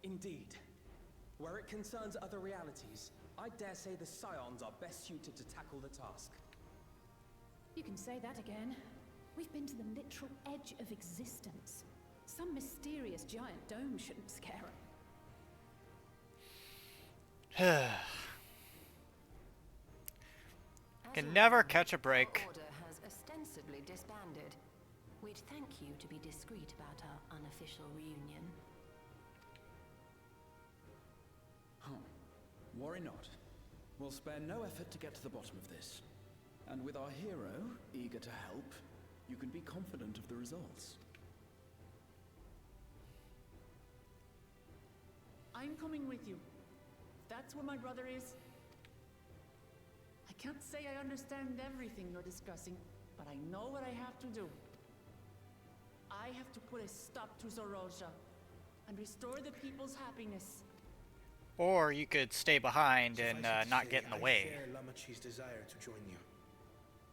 Indeed. Where it concerns other realities, I dare say the Scions are best suited to tackle the task. You can say that again. We've been to the literal edge of existence. Some mysterious giant dome shouldn't scare them. Can never catch a break. Our order has ostensibly disbanded. We'd thank you to be discreet about our unofficial reunion. Worry not. We'll spare no effort to get to the bottom of this. And with our hero eager to help, you can be confident of the results. I'm coming with you. If that's where my brother is. I can't say I understand everything you're discussing, but I know what I have to do. I have to put a stop to Zorozha and restore the people's happiness. Or you could stay behind and Suffice it to not say, get in the I way. share Lamachi's desire to join you.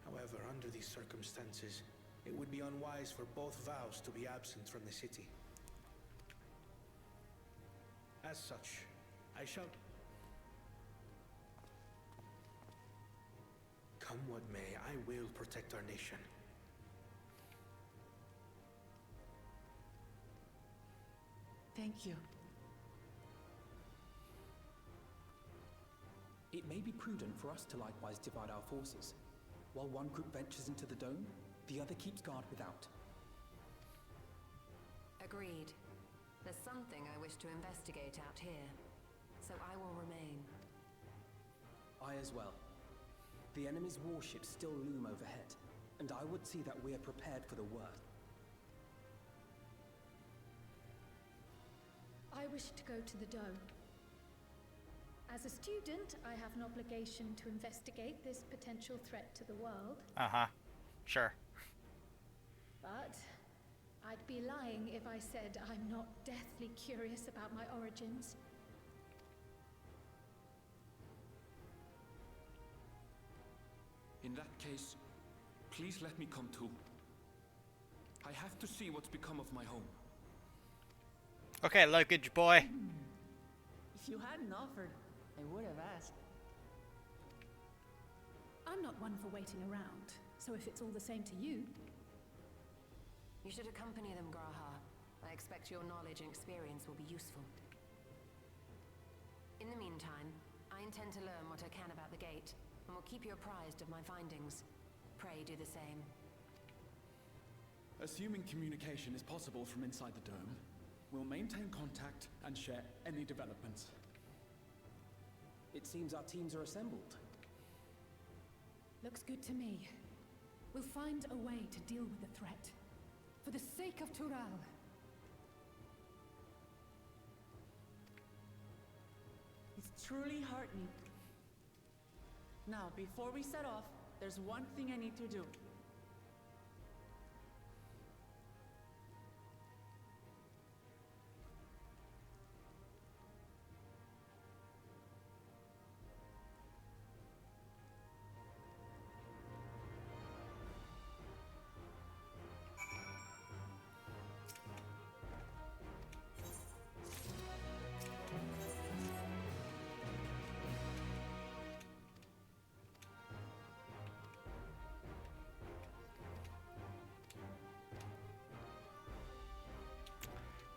However, under these circumstances, it would be unwise for both vows to be absent from the city. As such, I shall... Come what may, I will protect our nation. Thank you. It may be prudent for us to likewise divide our forces. While one group ventures into the dome, the other keeps guard without. Agreed. There's something I wish to investigate out here, so I will remain. I as well. The enemy's warships still loom overhead, and I would see that we are prepared for the worst. I wish to go to the dome. As a student, I have an obligation to investigate this potential threat to the world. Uh-huh. Sure. But I'd be lying if I said I'm not deathly curious about my origins. In that case, please let me come too. I have to see what's become of my home. Okay, luggage boy. If you hadn't offered, I would have asked. I'm not one for waiting around, so if it's all the same to you... You should accompany them, Graha. I expect your knowledge and experience will be useful. In the meantime, I intend to learn what I can about the gate, and will keep you apprised of my findings. Pray do the same. Assuming communication is possible from inside the dome, we'll maintain contact and share any developments. It seems our teams are assembled. Looks good to me. We'll find a way to deal with the threat. For the sake of Tural. It's truly heartening. Now, before we set off, there's one thing I need to do.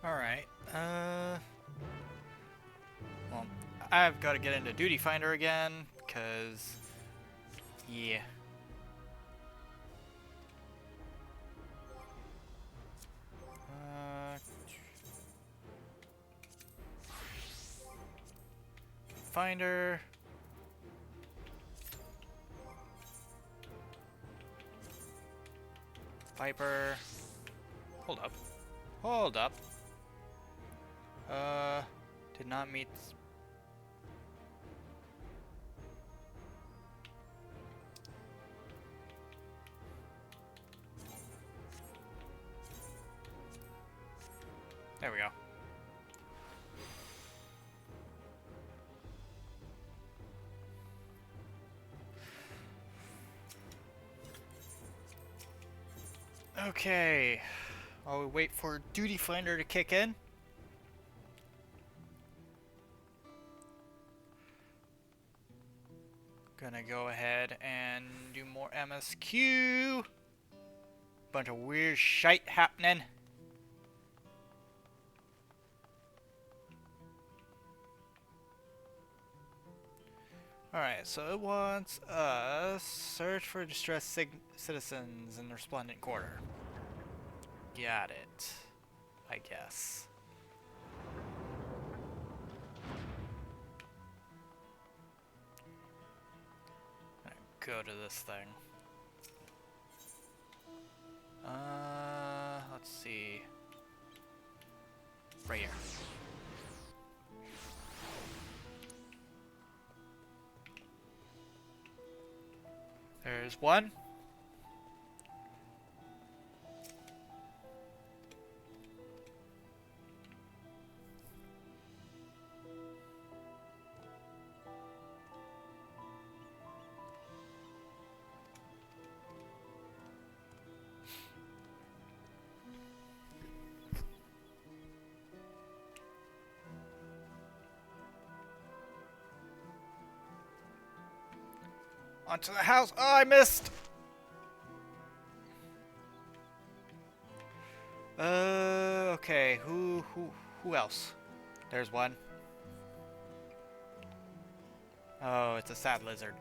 Alright, well, I've got to get into Duty Finder again, because, yeah. Finder. Viper. Hold up. Hold up. Did not meet. There we go. Okay. While we wait for Duty Finder to kick in. Gonna go ahead and do more MSQ. Bunch of weird shite happening. Alright, so it wants us search for distressed citizens in the Resplendent Quarter. Got it, I guess. Go to this thing. Let's see. Right here. There's one. Onto the house. Oh, I missed. Okay. Who else? There's one. Oh, it's a sad lizard.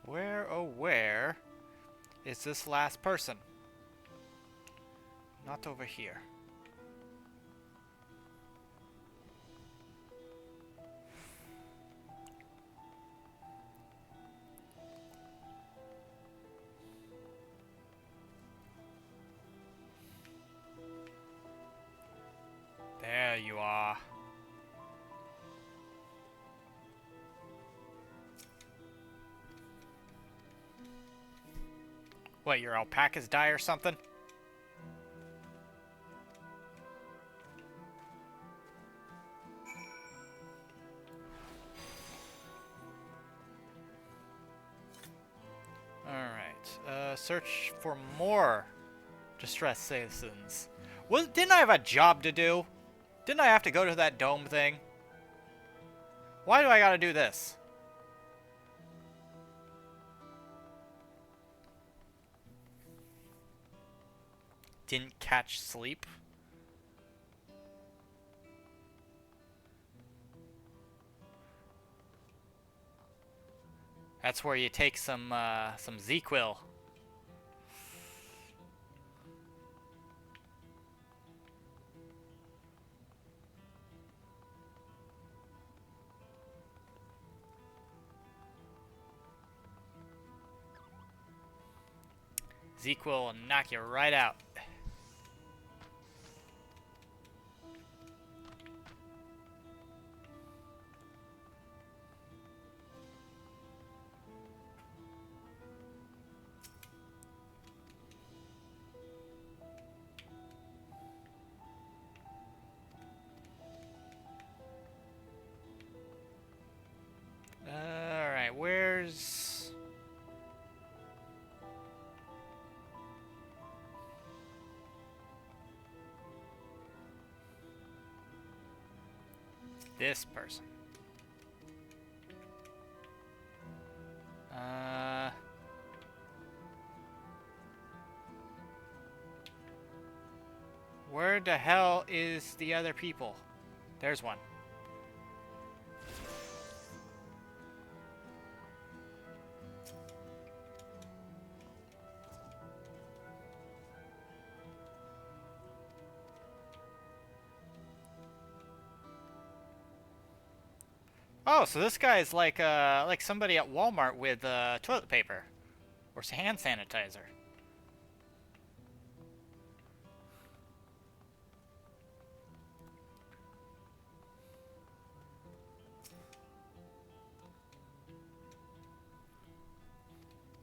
Where, oh where is this last person? Not over here. There you are. What, your alpacas die or something? Alright, search for more distressed citizens. Well, didn't I have a job to do? Didn't I have to go to that dome thing? Why do I gotta do this? Didn't catch sleep? That's where you take some ZQuil. ZQuil will knock you right out. Alright, where's... this person? Where the hell is the other people? There's one. Oh, so this guy is like somebody at Walmart with toilet paper or hand sanitizer.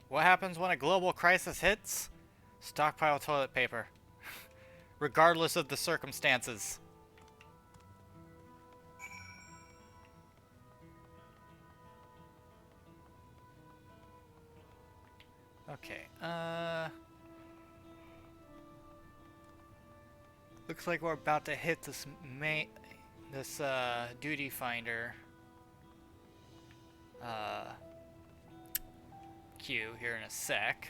What happens when a global crisis hits? Stockpile toilet paper, regardless of the circumstances. Okay, looks like we're about to hit this duty finder queue here in a sec.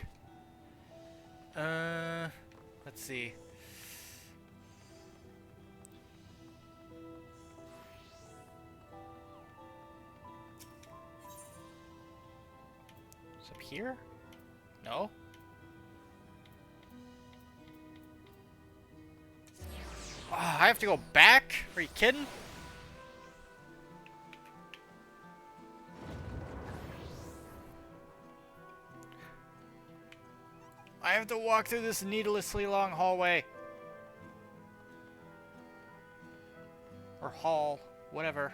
Let's see. It's up here? No? Oh, I have to go back? Are you kidding? I have to walk through this needlessly long hallway. Or hall, whatever.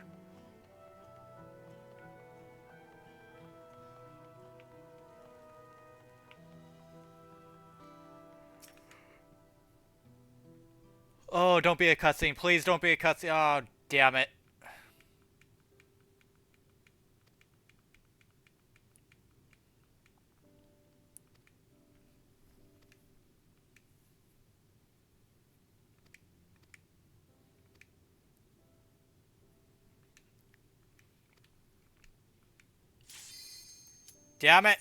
Oh, don't be a cutscene. Please don't be a cutscene. Oh, damn it. Damn it.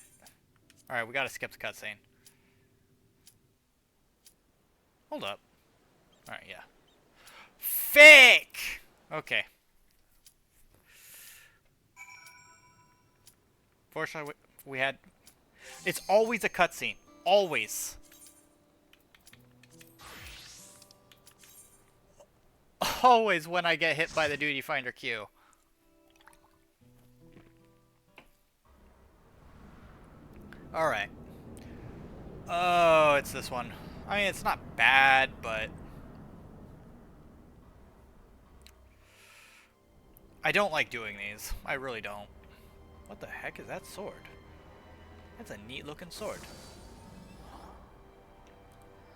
Alright, we gotta skip the cutscene. Hold up. Alright, yeah. Fake! Okay. Fortunately, we had... It's always a cutscene. Always. Always when I get hit by the Duty Finder Q. Alright. Oh, it's this one. I mean, it's not bad, but... I don't like doing these. I really don't. What the heck is that sword? That's a neat looking sword.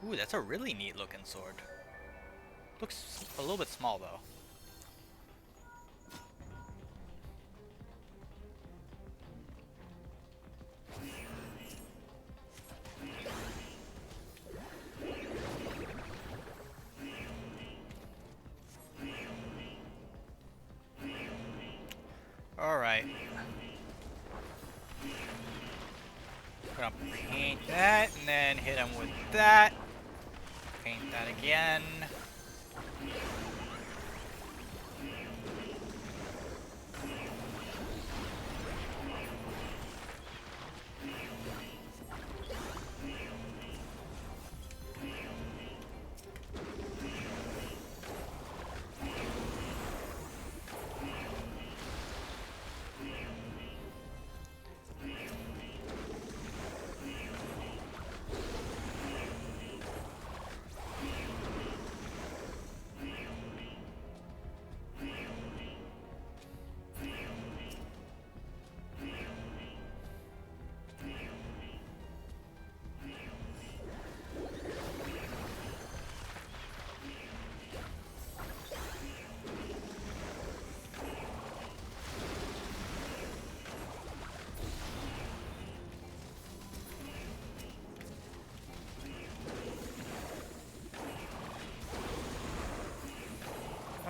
Ooh, that's a really neat looking sword. Looks a little bit small though. Alright. Gonna paint that, and then hit him with that. Paint that again.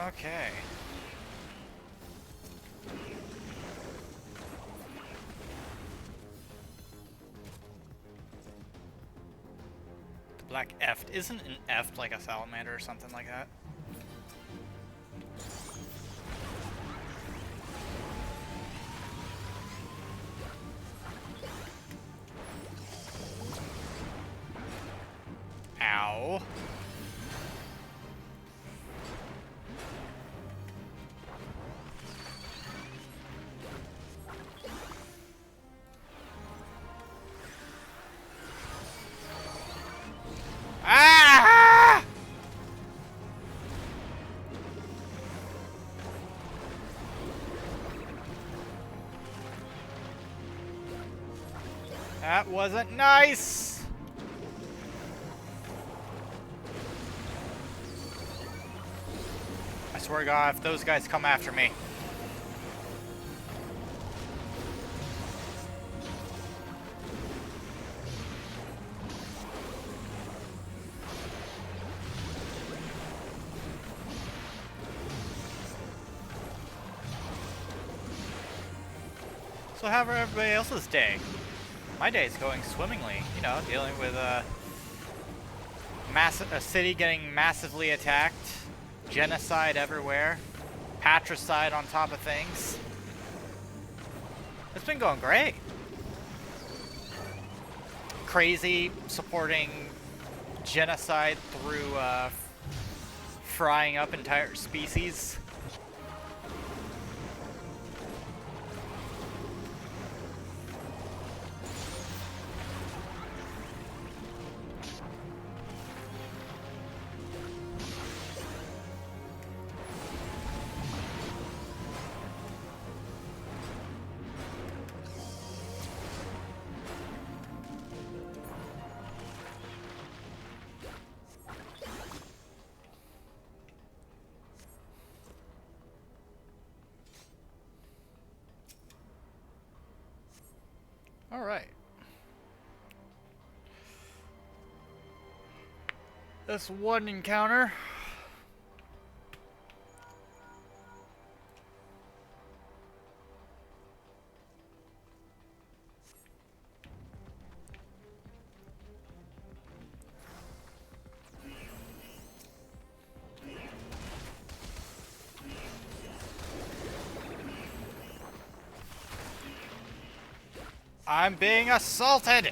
Okay. The black F. Isn't an F like a salamander or something like that? Ow. Ah! That wasn't nice. I swear to God, if those guys come after me. So how about everybody else's day? My day is going swimmingly, you know, dealing with A city getting massively attacked. Genocide everywhere. Patricide on top of things. It's been going great. Crazy supporting genocide through frying up entire species. All right. That's one encounter. I'm being assaulted!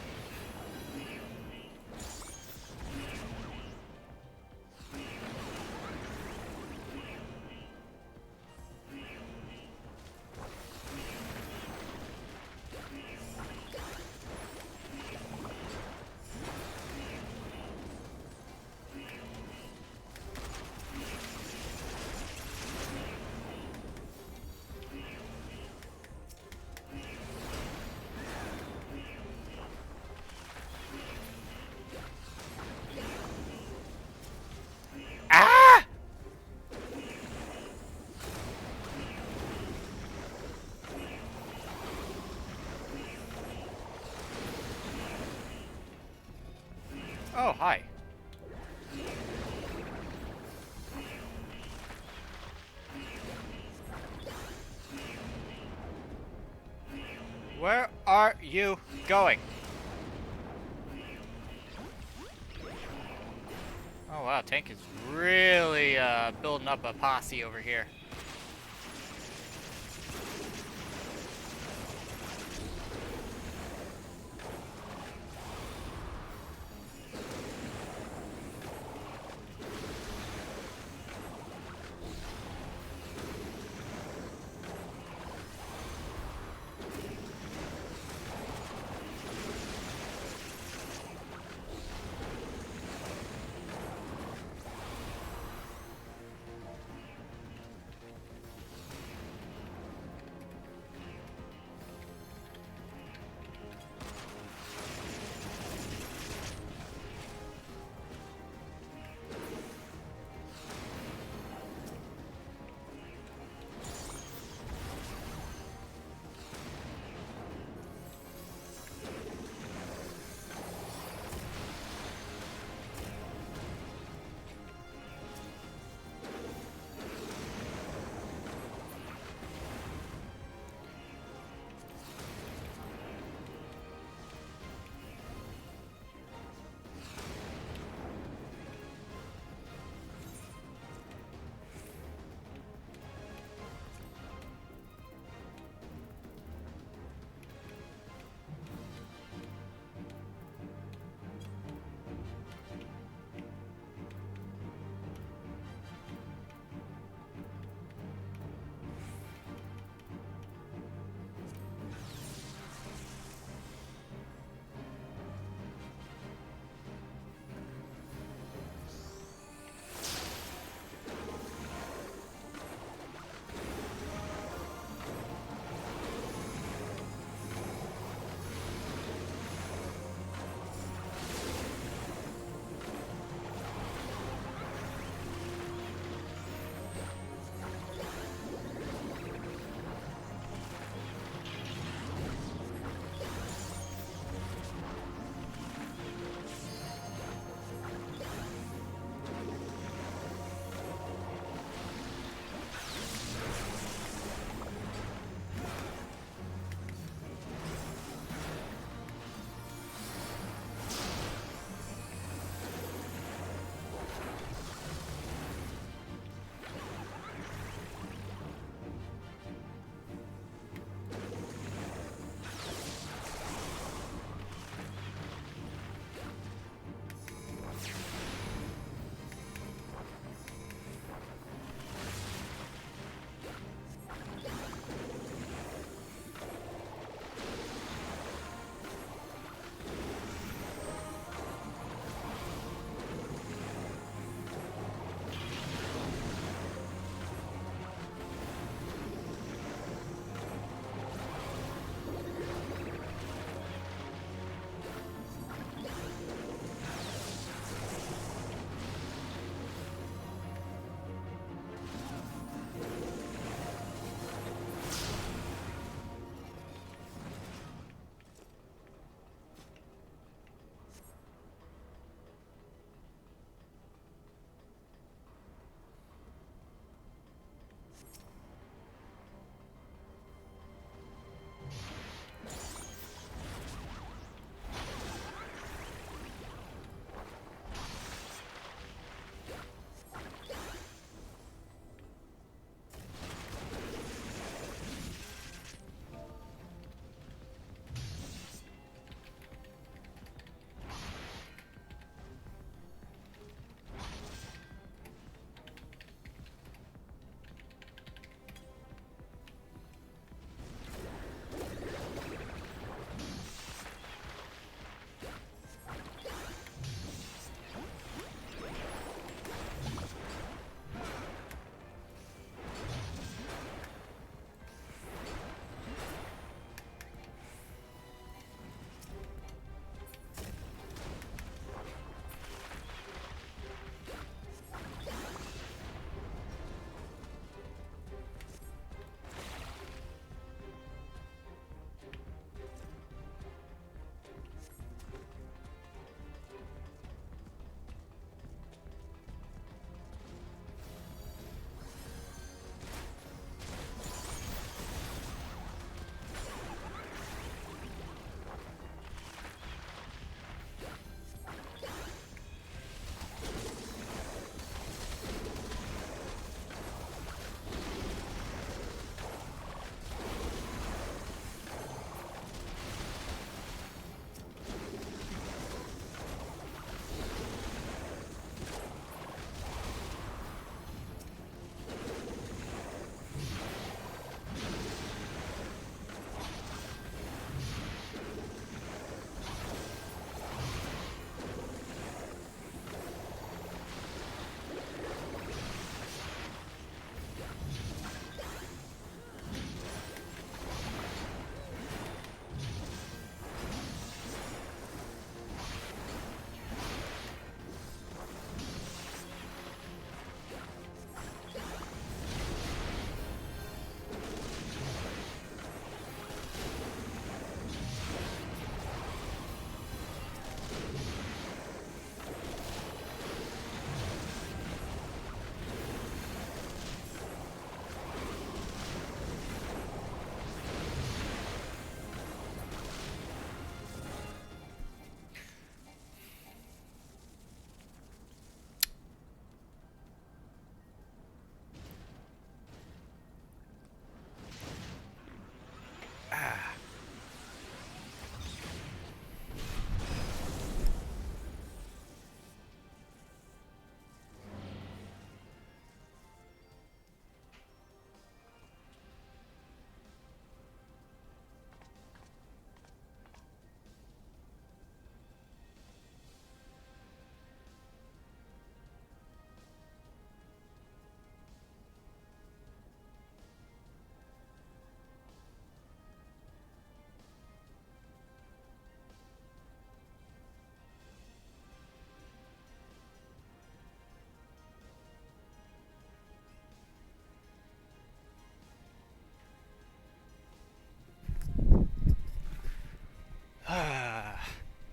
Ah! Oh, hi. Where are you going? Oh wow, Tank is really building up a posse over here.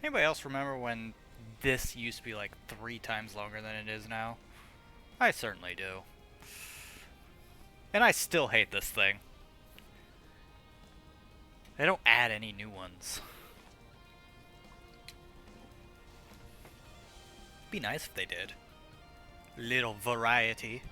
Anybody else remember when this used to be like 3 times longer than it is now? I certainly do. And I still hate this thing. They don't add any new ones. Be nice if they did. Little variety.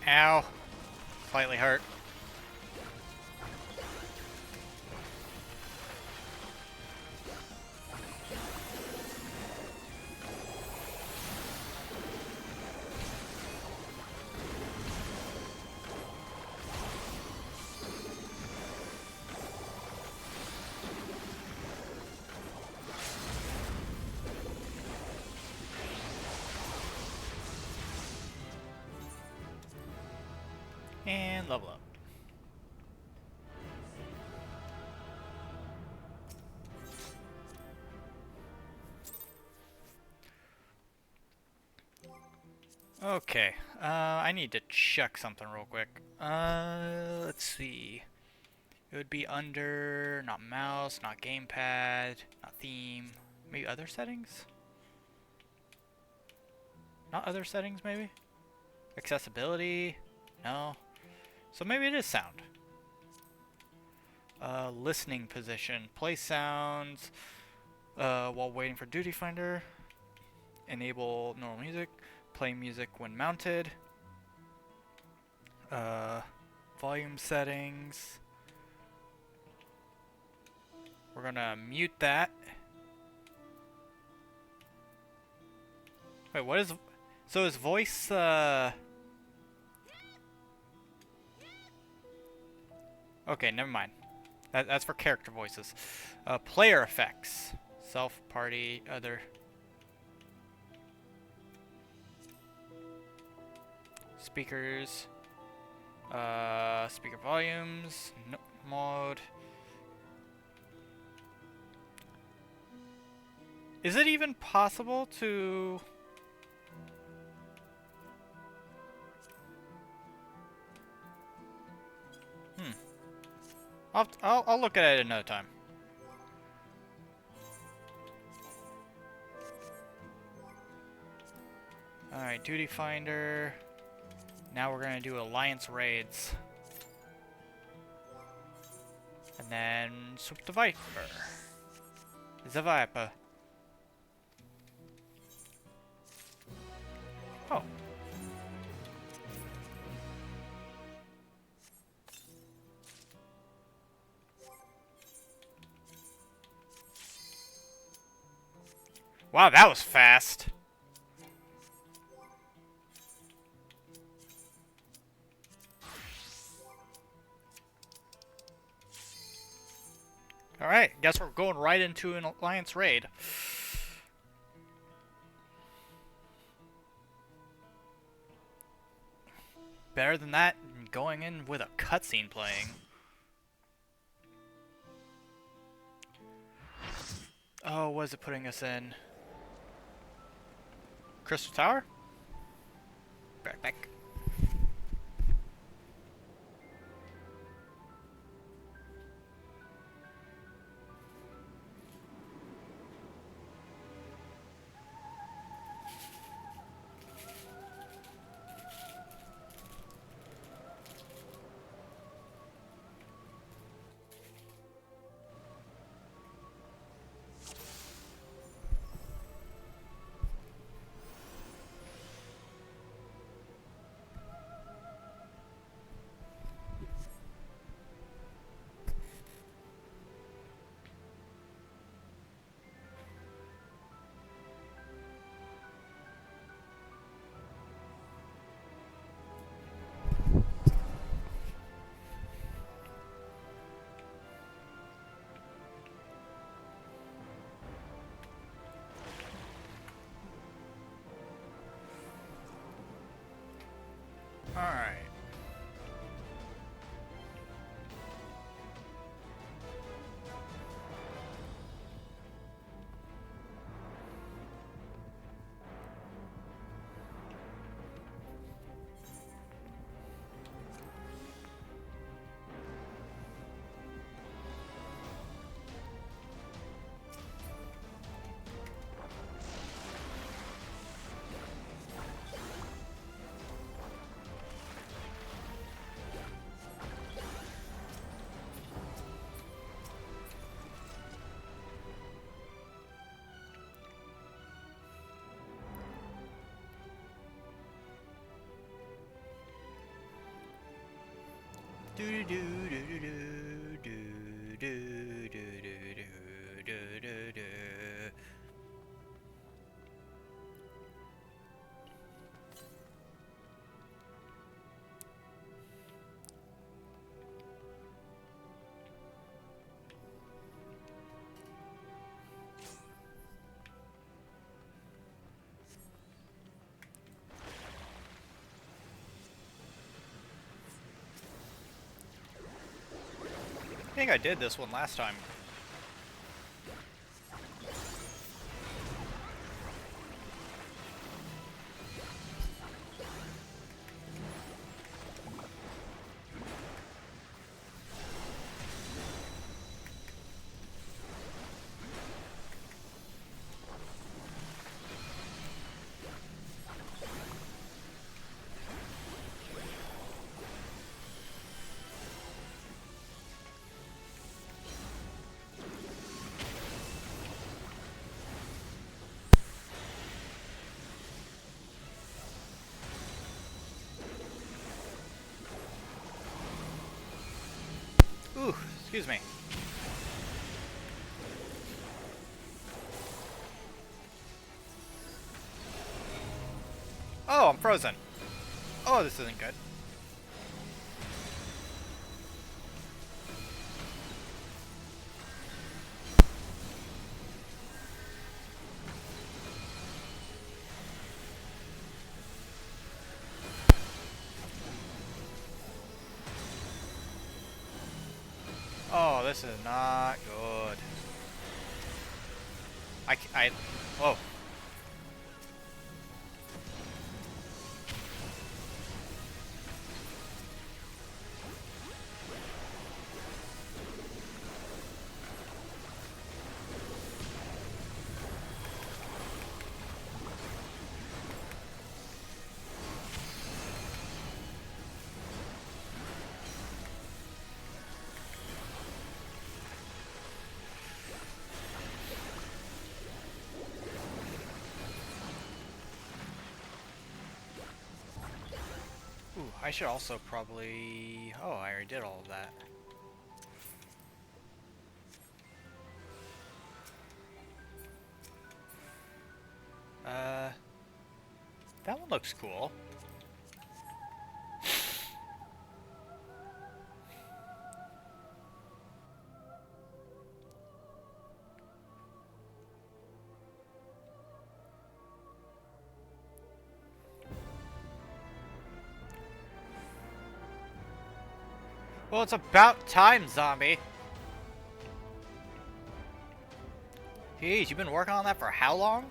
Ow. Slightly hurt. And level up. Okay, I need to check something real quick. Let's see. It would be under, not mouse, not gamepad, not theme, maybe other settings? Not other settings, maybe? Accessibility? No. So maybe it is sound. Listening position. Play sounds while waiting for Duty Finder. Enable normal music. Play music when mounted. Volume settings. We're gonna mute that. Wait, what is... So is voice, Okay, never mind. That's for character voices. Player effects. Self, party, other. Speakers. Speaker volumes. No mode. Is it even possible to... I'll look at it another time. Alright, Duty Finder. Now we're gonna do Alliance Raids. And then switch to Viper. The Viper. Oh. Wow, that was fast. Alright, guess we're going right into an Alliance raid. Better than that, going in with a cutscene playing. Oh, what is it putting us in? Crystal Tower? Back. Alright. I think I did this one last time. Ooh, excuse me. Oh, I'm frozen. Oh, this isn't good. this is not good. Whoa. Ooh, I should also probably... Oh, I already did all of that. That one looks cool. Well, it's about time, zombie. Jeez, you've been working on that for how long?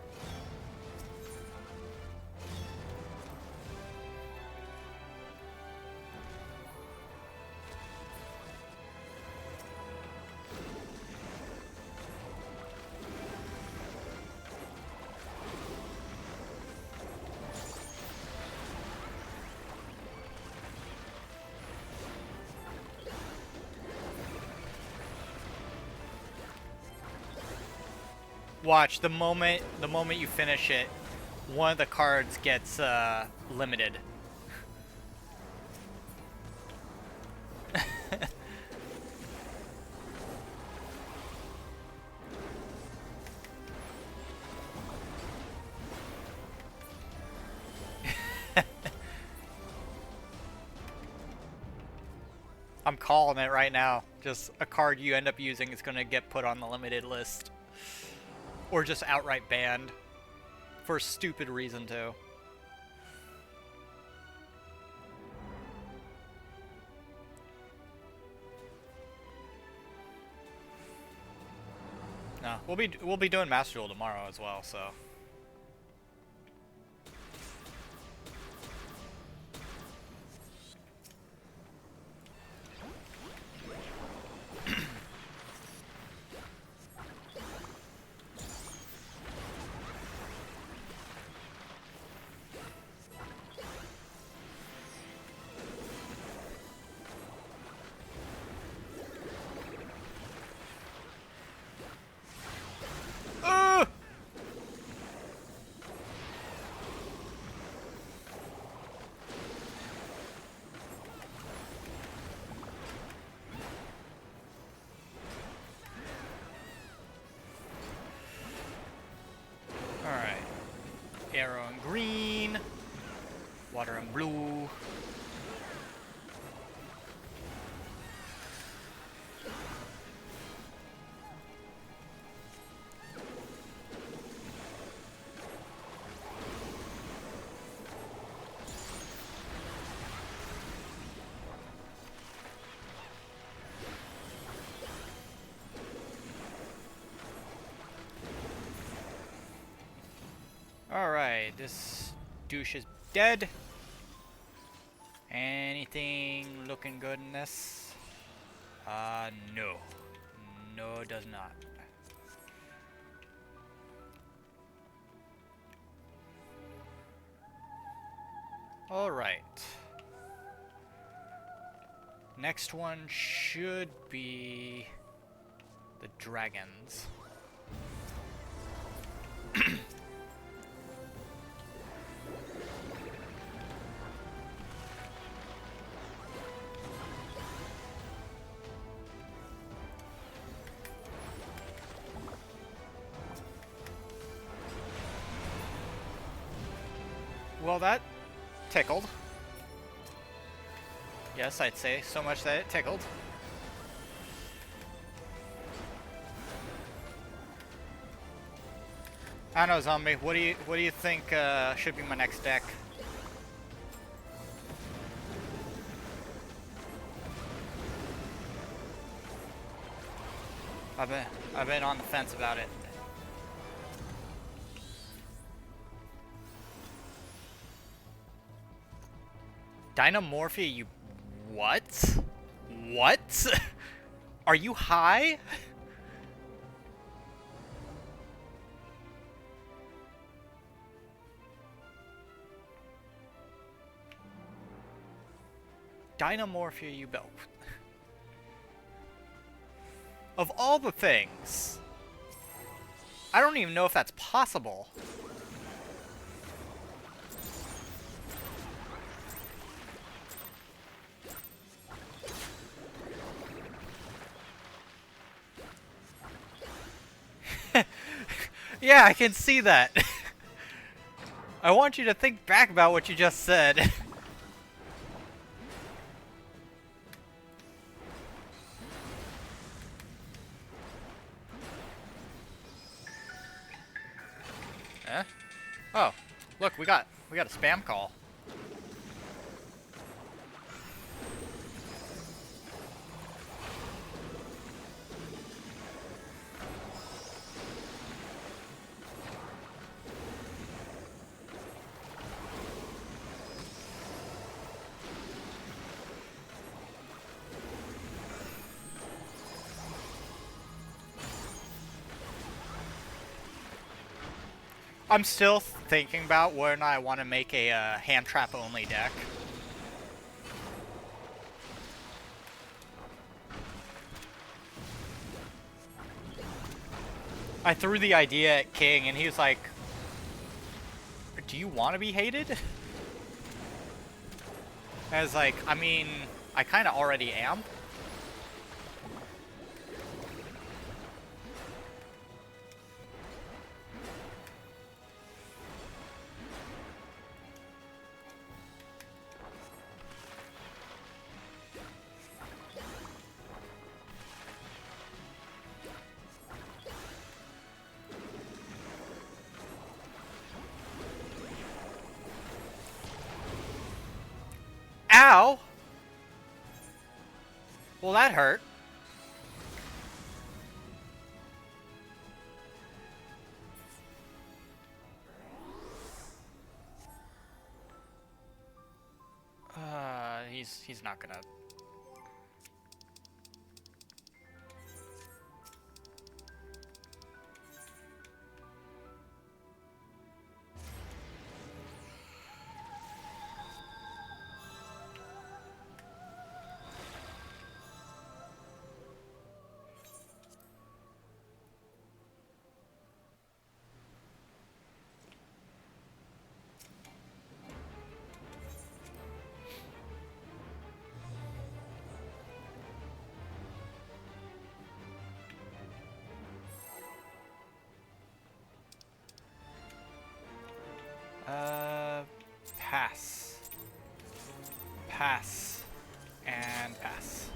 Watch, the moment you finish it, one of the cards gets limited. I'm calling it right now. Just a card you end up using is going to get put on the limited list. Or just outright banned. For a stupid reason, too. No, we'll be doing Master Duel tomorrow as well, so... Arrow in green, water in blue. Alright, this douche is dead. Anything looking good in this? No. No, it does not. Alright. Next one should be the dragons. Well, that tickled. Yes, I'd say so much that it tickled. I don't know, zombie. What do you think should be my next deck? I've been on the fence about it. Dynamorphia, you what? What? Are you high? Dynamorphia, you built. Of all the things, I don't even know if that's possible. Yeah, I can see that. I want you to think back about what you just said. Eh? Oh, look, we got a spam call. I'm still thinking about when I want to make a hand trap only deck. I threw the idea at King and he was like, "Do you want to be hated?" I was like, I mean, I kind of already am. Ow! Well, that hurt. He's not gonna. Pass. Pass. And pass.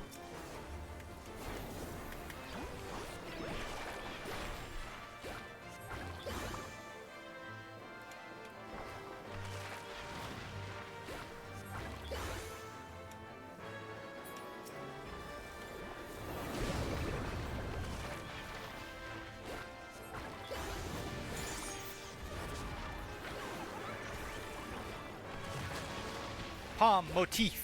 Palm motif.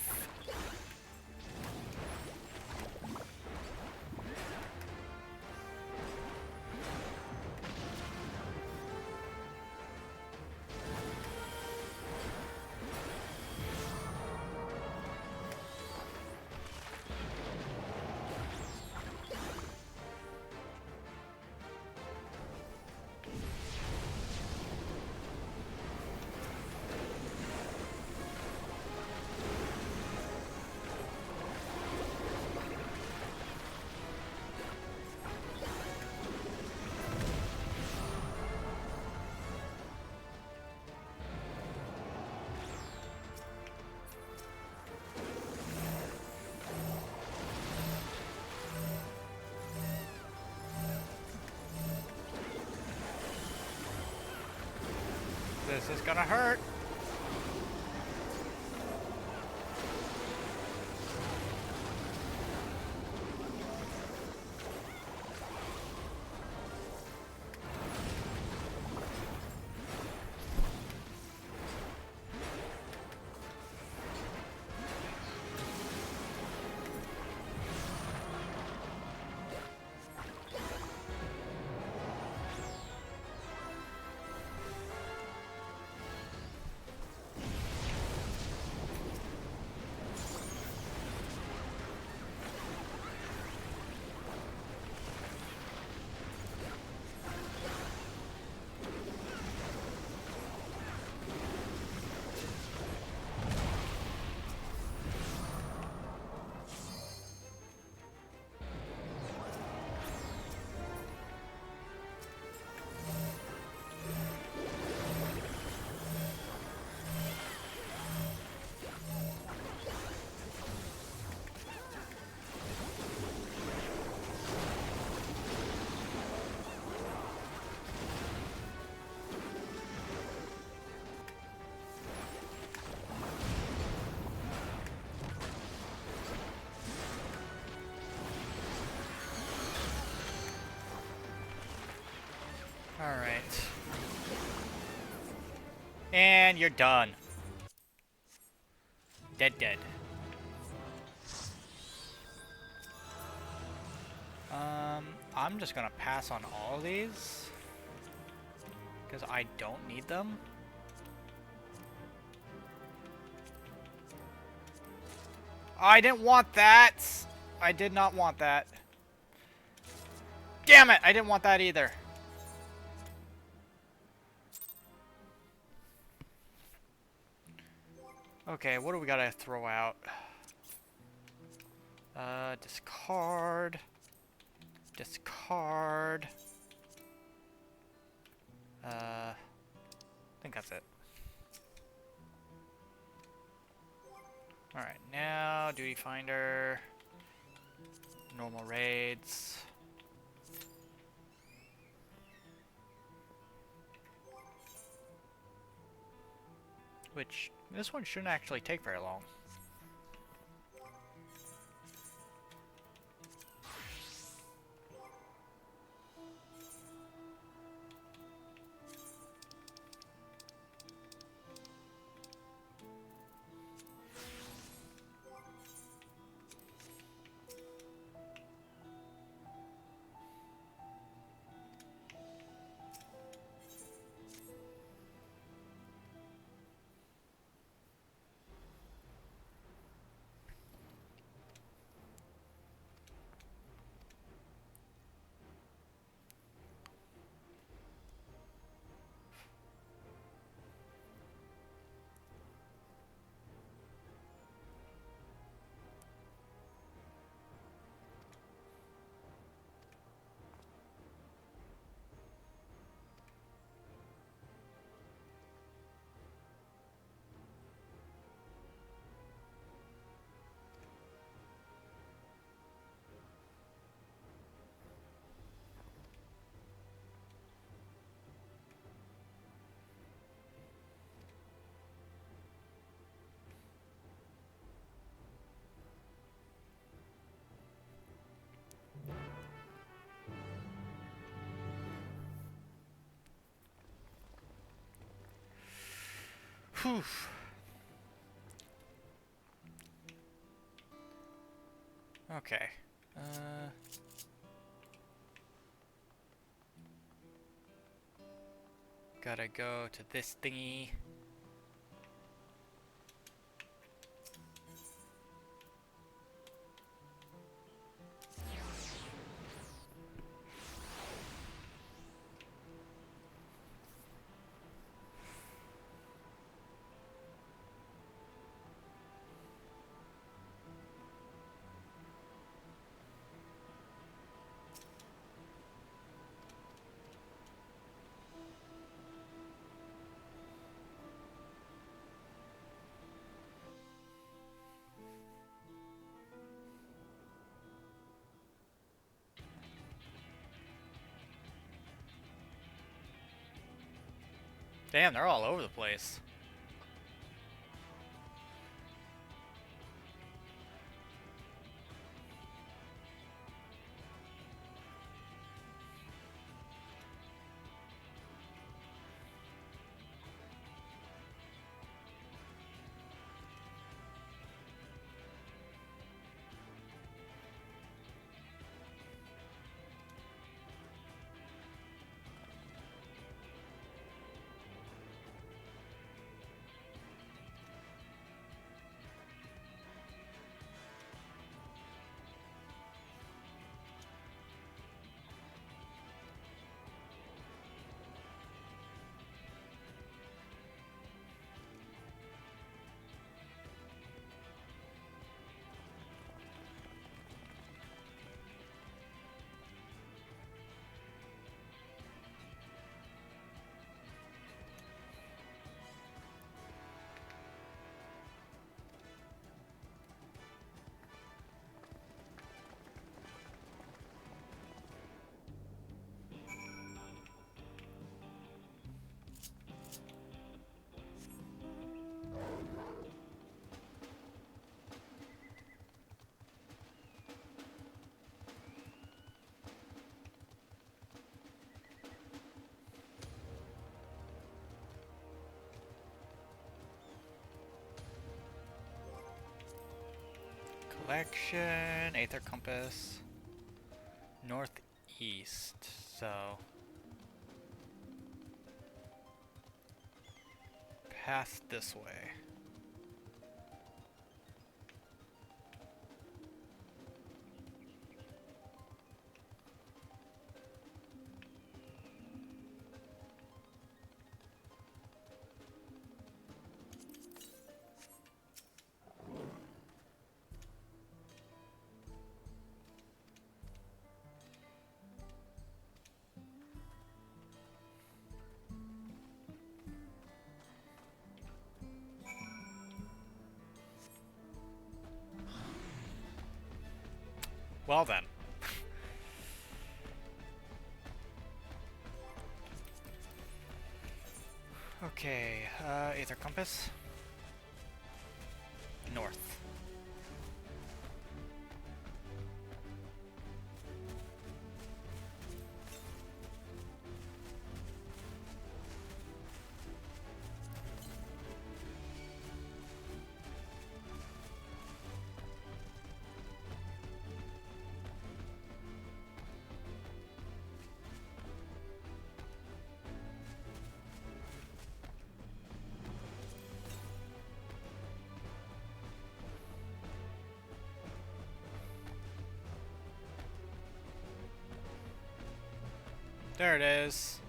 This is gonna hurt. And you're done. Dead, dead. I'm just gonna pass on all of these because I don't need them. I didn't want that. I did not want that. Damn it! I didn't want that either. Okay, what do we gotta throw out? Discard. Discard. I think that's it. Alright, now Duty Finder. Normal raids. Which, this one shouldn't actually take very long. Whew. Okay. Gotta go to this thingy. Damn, they're all over the place. direction. Aether compass. Northeast. So past this way. Well then. Okay, Aether compass. North. There it is.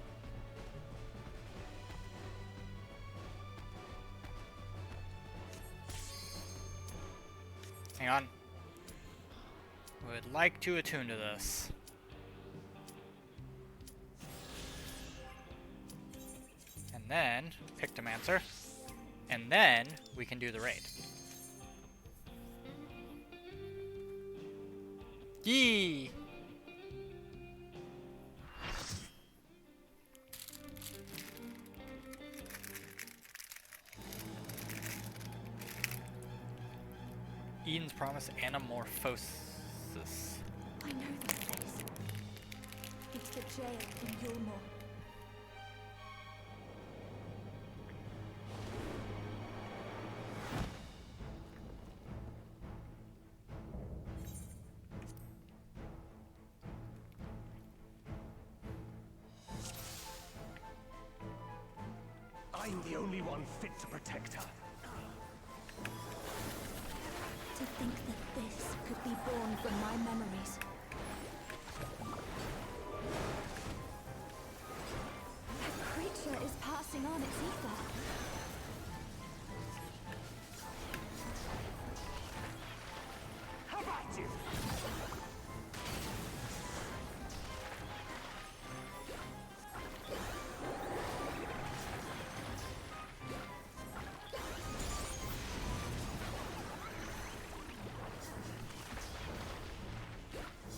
Hang on. Would like to attune to this. And then Pictomancer. And then we can do the raid. Yee! Eden's Promise Anamorphosis. I know this place. It's the jail in Yulmore. I'm the only one fit to protect her. To think that this could be born from my memories. That creature is passing on its ether. How about you?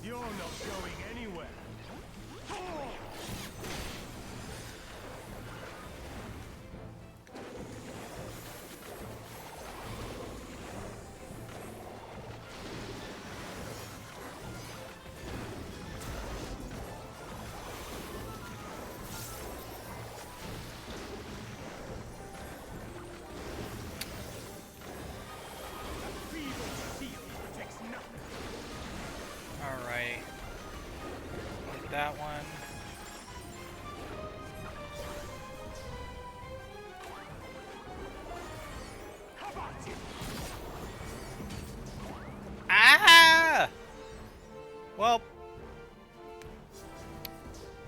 You're not going anywhere. Alright. Get that one. Ah! Well,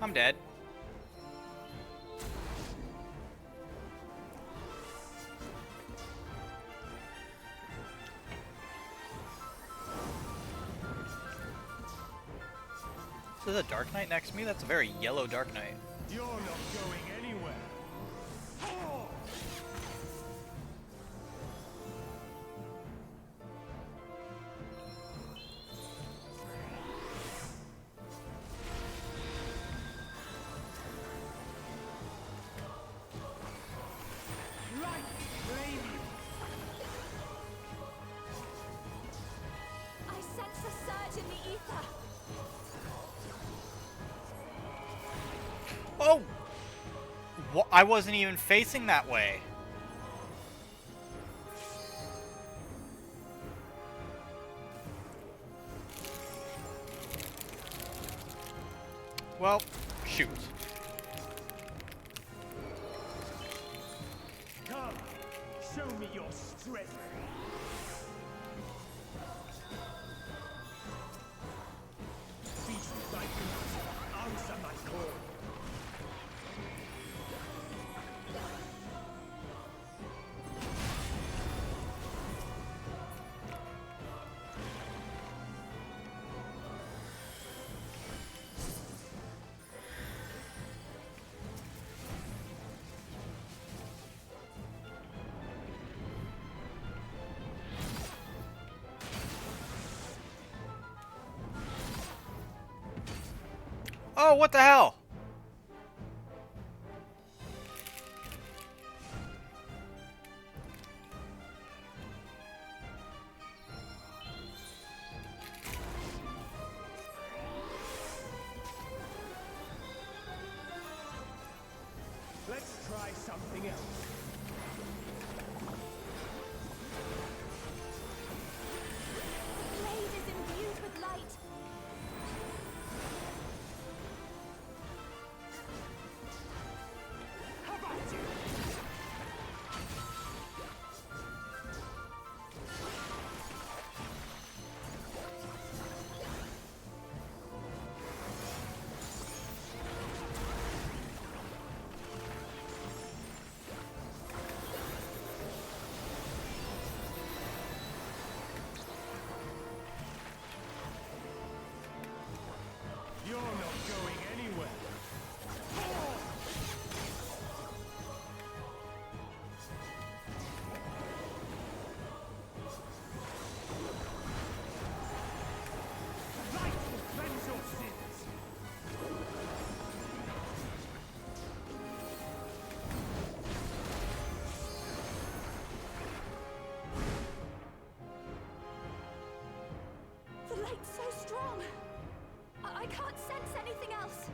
I'm dead. There's a Dark Knight next to me? That's a very yellow Dark Knight. You're not going anywhere. Right, blame you. I sense a surge in the ether. Oh! I wasn't even facing that way. Well, shoot. Come, show me your strength. Beast Vikings, answer my call. Oh, what the hell? Let's try something else. The blade is imbued with light. How about you? You're not going anywhere. Light will cleanse your sins. The light's so strong. I can't sense anything else.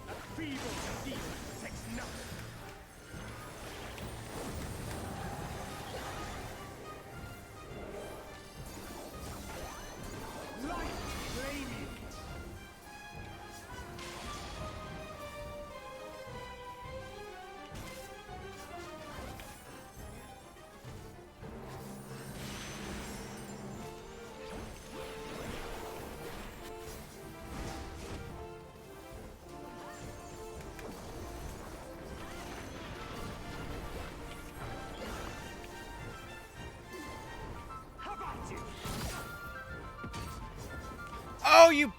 A feeble demon takes nothing. Light flame you. How about you? Oh, you...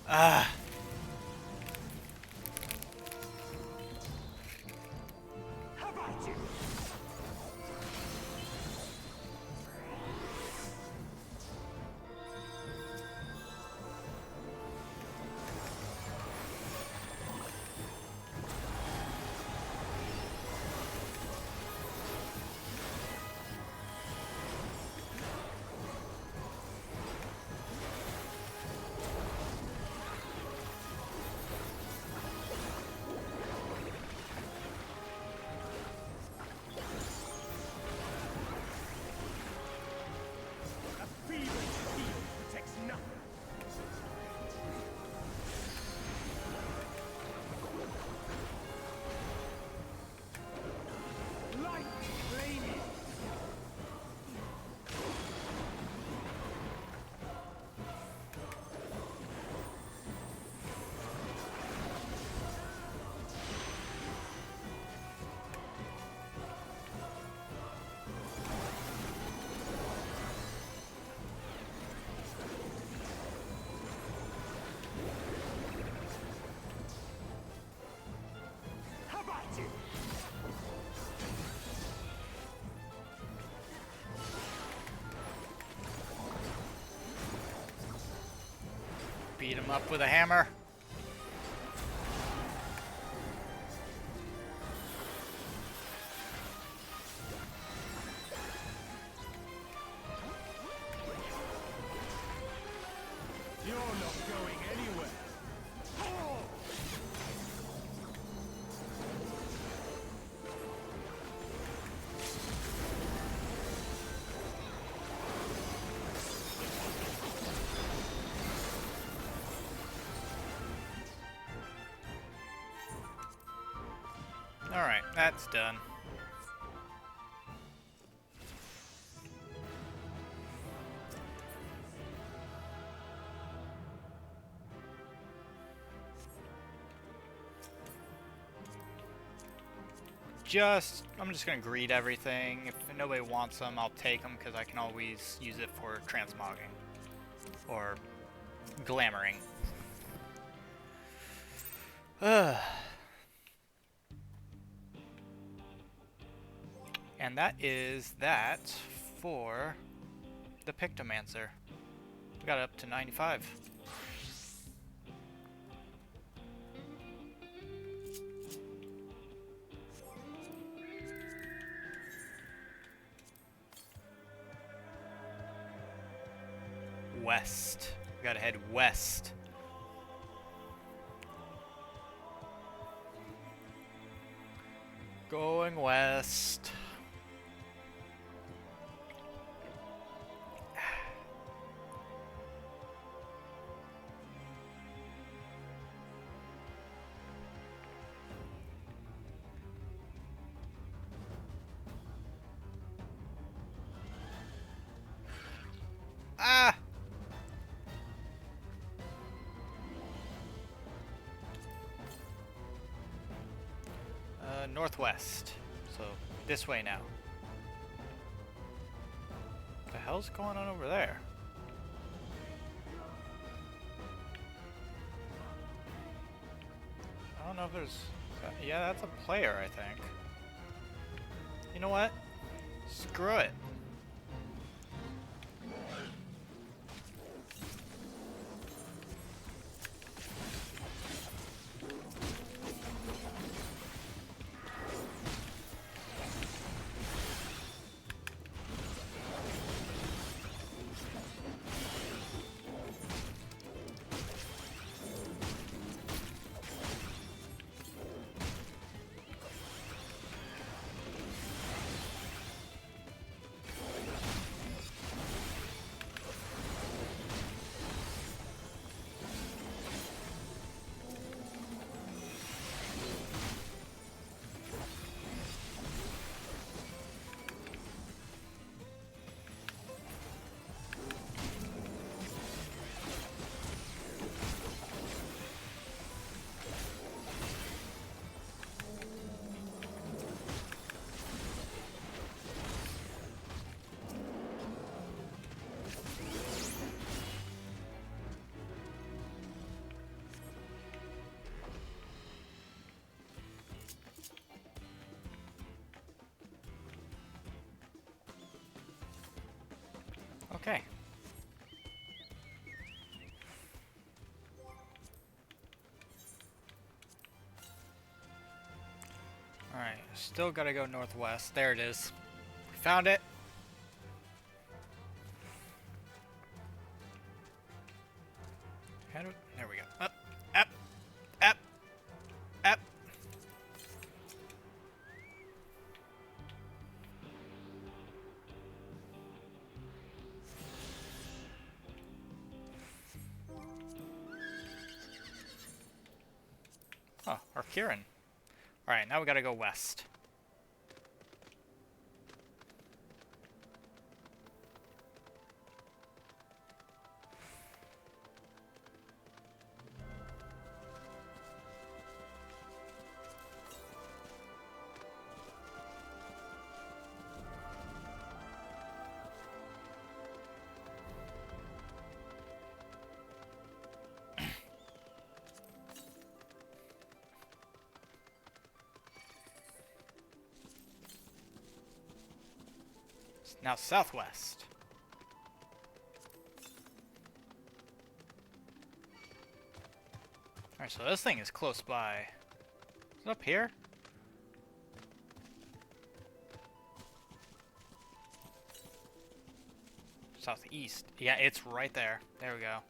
Ah. How about you? Beat him up with a hammer. You're not going anywhere. Alright, that's done. I'm just gonna greed everything. If nobody wants them, I'll take them because I can always use it for transmogging or glamoring. And that is that for the Pictomancer. We got it up to 95. West. We gotta head west. Going west. Ah! Northwest. So, this way now. What the hell's going on over there? I don't know if there's... Yeah, that's a player, I think. You know what? Screw it. Okay. Alright, still gotta go northwest. There it is. Found it. There we go. Up, up, up, up. Oh, our Kieran. Alright, now we gotta go west. Now southwest. Alright, so this thing is close by. Is it up here? Southeast. Yeah, it's right there. There we go.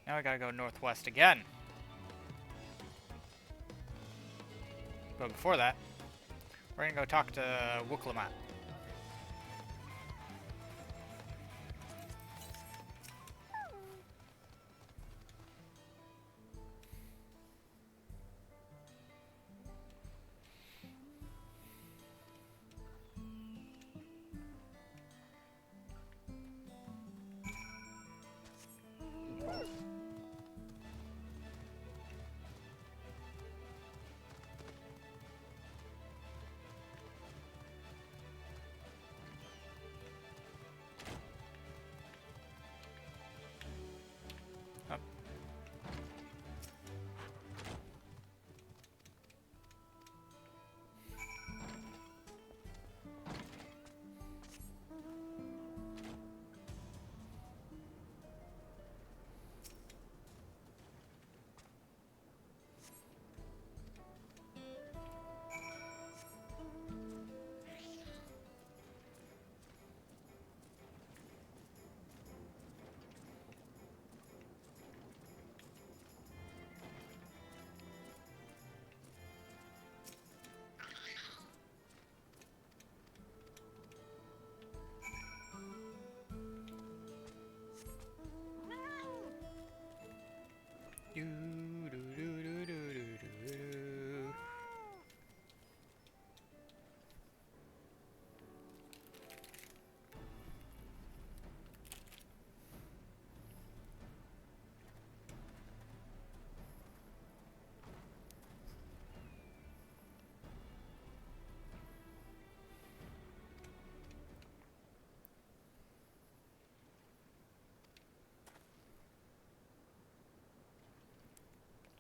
Now we gotta go northwest again. But before that, we're gonna go talk to Wooklamat.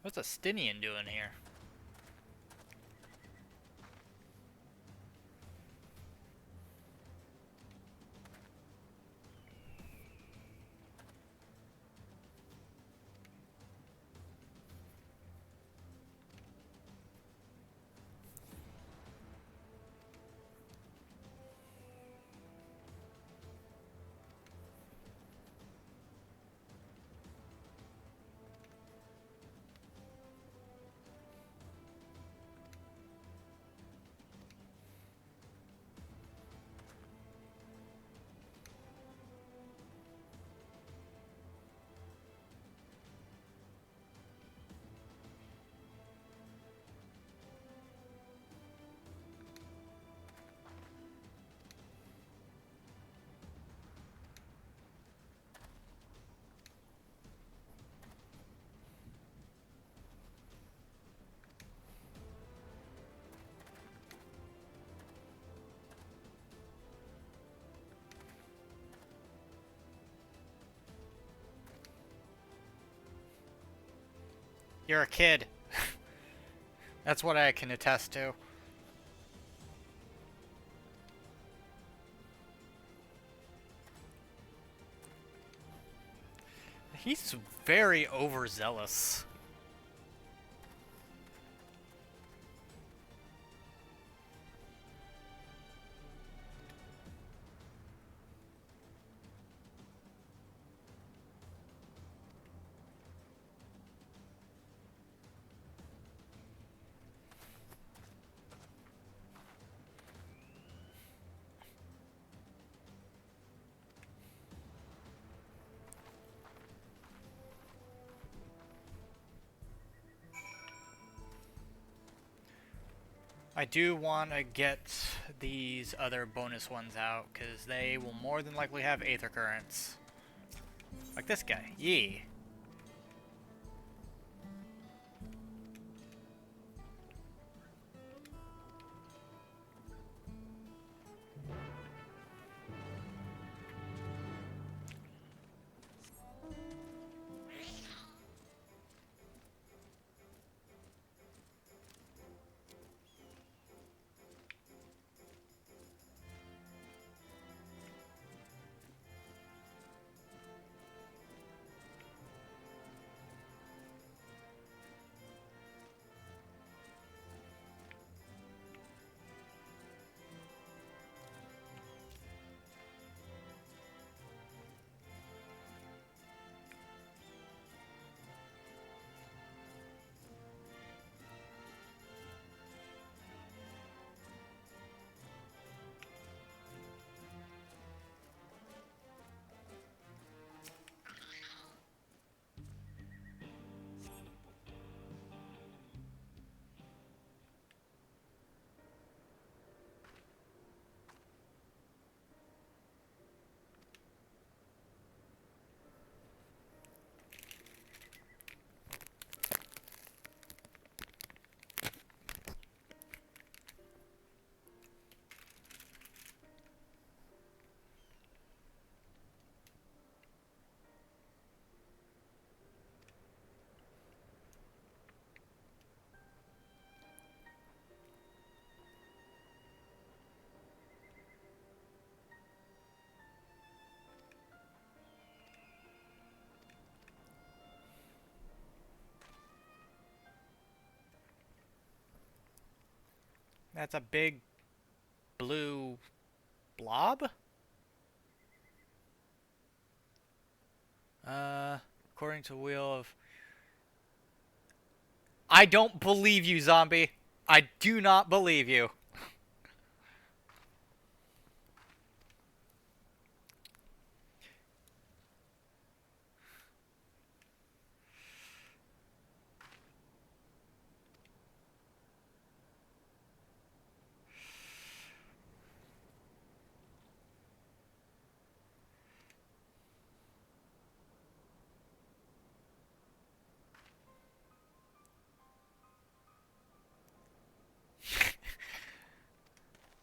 What's a Stinian doing here? You're a kid. That's what I can attest to. He's very overzealous. I do want to get these other bonus ones out, because they will more than likely have Aether Currents. Like this guy. Yee. That's a big blue blob? According to Wheel of... I don't believe you, zombie. I do not believe you.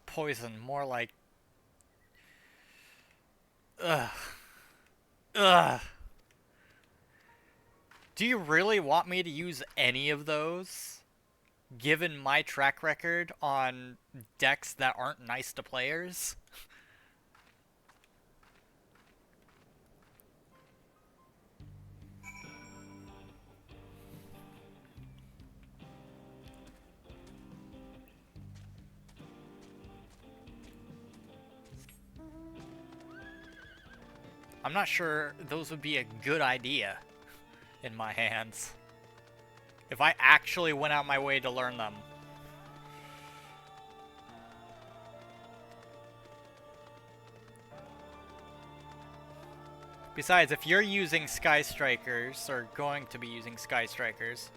Poison, more like... Ugh. Ugh. Do you really want me to use any of those? Given my track record on decks that aren't nice to players? I'm not sure those would be a good idea in my hands. If I actually went out my way to learn them. Besides, if you're using Sky Strikers, or going to be using Sky Strikers,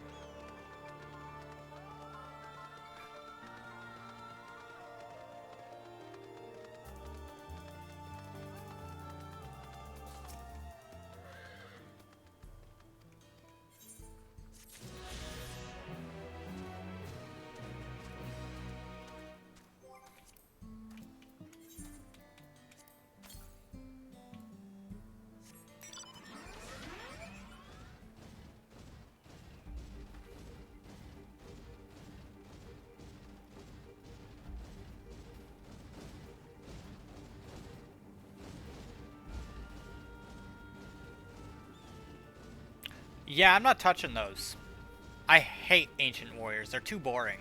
yeah, I'm not touching those. I hate Ancient Warriors. They're too boring.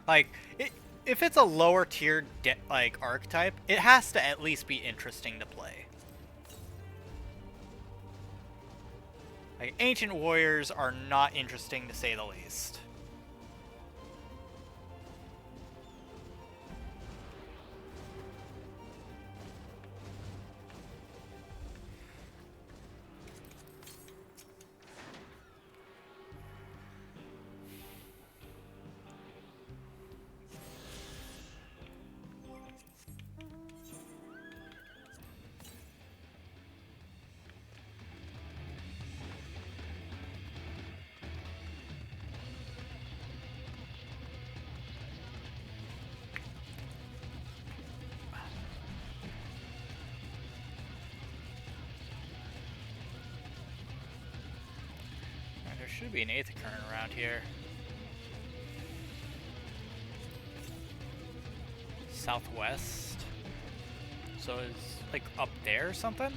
Like, if it's a lower tier like archetype, it has to at least be interesting to play. Like, Ancient Warriors are not interesting to say the least. There should be an Aether Current around here. Southwest. So it's like up there or something?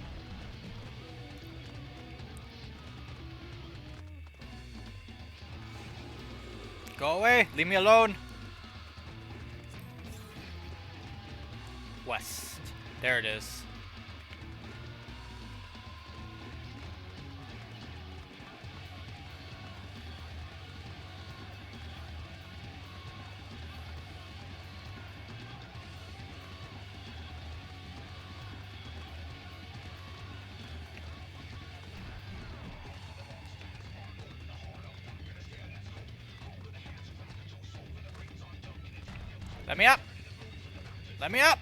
Go away! Leave me alone! West. There it is. Let me up! Let me up!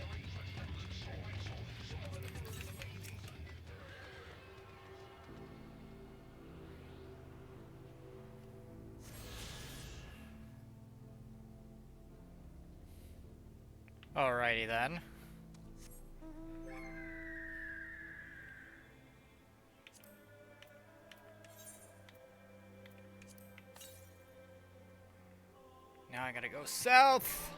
Alrighty then. Now I gotta go south!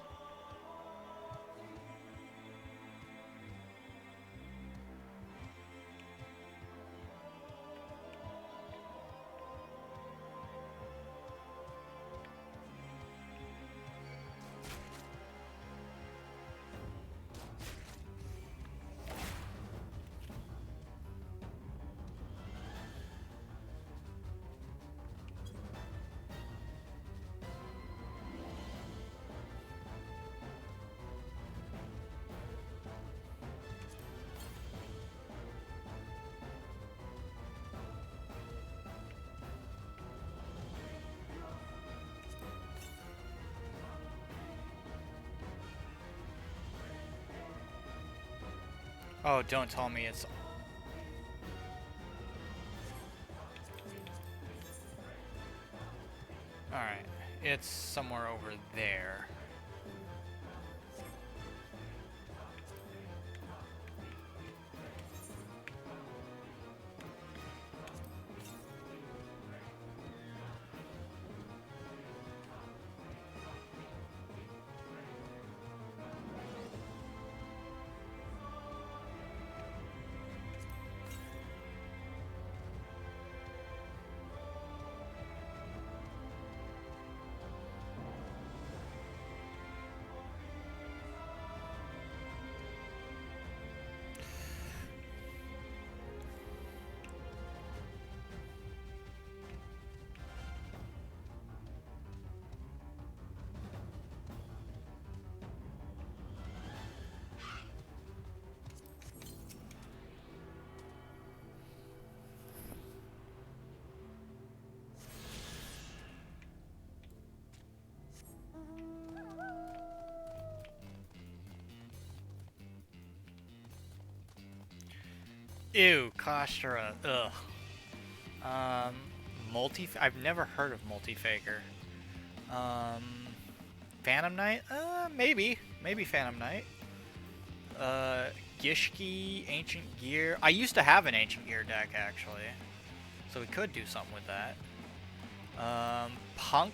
Oh, don't tell me it's... Alright, it's somewhere over there. Ew, Kashtra. Ugh. I've never heard of Multi-Faker. Phantom Knight? Maybe. Maybe Phantom Knight. Gishki, Ancient Gear. I used to have an Ancient Gear deck, actually. So we could do something with that. Punk.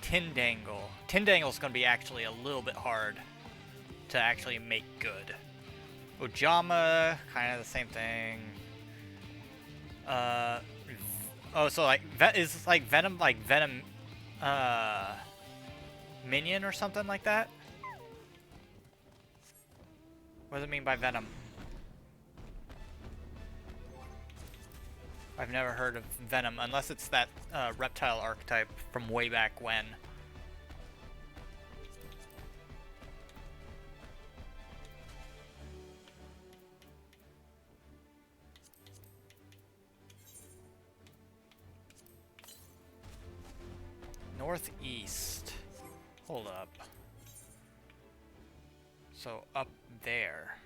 Tindangle. Tindangle's gonna be actually a little bit hard to actually make good. Ojama, kind of the same thing. Oh, so like, is like Venom, minion or something like that? What does it mean by Venom? I've never heard of Venom, unless it's that reptile archetype from way back when. Northeast. Hold up. So up there.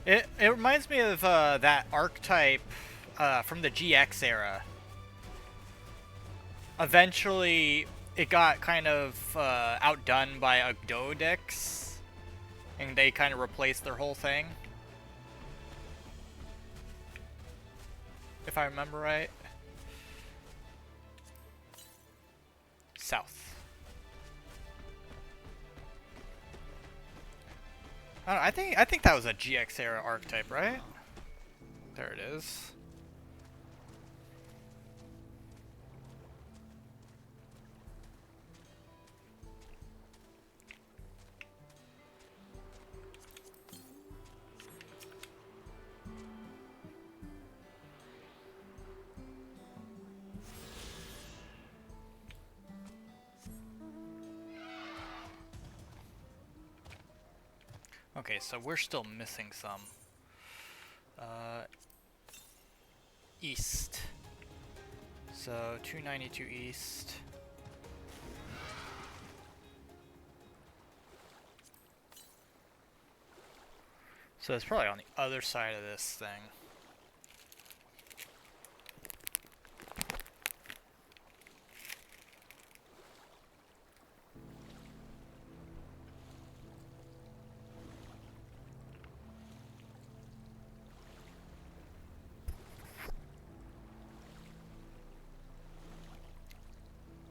It reminds me of that archetype from the GX era. Eventually, it got kind of outdone by Agdodix, and they kind of replaced their whole thing. If I remember right. South. I think that was a GX era archetype, right? There it is. Okay, so we're still missing some. East. So 292 east. So it's probably on the other side of this thing.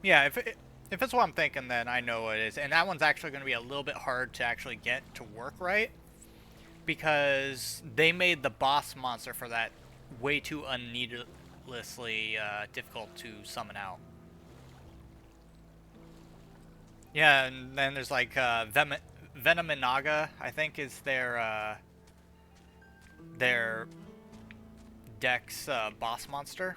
Yeah, if it's what I'm thinking, then I know what it is. And that one's actually going to be a little bit hard to actually get to work right, because they made the boss monster for that way too unneedlessly difficult to summon out. Yeah, and then there's like Venominaga, I think, is their deck's boss monster.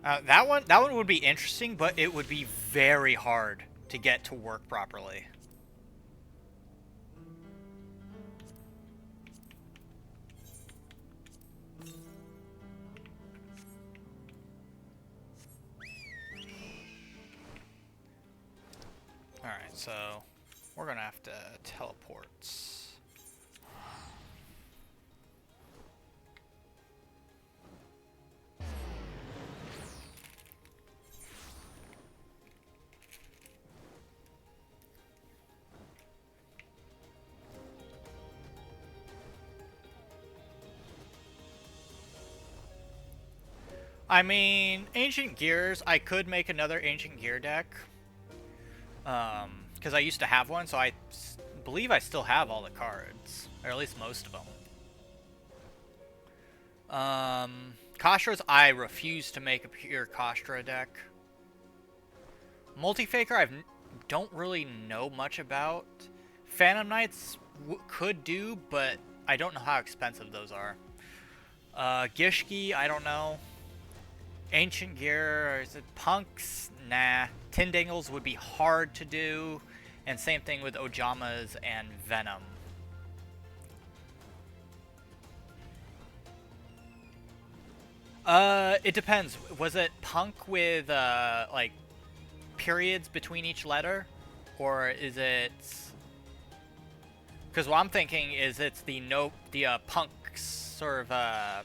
That one would be interesting, but it would be very hard to get to work properly. Alright, so we're gonna have to teleport. I mean, Ancient Gears, I could make another Ancient Gear deck. Because I used to have one, so I believe I still have all the cards. Or at least most of them. Kostras, I refuse to make a pure Kostra deck. Multi-Faker, I don't really know much about. Phantom Knights could do, but I don't know how expensive those are. Gishki, I don't know. Ancient Gear, or is it Punks? Nah. Tindangles would be hard to do. And same thing with Ojamas and Venom. It depends. Was it Punk with, like, periods between each letter? Or is it... Because what I'm thinking is it's the Punk's sort of,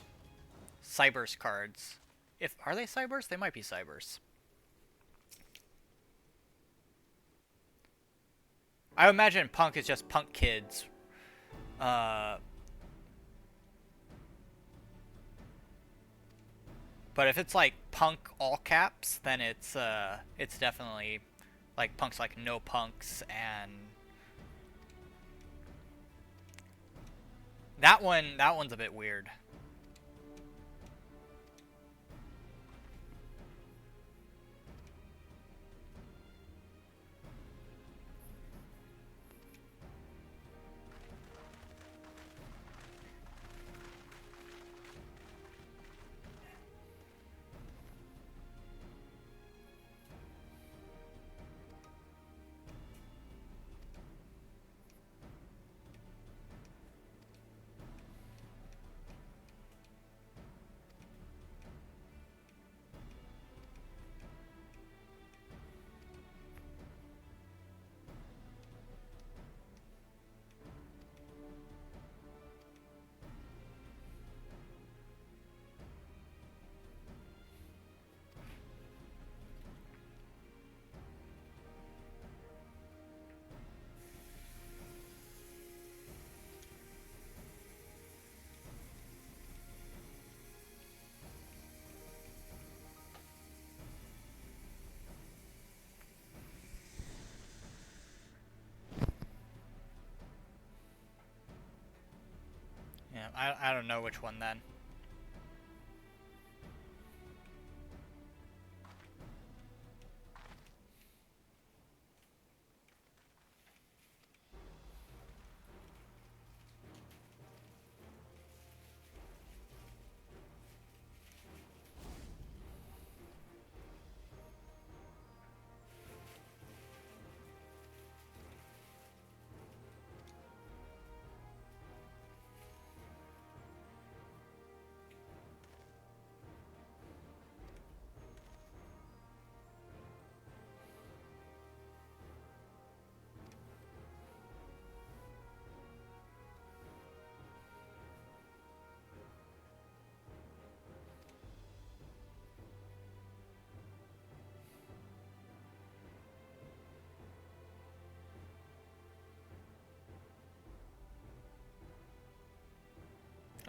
Cybers cards. Are they Cybers? They might be Cybers. I imagine Punk is just Punk Kids. But if it's like Punk all caps, then it's definitely like Punk's like no punks, and that one's a bit weird. Yeah, I don't know which one then.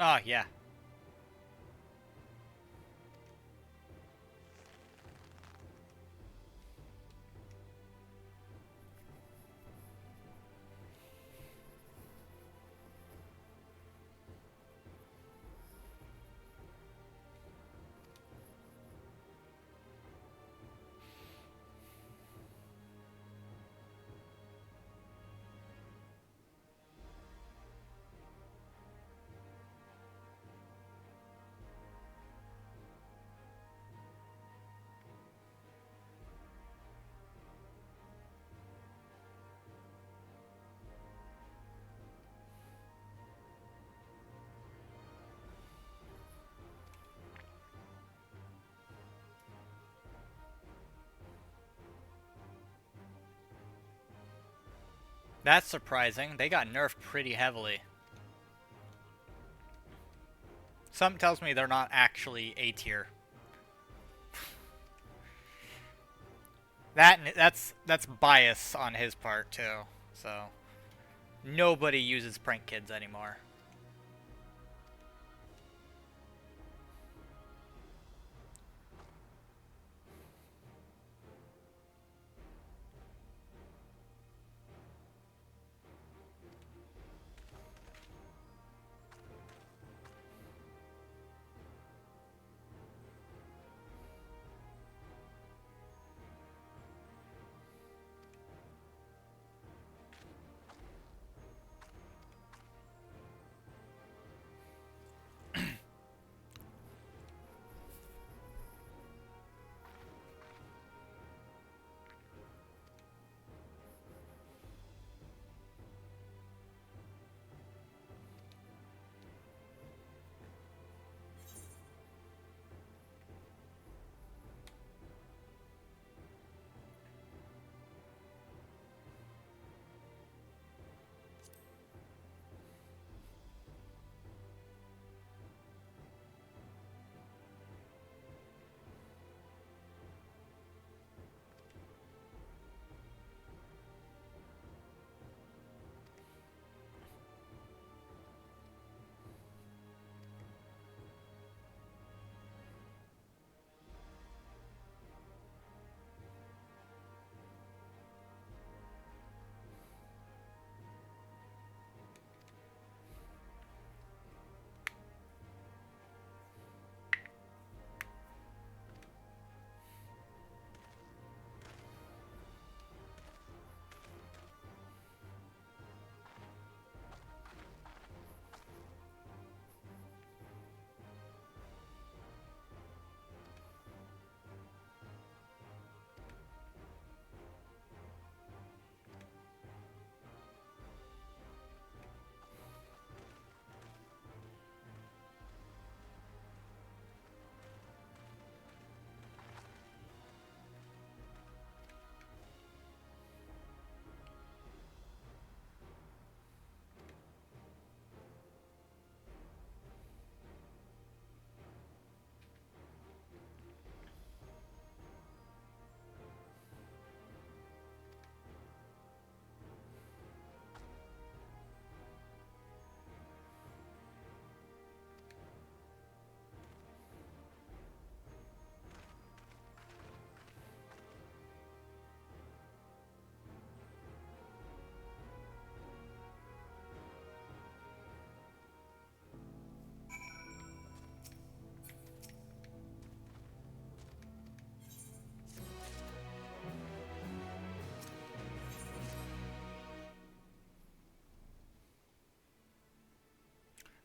Oh, yeah. That's surprising. They got nerfed pretty heavily. Something tells me they're not actually A tier. That's bias on his part too. So nobody uses prank kids anymore.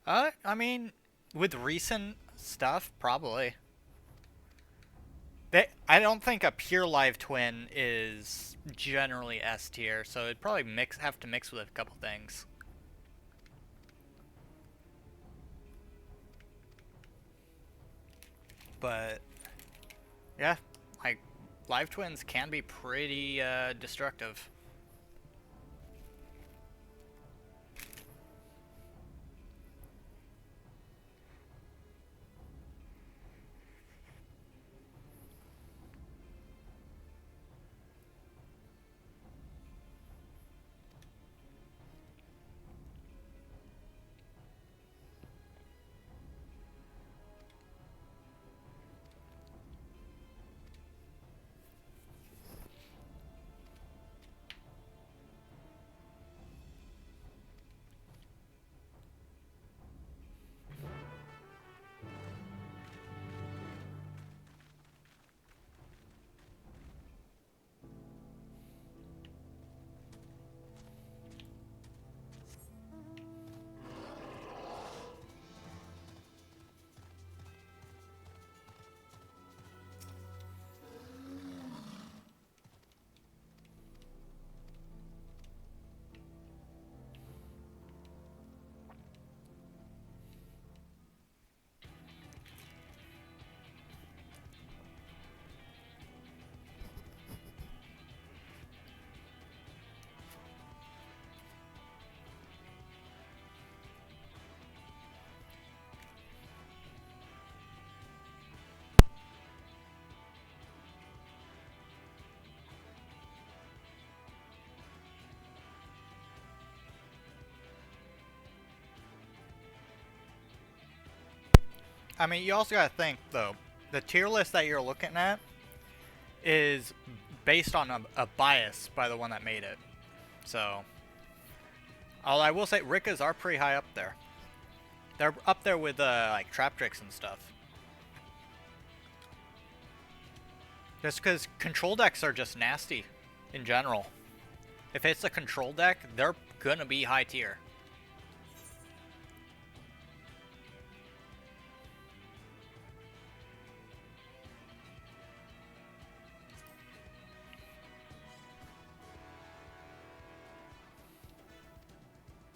I mean, with recent stuff, probably. I don't think a pure live twin is generally S tier, so it'd probably have to mix with a couple things. But yeah, like live twins can be pretty destructive. I mean, you also gotta think, though, the tier list that you're looking at is based on a bias by the one that made it. So, although I will say, Rickas are pretty high up there. They're up there with, like, trap tricks and stuff. Just because control decks are just nasty in general. If it's a control deck, they're gonna be high tier.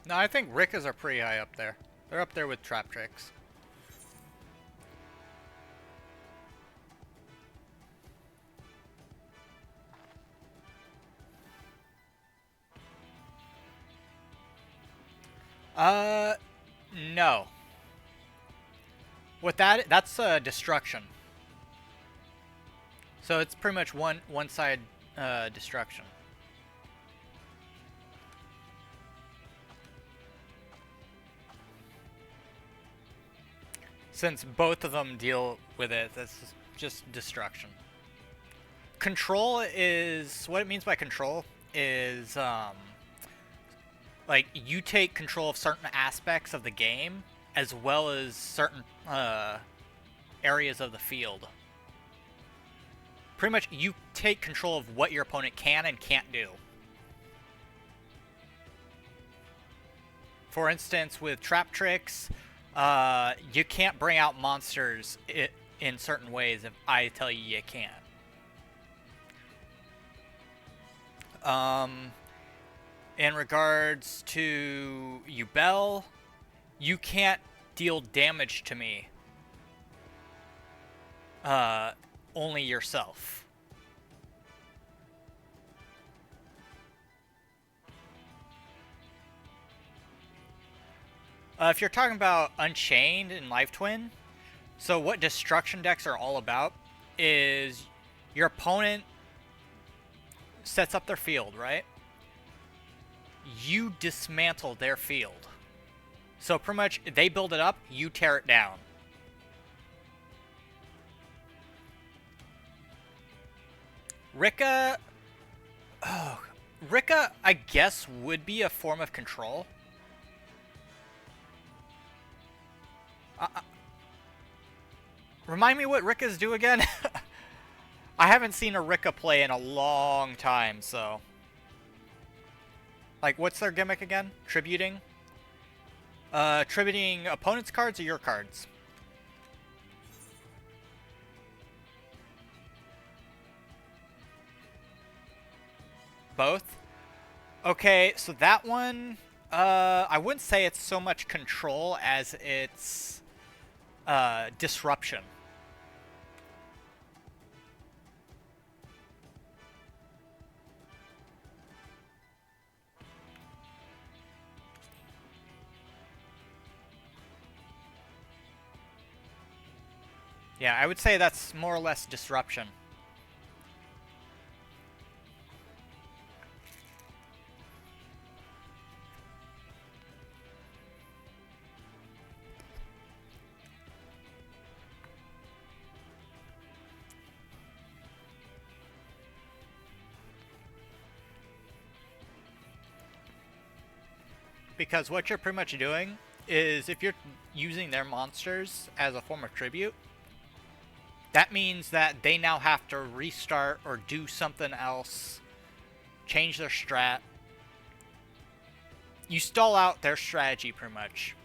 No, I think Rickas are pretty high up there. They're up there with trap tricks. No. With that, that's destruction. So it's pretty much one side destruction. Since both of them deal with it, that's just destruction. Control is, what it means by control is, like, you take control of certain aspects of the game, as well as certain areas of the field. Pretty much, you take control of what your opponent can and can't do. For instance, with trap tricks, you can't bring out monsters in certain ways if I tell you you can't. In regards to Ubel, you can't deal damage to me. Only yourself. If you're talking about Unchained and Life Twin, so what destruction decks are all about is your opponent sets up their field, right? You dismantle their field. So pretty much, they build it up, you tear it down. Rikka... Oh, Rikka, I guess, would be a form of control. Remind me what Rikkas do again? I haven't seen a Rikka play in a long time, so... Like, what's their gimmick again? Tributing? Tributing opponent's cards or your cards? Both? Okay, so that one... I wouldn't say it's so much control as it's... disruption. Yeah, I would say that's more or less disruption. Because what you're pretty much doing is if you're using their monsters as a form of tribute, that means that they now have to restart or do something else, change their strat. You stall out their strategy pretty much.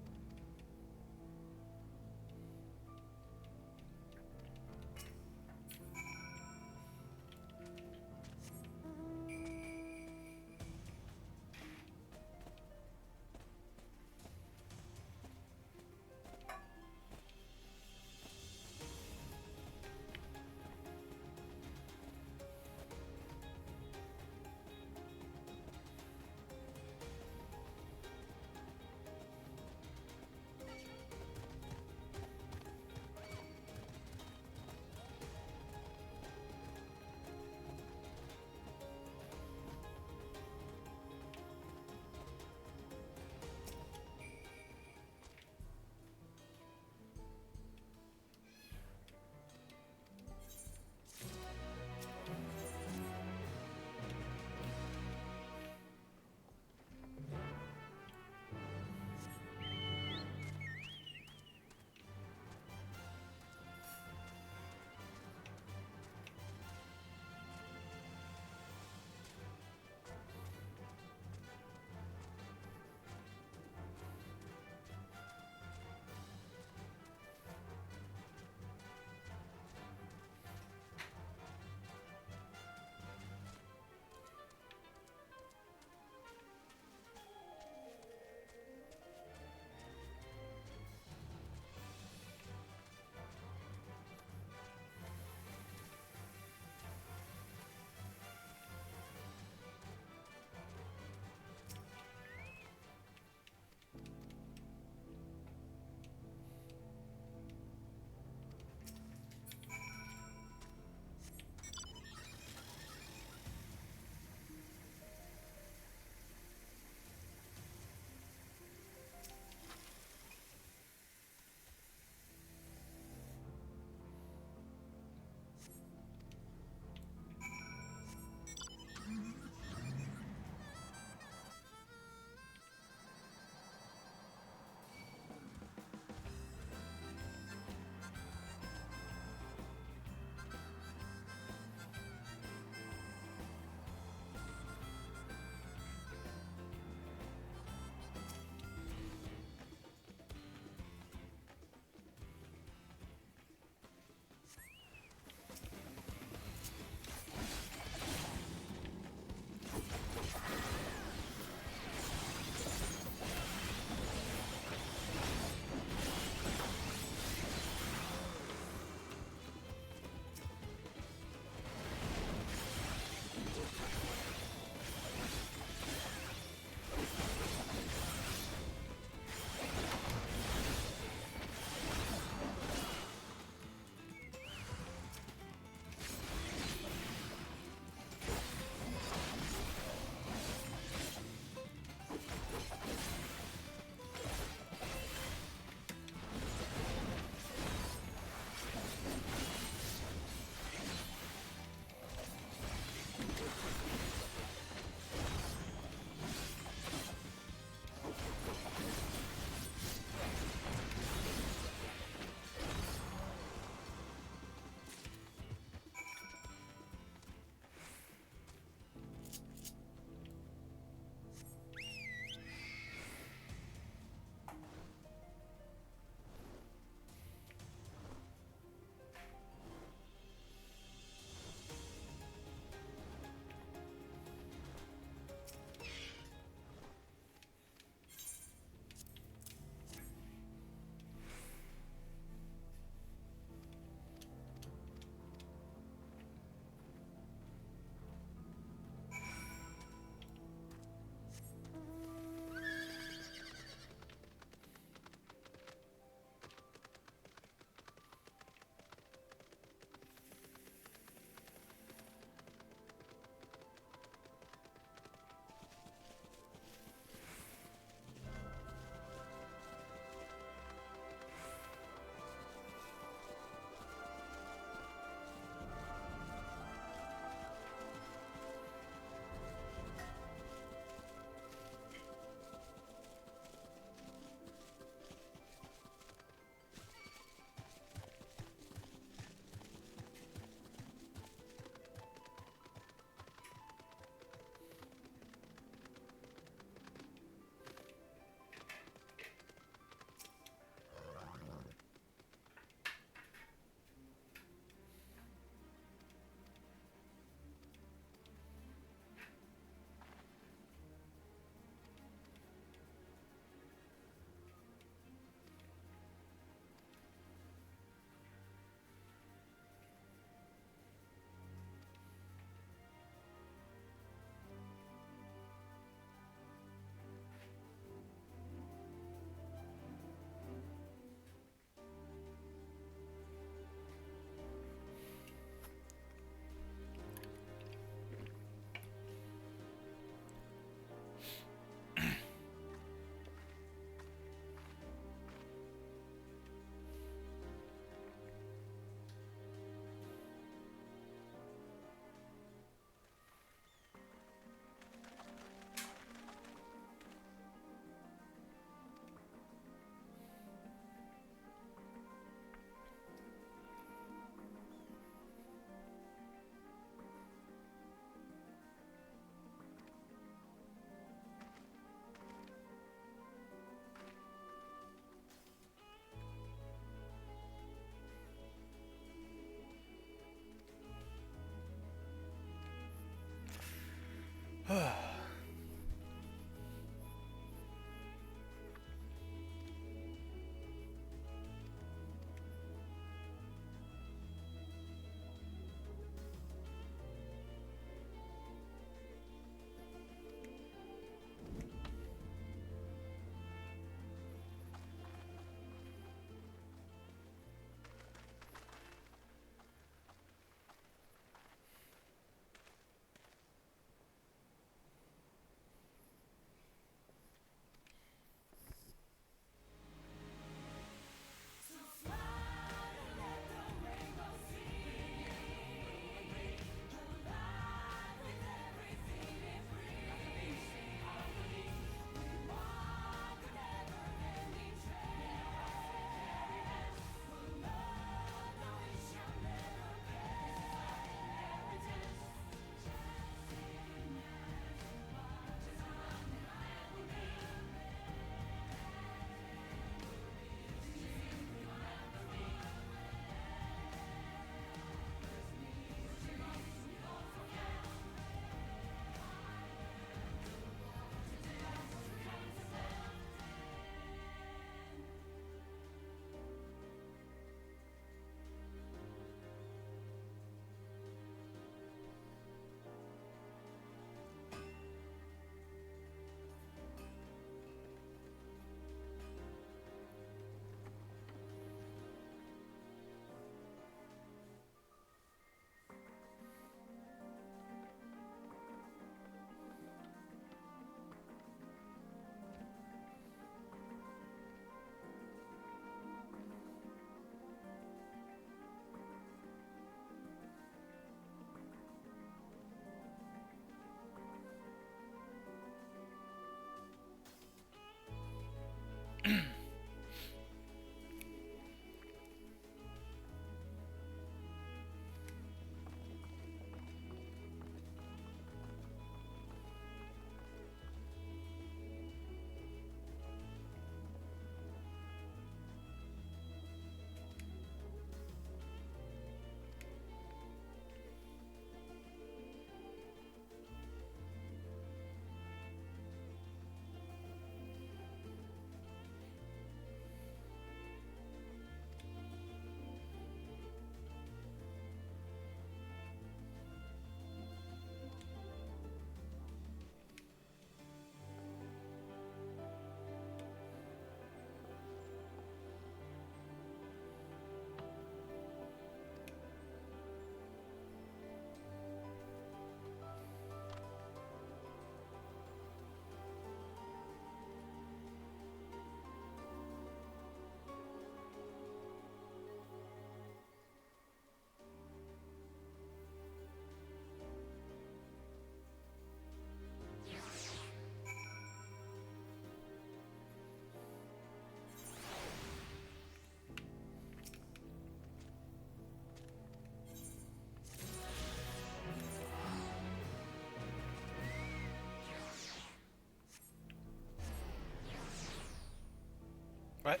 What?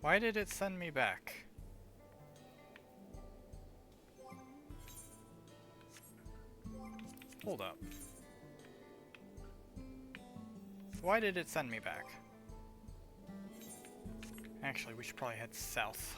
Why did it send me back? Hold up. Why did it send me back? Actually, we should probably head south.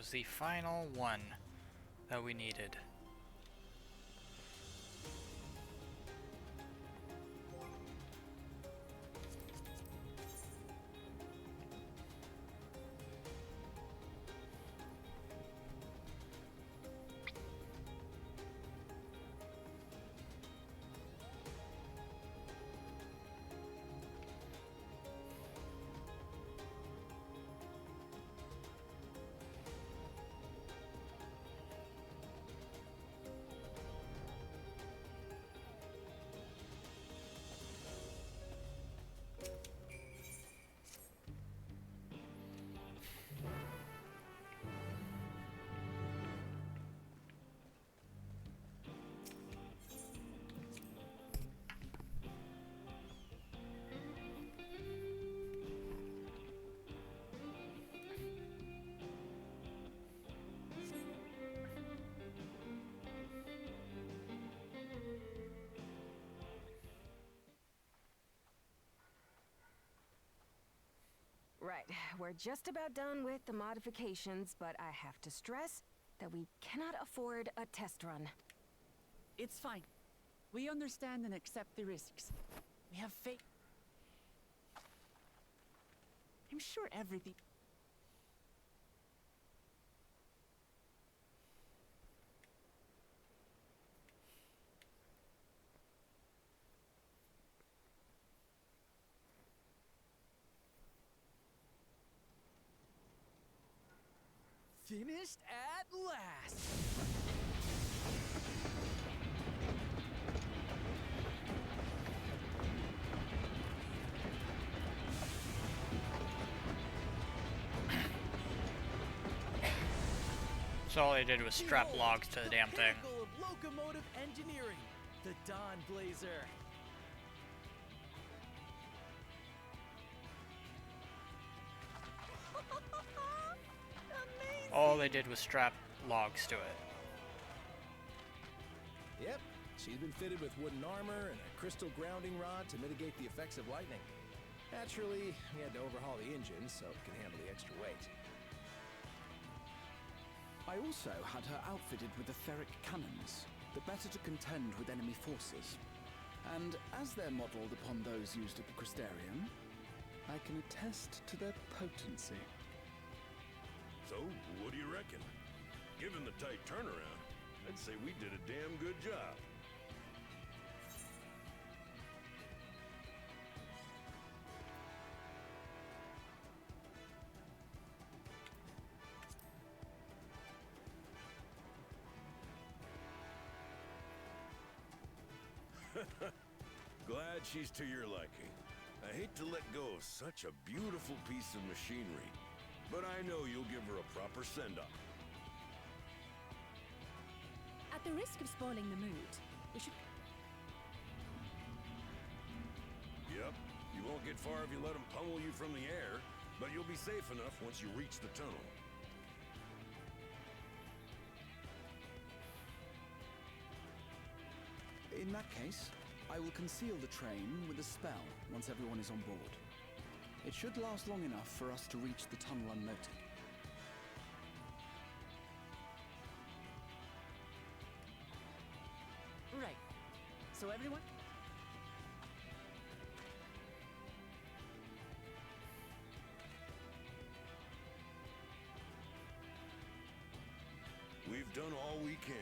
was the final one that we needed. Right, we're just about done with the modifications, but I have to stress that we cannot afford a test run. It's fine. We understand and accept the risks. We have faith. I'm sure everything... Finished at last! So all they did was strap logs to the damn thing. Pinnacle of locomotive engineering, the Dawn Blazer. All they did was strap logs to it. Yep, she's been fitted with wooden armor and a crystal grounding rod to mitigate the effects of lightning. Naturally, we had to overhaul the engine so it can handle the extra weight. I also had her outfitted with the ferric cannons, the better to contend with enemy forces. And as they're modelled upon those used at the Crystarium, I can attest to their potency. So, what do you reckon? Given the tight turnaround, I'd say we did a damn good job. Glad she's to your liking. I hate to let go of such a beautiful piece of machinery, but I know you'll give her a proper send-off. At the risk of spoiling the mood, we should... Yep, you won't get far if you let them pummel you from the air, but you'll be safe enough once you reach the tunnel. In that case, I will conceal the train with a spell once everyone is on board. It should last long enough for us to reach the tunnel unnoted. Right. So everyone... We've done all we can.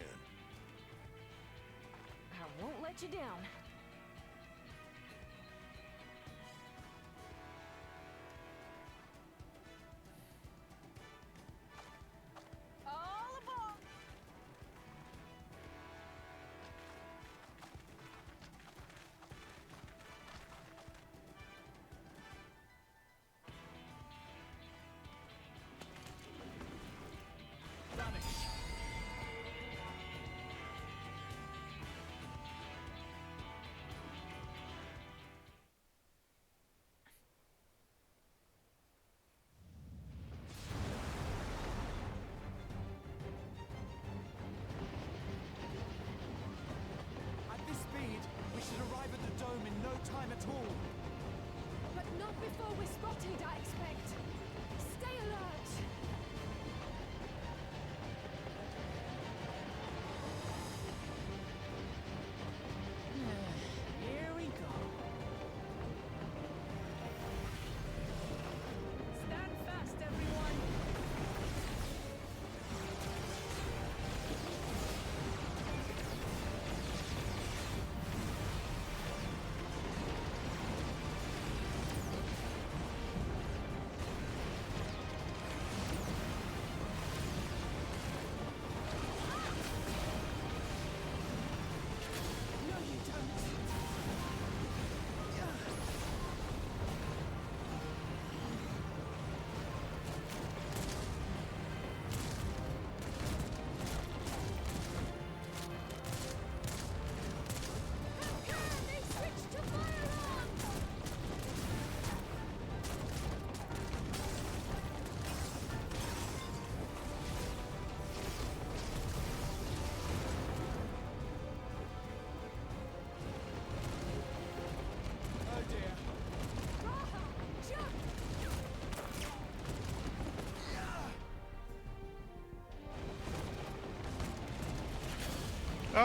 I won't let you down. All aboard! Vanish. At this speed, we should arrive at the dome in no time at all. But not before we're spotted, I expect. Stay alert!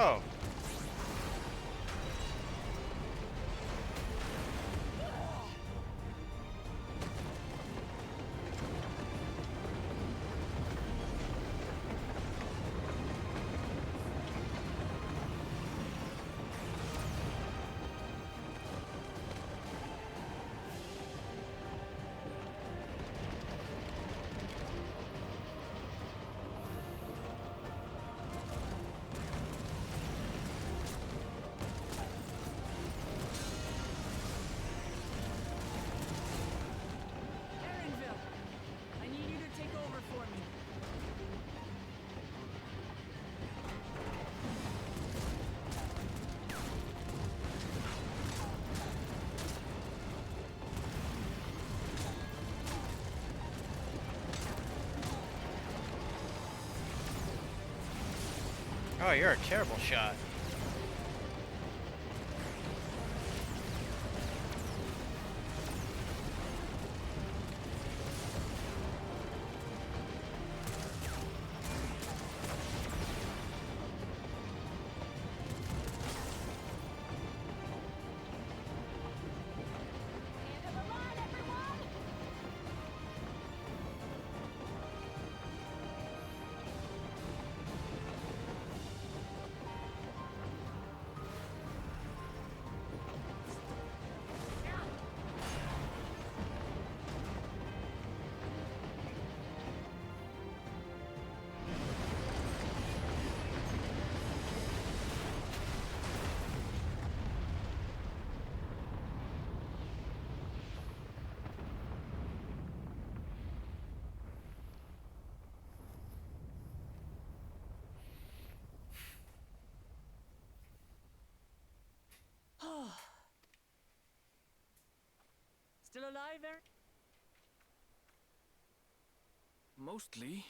Oh. Erinville, I need you to take over for me. Oh, you're a terrible shot. Still alive, Erin? Mostly.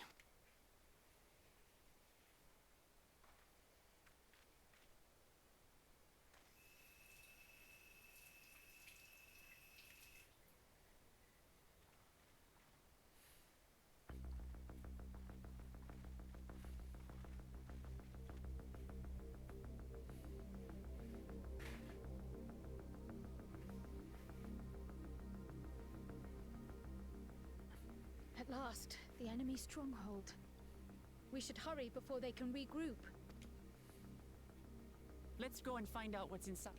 At last, the enemy stronghold. We should hurry before they can regroup. Let's go and find out what's inside.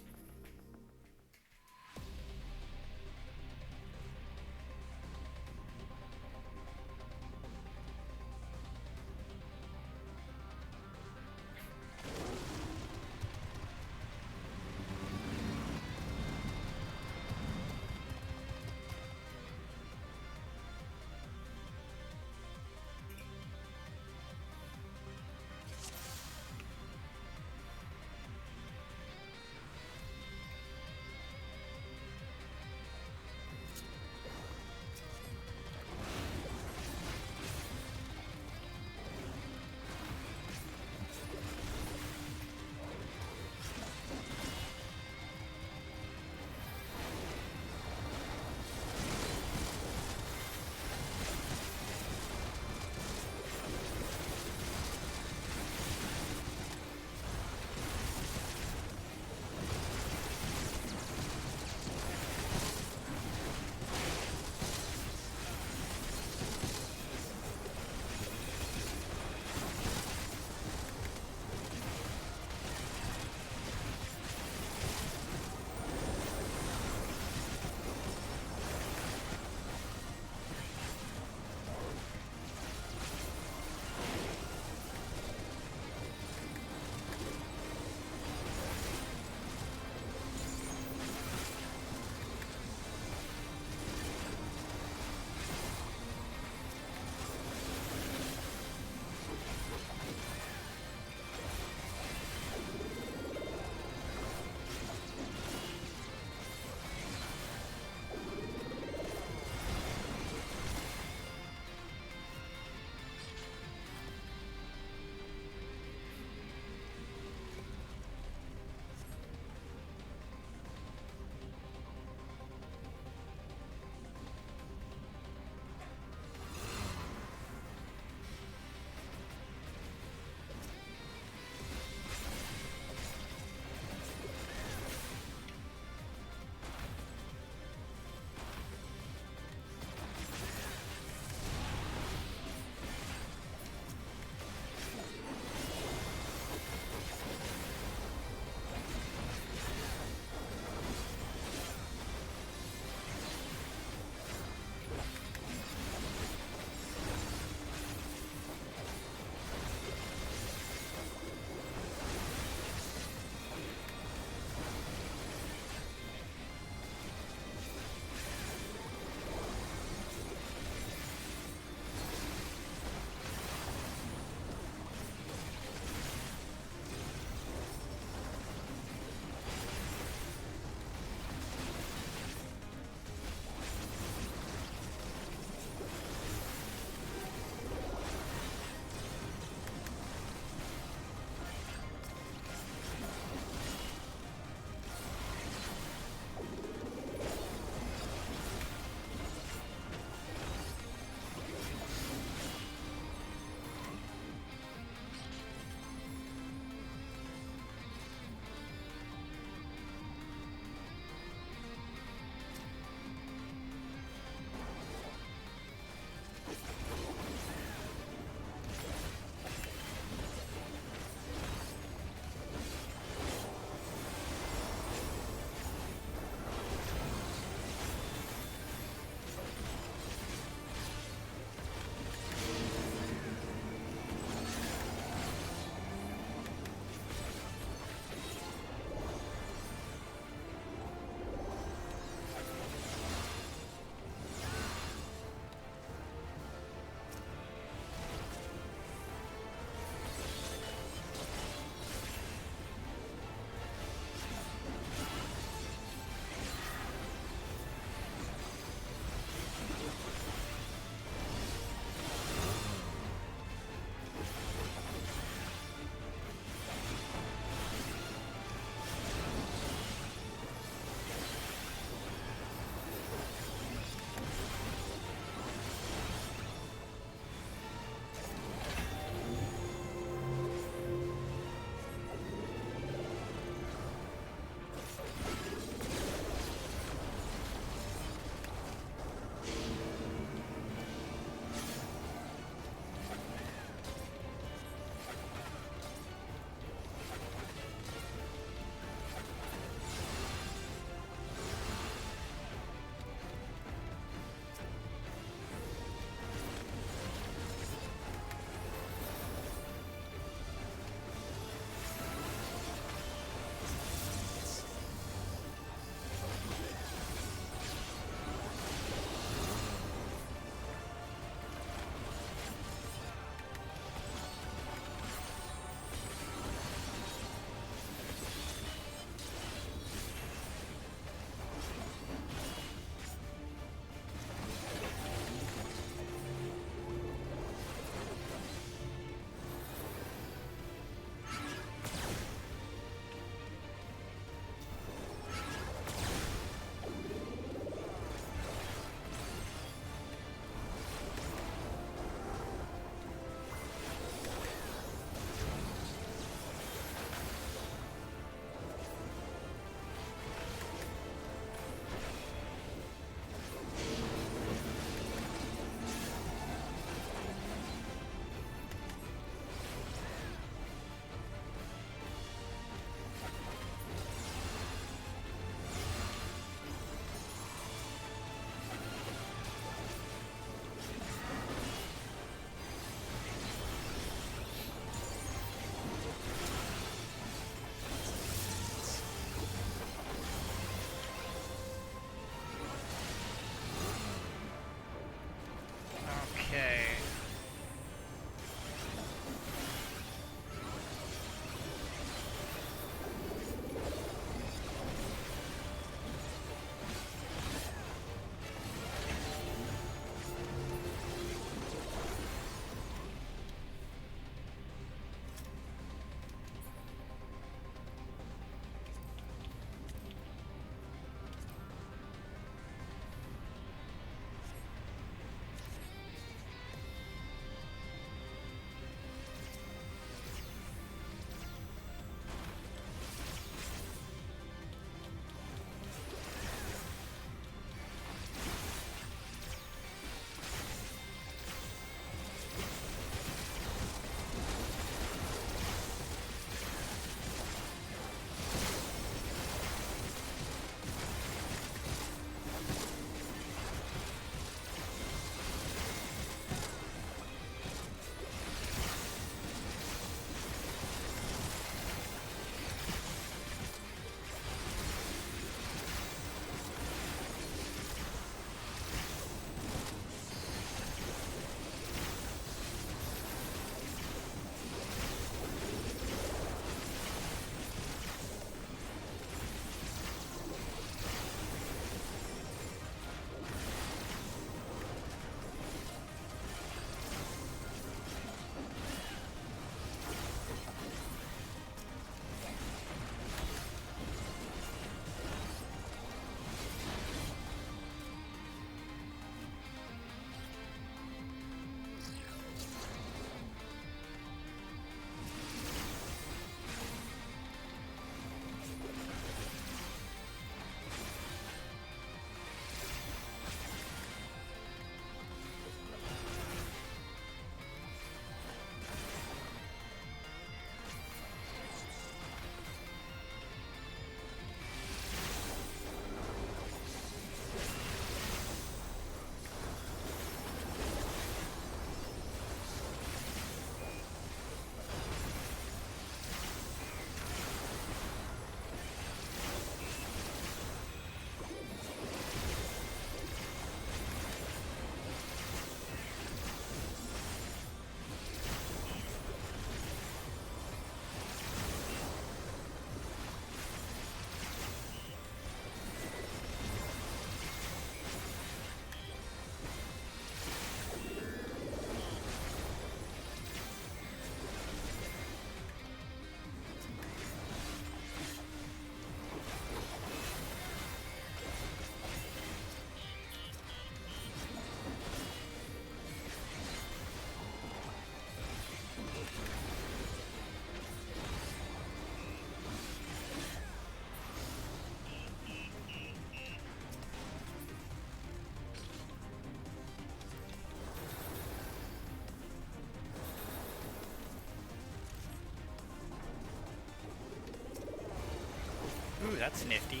that's nifty.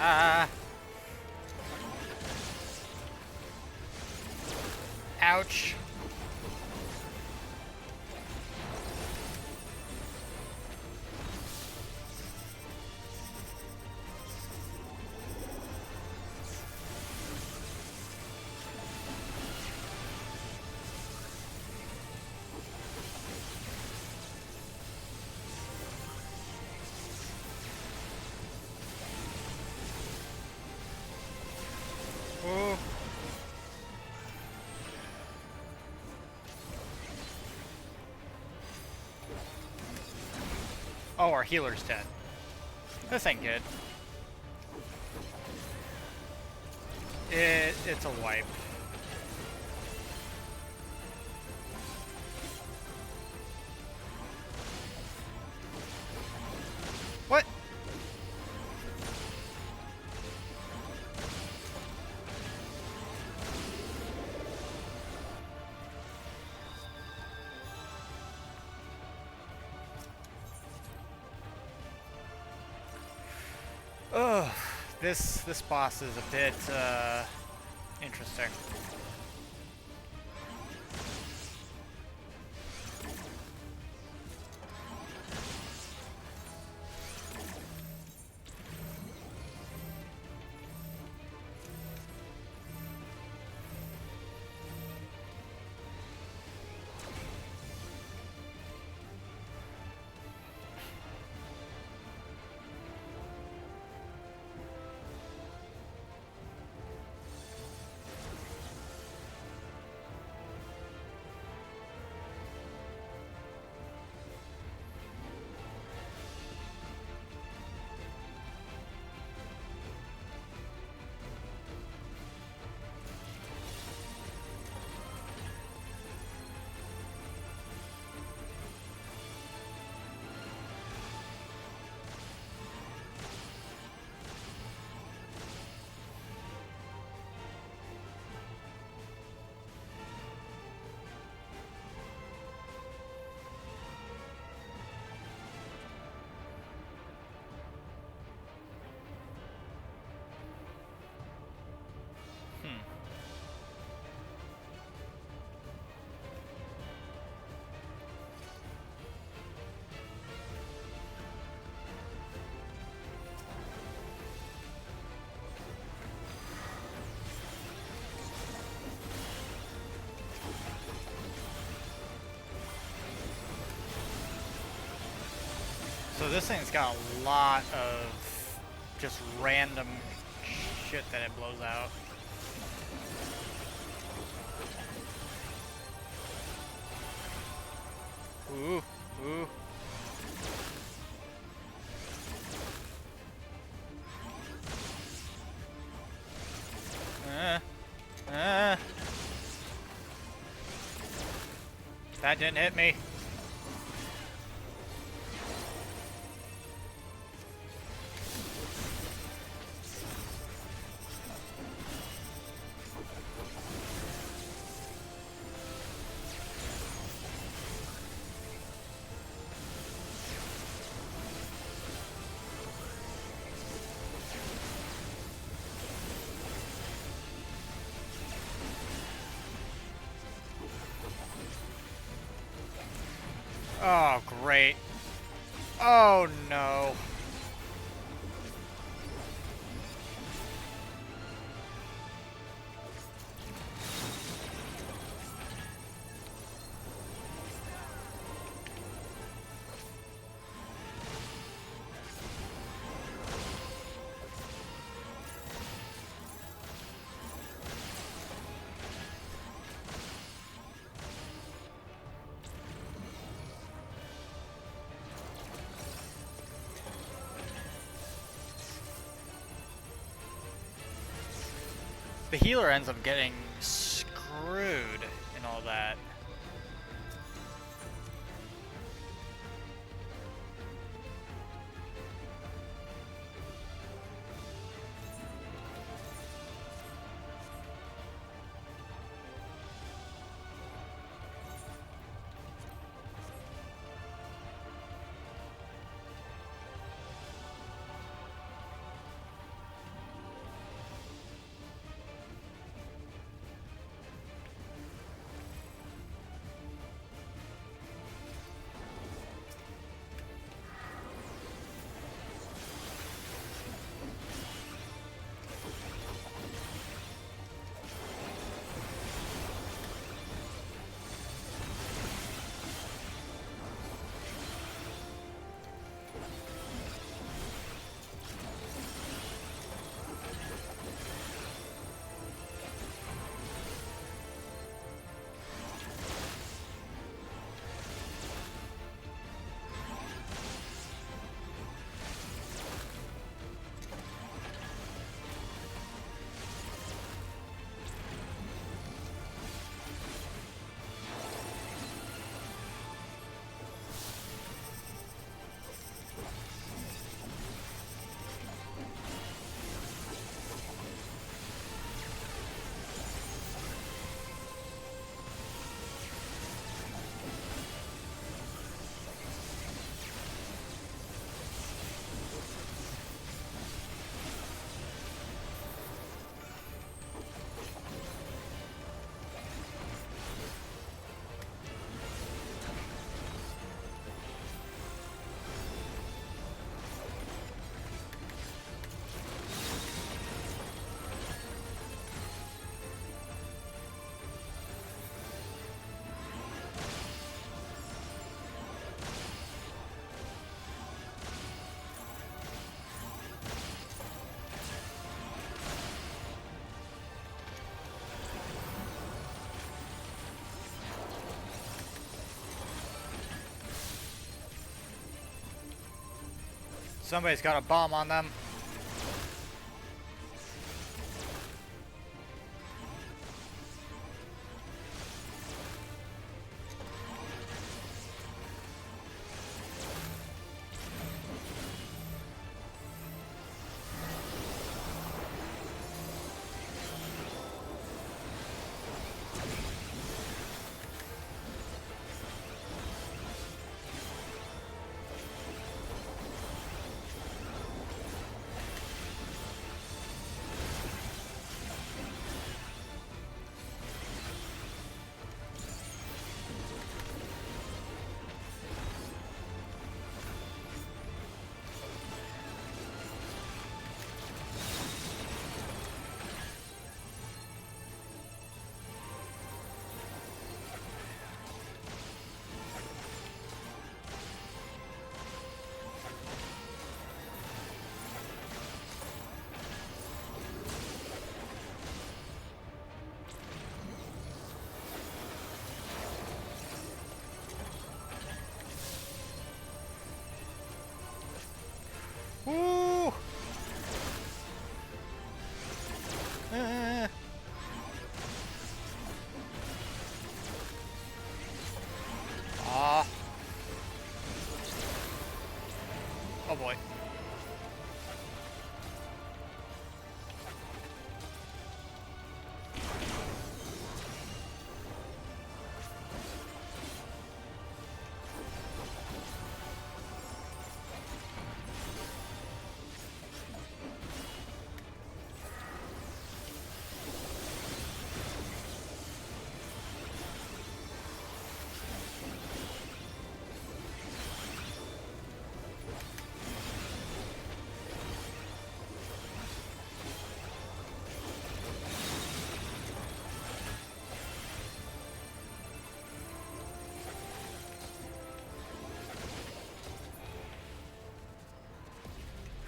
Ah. Ouch. Oh. Oh, our healer's dead. This ain't good. It's a wipe. What? Ugh, this boss is a bit interesting. So this thing's got a lot of just random shit that it blows out. Ooh, ooh. That didn't hit me. Oh, great. Oh, no. The healer ends up getting screwed in all that. Somebody's got a bomb on them. Woo! Ah. Oh boy.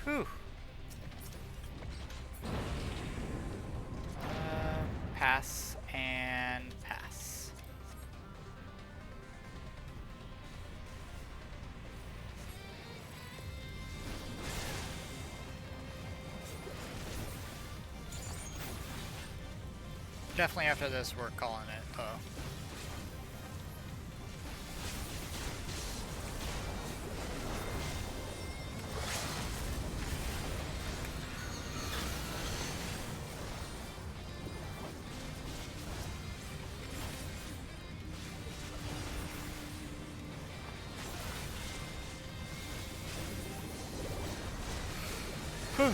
Whew. Pass and pass. Definitely after this, we're calling it. Whew.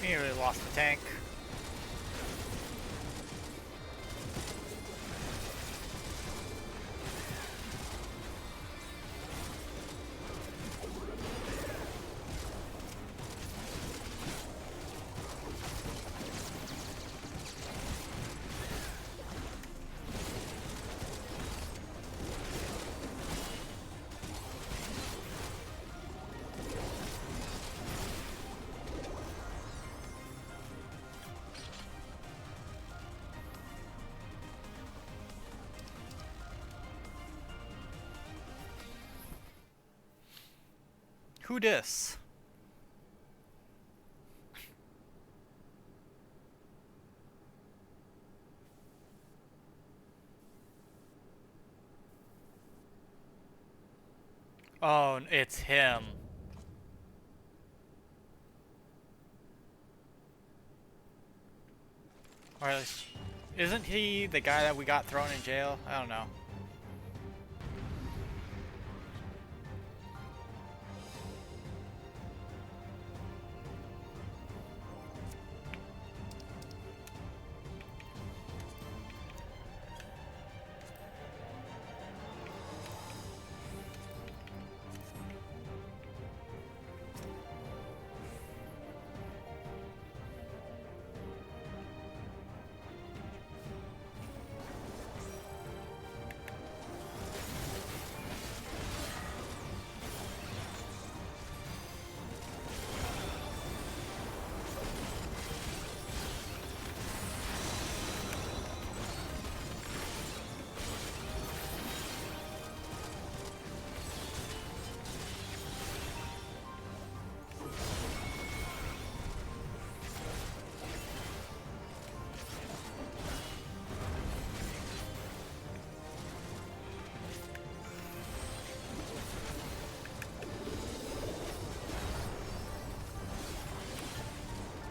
Nearly lost the tank. Who dis? Oh, it's him. Or at least, isn't he the guy that we got thrown in jail? I don't know.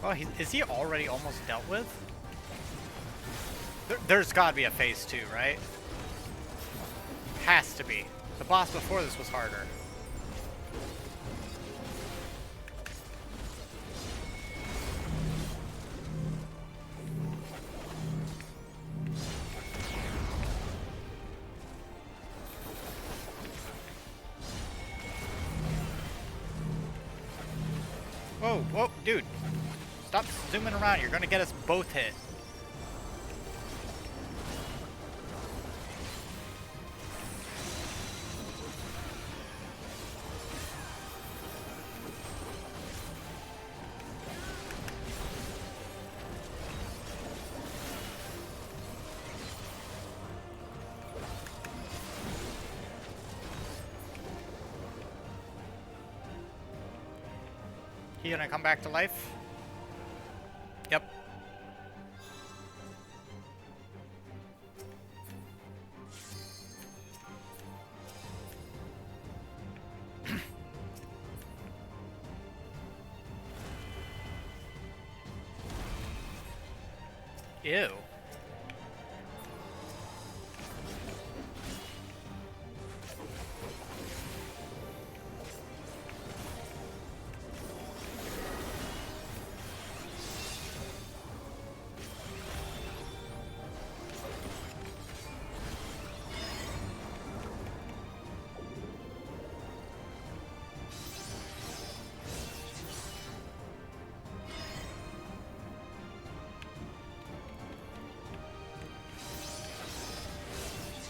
Oh, is he already almost dealt with? There's gotta be a phase 2, right? Has to be. The boss before this was harder. Whoa, whoa, dude. Stop zooming around. You're gonna get us both hit. He gonna come back to life? Yep. Ew.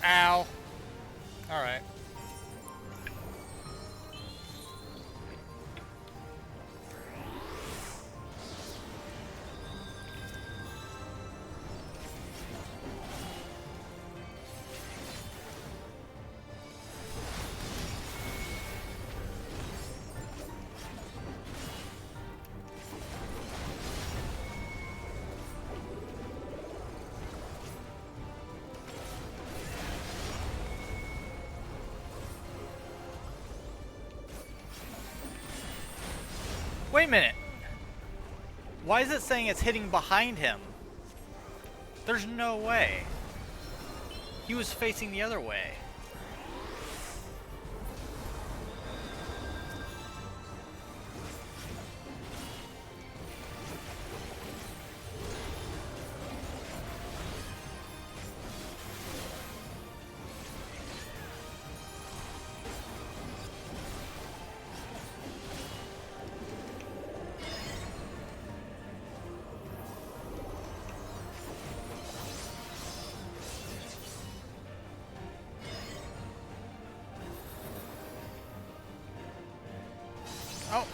Ow. Alright. Wait a minute. Why is it saying it's hitting behind him? There's no way. He was facing the other way. Oh.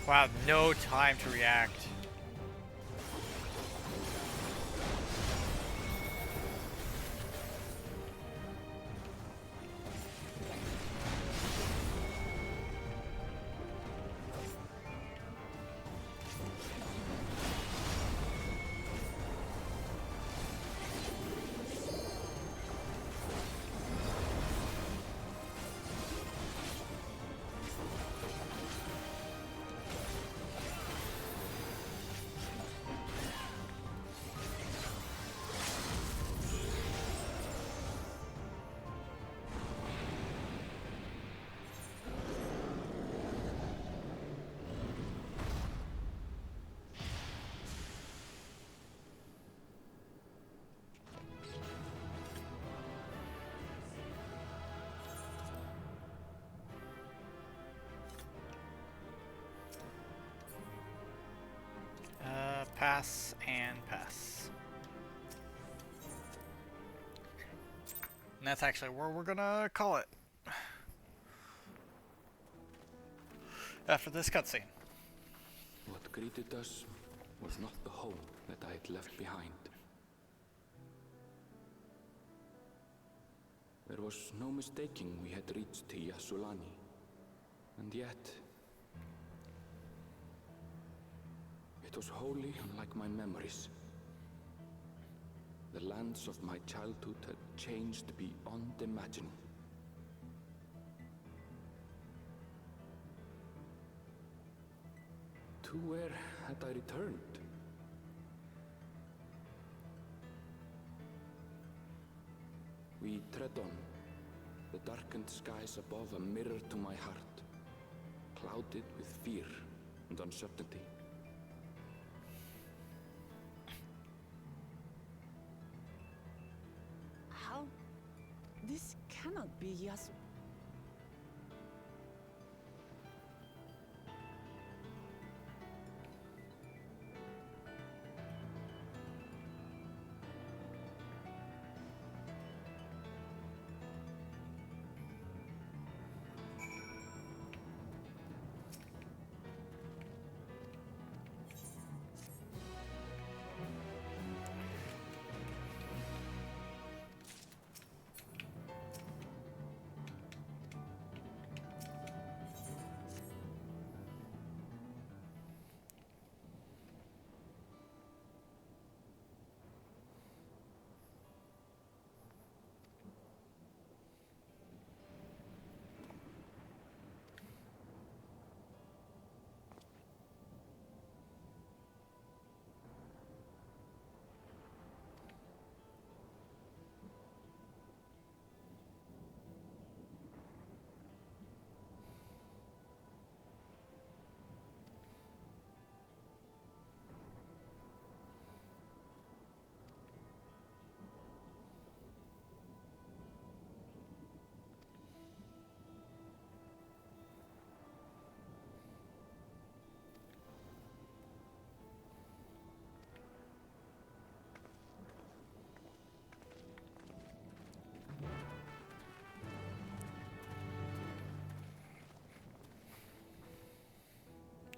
Wow, no time to react. Pass and pass. And that's actually where we're gonna call it. After this cutscene. What greeted us was not the home that I had left behind. There was no mistaking we had reached Yasulani. And yet, it was wholly unlike my memories. The lands of my childhood had changed beyond imagining. To where had I returned? We tread on, The darkened skies above a mirror to my heart, clouded with fear and uncertainty. How? This cannot be Yasu.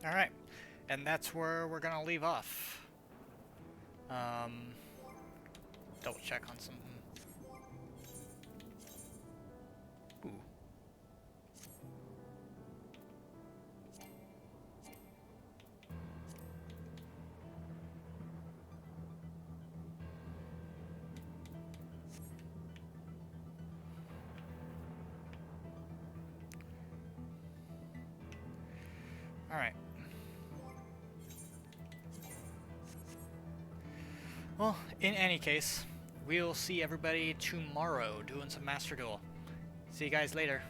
Alright, and that's where we're gonna leave off. Double check on something. Ooh. Alright. Well, in any case, we'll see everybody tomorrow doing some Master Duel. See you guys later.